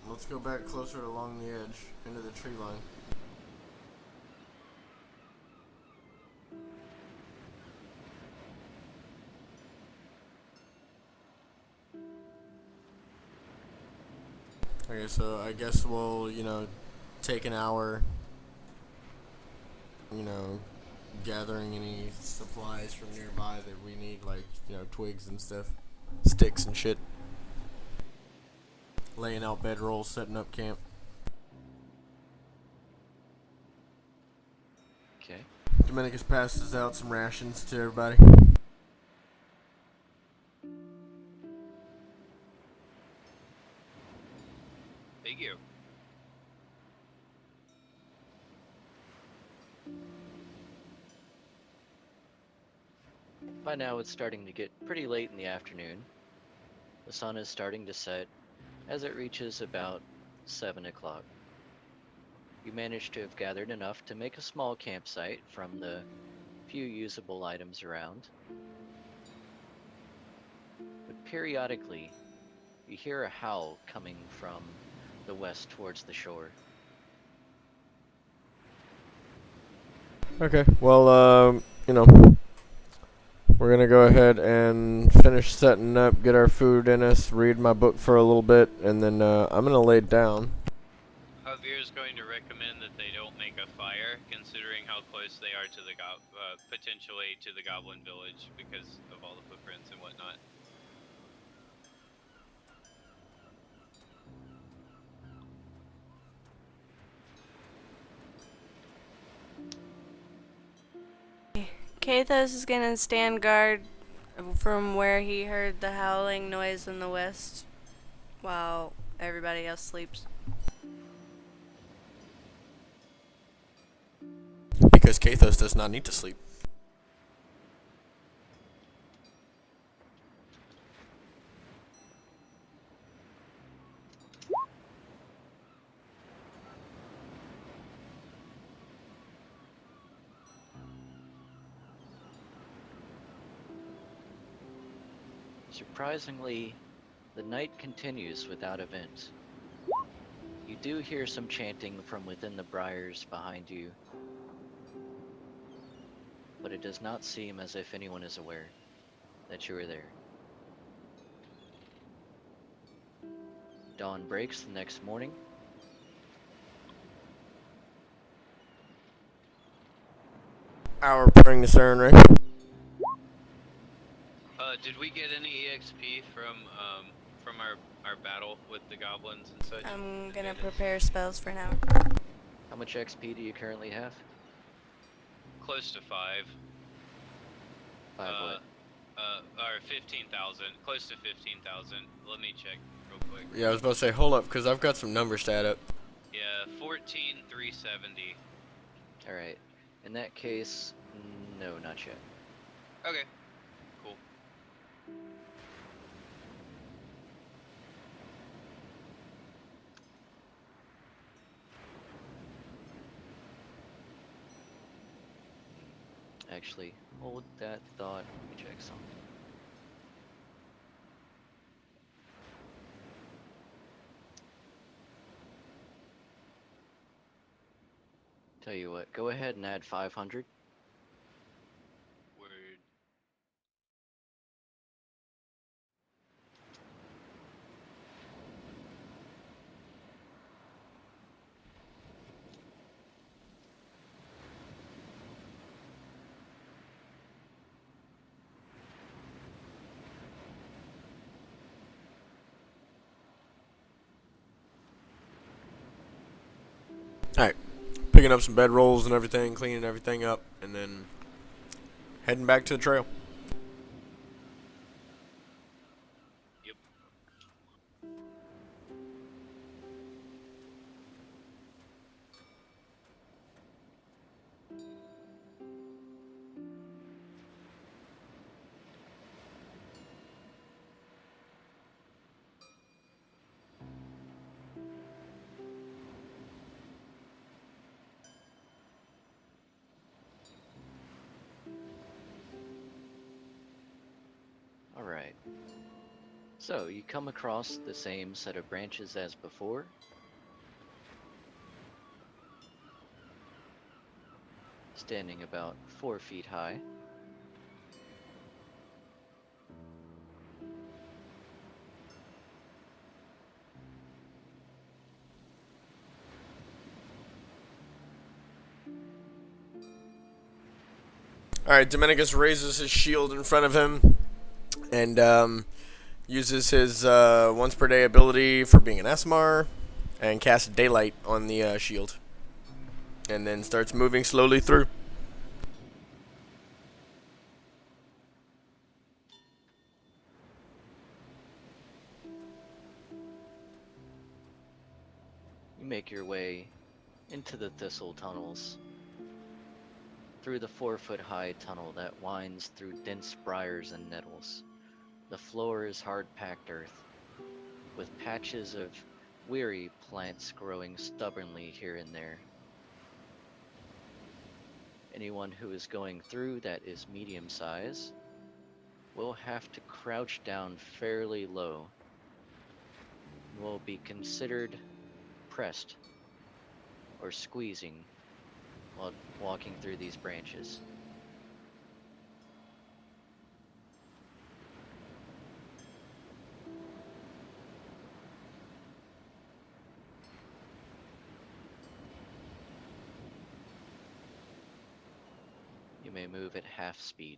let's go back closer along the edge, into the tree line. Okay, so I guess we'll, take an hour, gathering any supplies from nearby that we need, like, twigs and stuff, sticks and shit. Laying out bedrolls, setting up camp. Okay. Dominicus passes out some rations to everybody. Thank you. By now it's starting to get pretty late in the afternoon. The sun is starting to set as it reaches about 7 o'clock. You manage to have gathered enough to make a small campsite from the few usable items around. But periodically, you hear a howl coming from the west towards the shore. Okay, well, we're gonna go ahead and finish setting up, get our food in us, read my book for a little bit, and then I'm gonna lay down. Javier's going to recommend that they don't make a fire, considering how close they are to the potentially to the goblin village because of all the footprints and whatnot. Kathos is gonna stand guard from where he heard the howling noise in the west while everybody else sleeps. Because Kathos does not need to sleep. Surprisingly, the night continues without event. You do hear some chanting from within the briars behind you, but it does not seem as if anyone is aware that you are there. Dawn breaks the next morning. Hour putting the siren ring. Did we get any EXP from our battle with the goblins and such? I'm gonna Bandits? prepare spells for an hour. How much XP do you currently have? Close to 5. 5 what? Or 15,000. Close to 15,000. Let me check real quick. Yeah, I was about to say, hold up, because I've got some numbers to add up. Yeah, 14,370. Alright. In that case, no, not yet. Okay. Cool. Actually, hold that thought. Let me check something. Tell you what, go ahead and add 500. Word. Alright. Picking up some bedrolls and everything, cleaning everything up, and then heading back to the trail. Yep. Alright. So, you come across the same set of branches as before. Standing about 4 feet high. Alright, Dominicus raises his shield in front of him and uses his once per day ability for being an Asmar and casts Daylight on the shield. And then starts moving slowly through. You make your way into the thistle tunnels. Through the 4-foot high tunnel that winds through dense briars and nettles. The floor is hard-packed earth, with patches of weary plants growing stubbornly here and there. Anyone who is going through that is medium size will have to crouch down fairly low and will be considered pressed or squeezing while walking through these branches. You may move at half speed.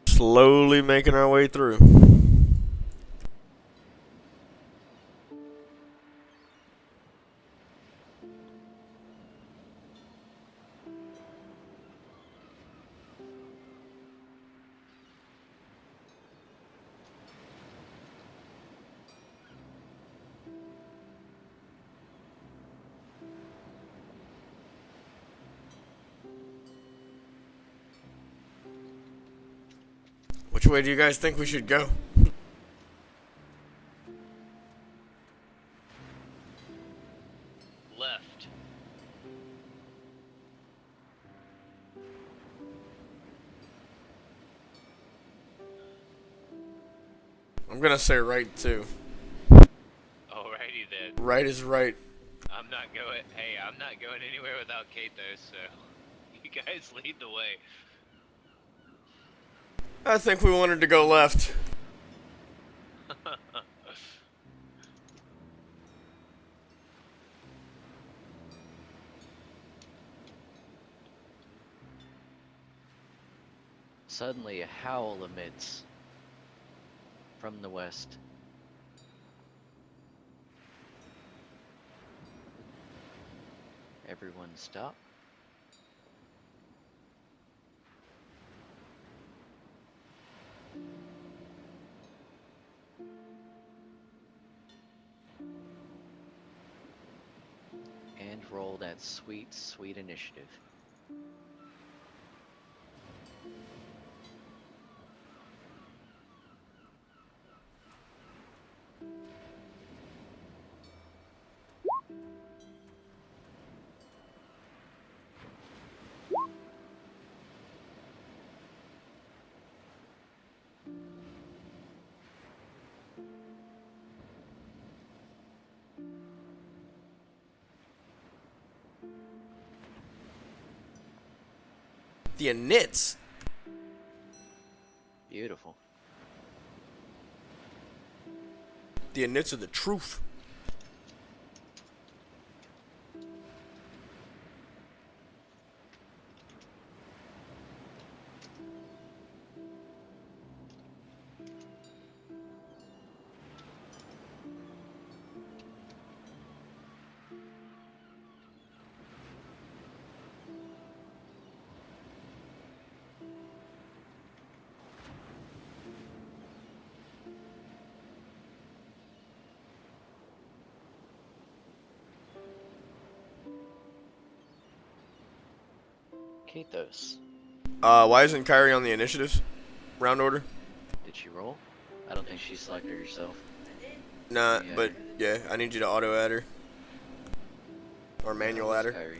Slowly making our way through. Which way do you guys think we should go? Left. I'm gonna say right too. Alrighty then. Right is right. I'm not going. Hey, I'm not going anywhere without Kate though. So you guys lead the way. I think we wanted to go left. Suddenly, a howl emits from the west. Everyone stop. And roll that sweet, sweet initiative. The knits. Beautiful. The knits are the truth. Kathos, Why isn't Kyrie on the initiatives? Round order? did she roll? I don't think she selected herself. Nah, Yeah. but yeah, I need you to auto add her. Or manual add her. Kyrie.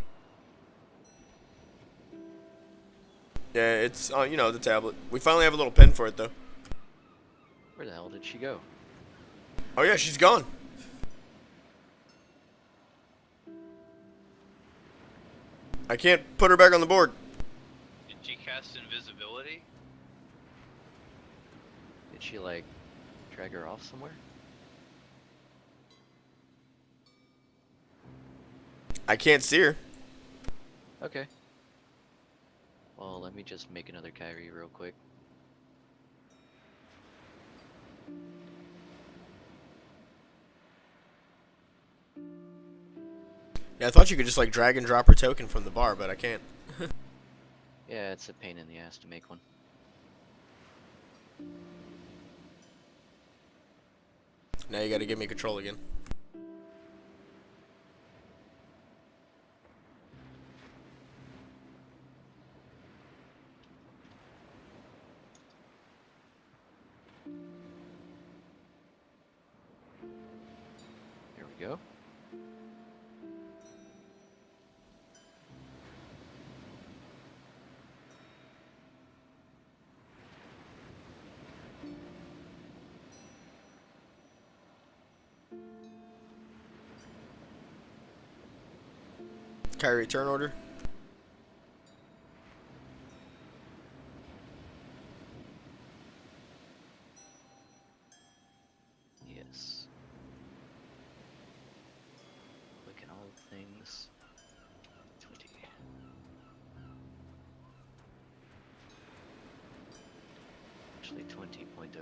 Yeah, it's on, you know, the tablet. We finally have a little pen for it, though. Where the hell did she go? Oh yeah, she's gone. I can't put her back on the board. Did she cast invisibility? Did she, like, drag her off somewhere? I can't see her. Okay. Well, let me just make another Kyrie real quick. Yeah, I thought you could just like drag and drop her token from the bar, but I can't. Yeah, it's a pain in the ass to make one. Now you gotta give me control again. Here we go. Kyrie, turn order. Yes. Look at all the things. 20. Actually, 20.01.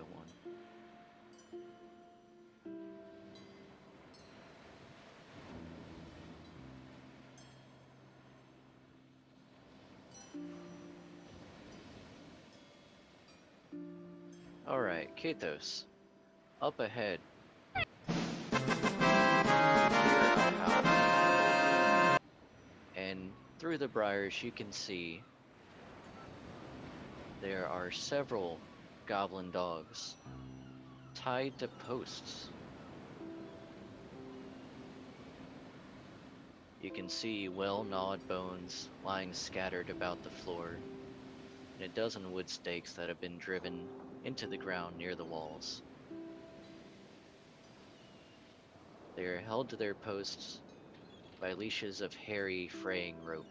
Alright, Kathos. Up ahead. And through the briars you can see there are several goblin dogs tied to posts. You can see well-gnawed bones lying scattered about the floor, and a dozen wood stakes that have been driven into the ground near the walls. They are held to their posts by leashes of hairy, fraying rope.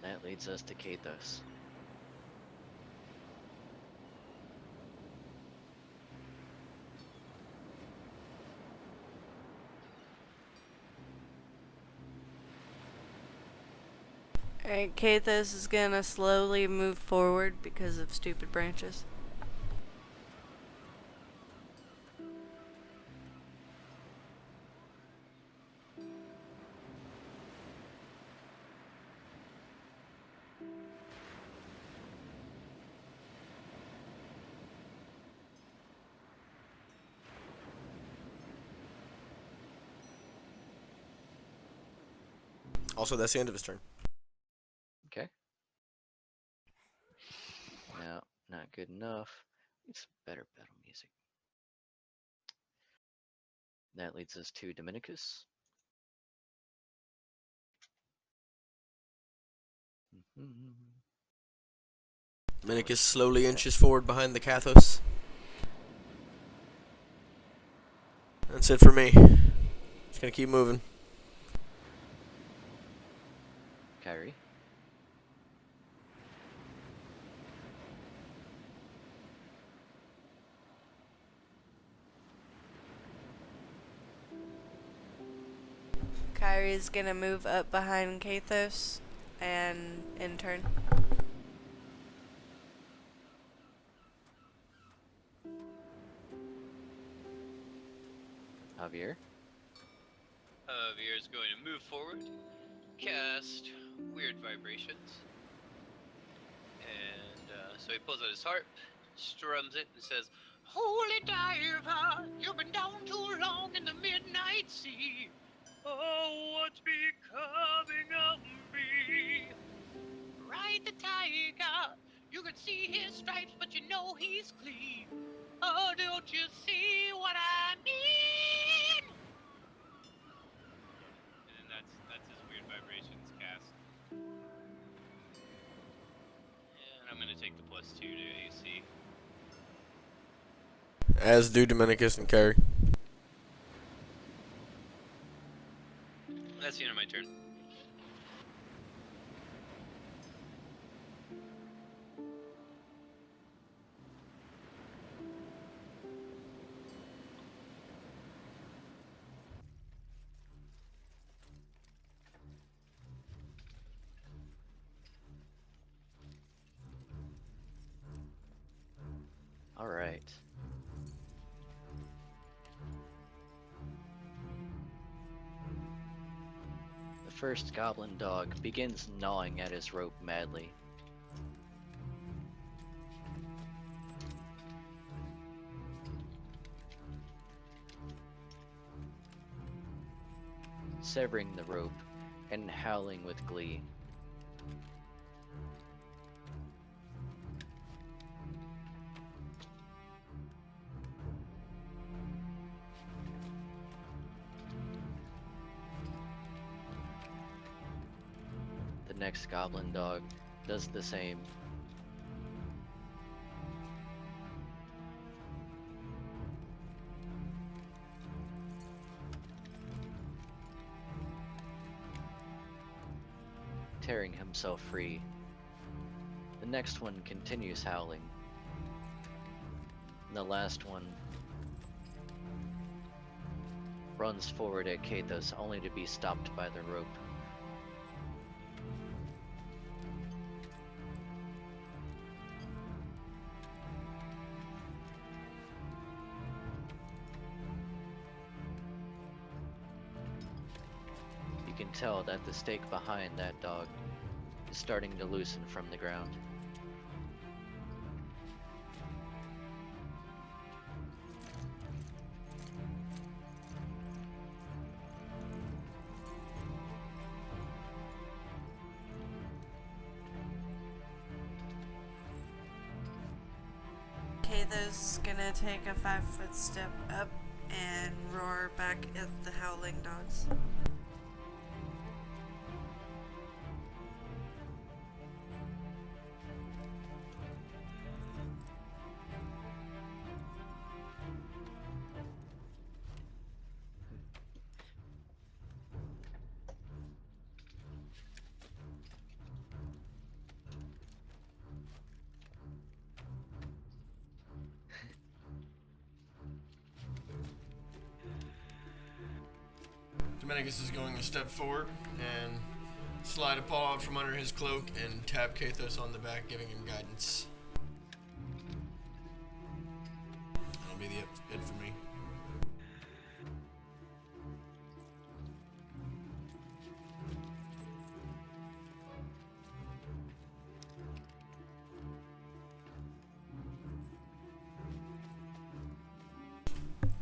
That leads us to Kathos. Alright, Kathos is gonna slowly move forward because of stupid branches. Also, that's the end of his turn. Okay. No, not good enough. It's better battle music. That leads us to Dominicus. Minicus slowly inches forward behind the Kathos. That's it for me. Just gonna keep moving. Kyrie. Kyrie's gonna move up behind Kathos and in turn. Javier. Javier's going to move forward, cast Weird Vibrations, and so he pulls out his harp, strums it, and says, "Holy diver, you've been down too long in the midnight sea. Oh, what's becoming of me? Ride the tiger, you can see his stripes, but you know he's clean. Oh, don't you see what I mean?" And then that's his Weird Vibrations cast. And I'm gonna take the +2 to AC. As do Dominicus and Carrie. That's the end of my turn. All right. The first goblin dog begins gnawing at his rope madly. Severing the rope and howling with glee. The next goblin dog does the same. Tearing himself free. The next one continues howling. And the last one runs forward at Kathos only to be stopped by the rope. You can tell that the stake behind that dog is starting to loosen from the ground. Kathos gonna take a 5-foot step up and roar back at the howling dogs. Dominicus is going to step forward and slide a paw out from under his cloak and tap Kathos on the back, giving him guidance. That'll be it for me.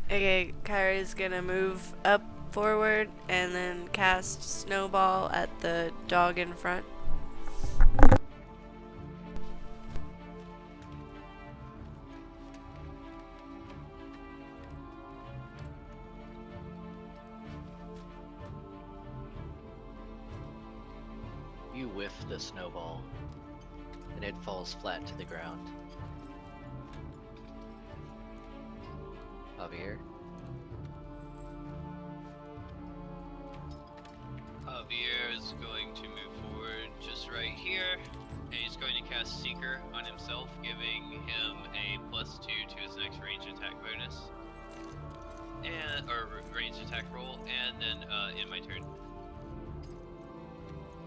Okay, Kyrie's gonna move up forward and then cast Snowball at the dog in front. You whiff the snowball, and it falls flat to the ground. Javier? Javier is going to move forward just right here, and he's going to cast Seeker on himself, giving him a +2 to his next range attack bonus, or range attack roll. And then in my turn,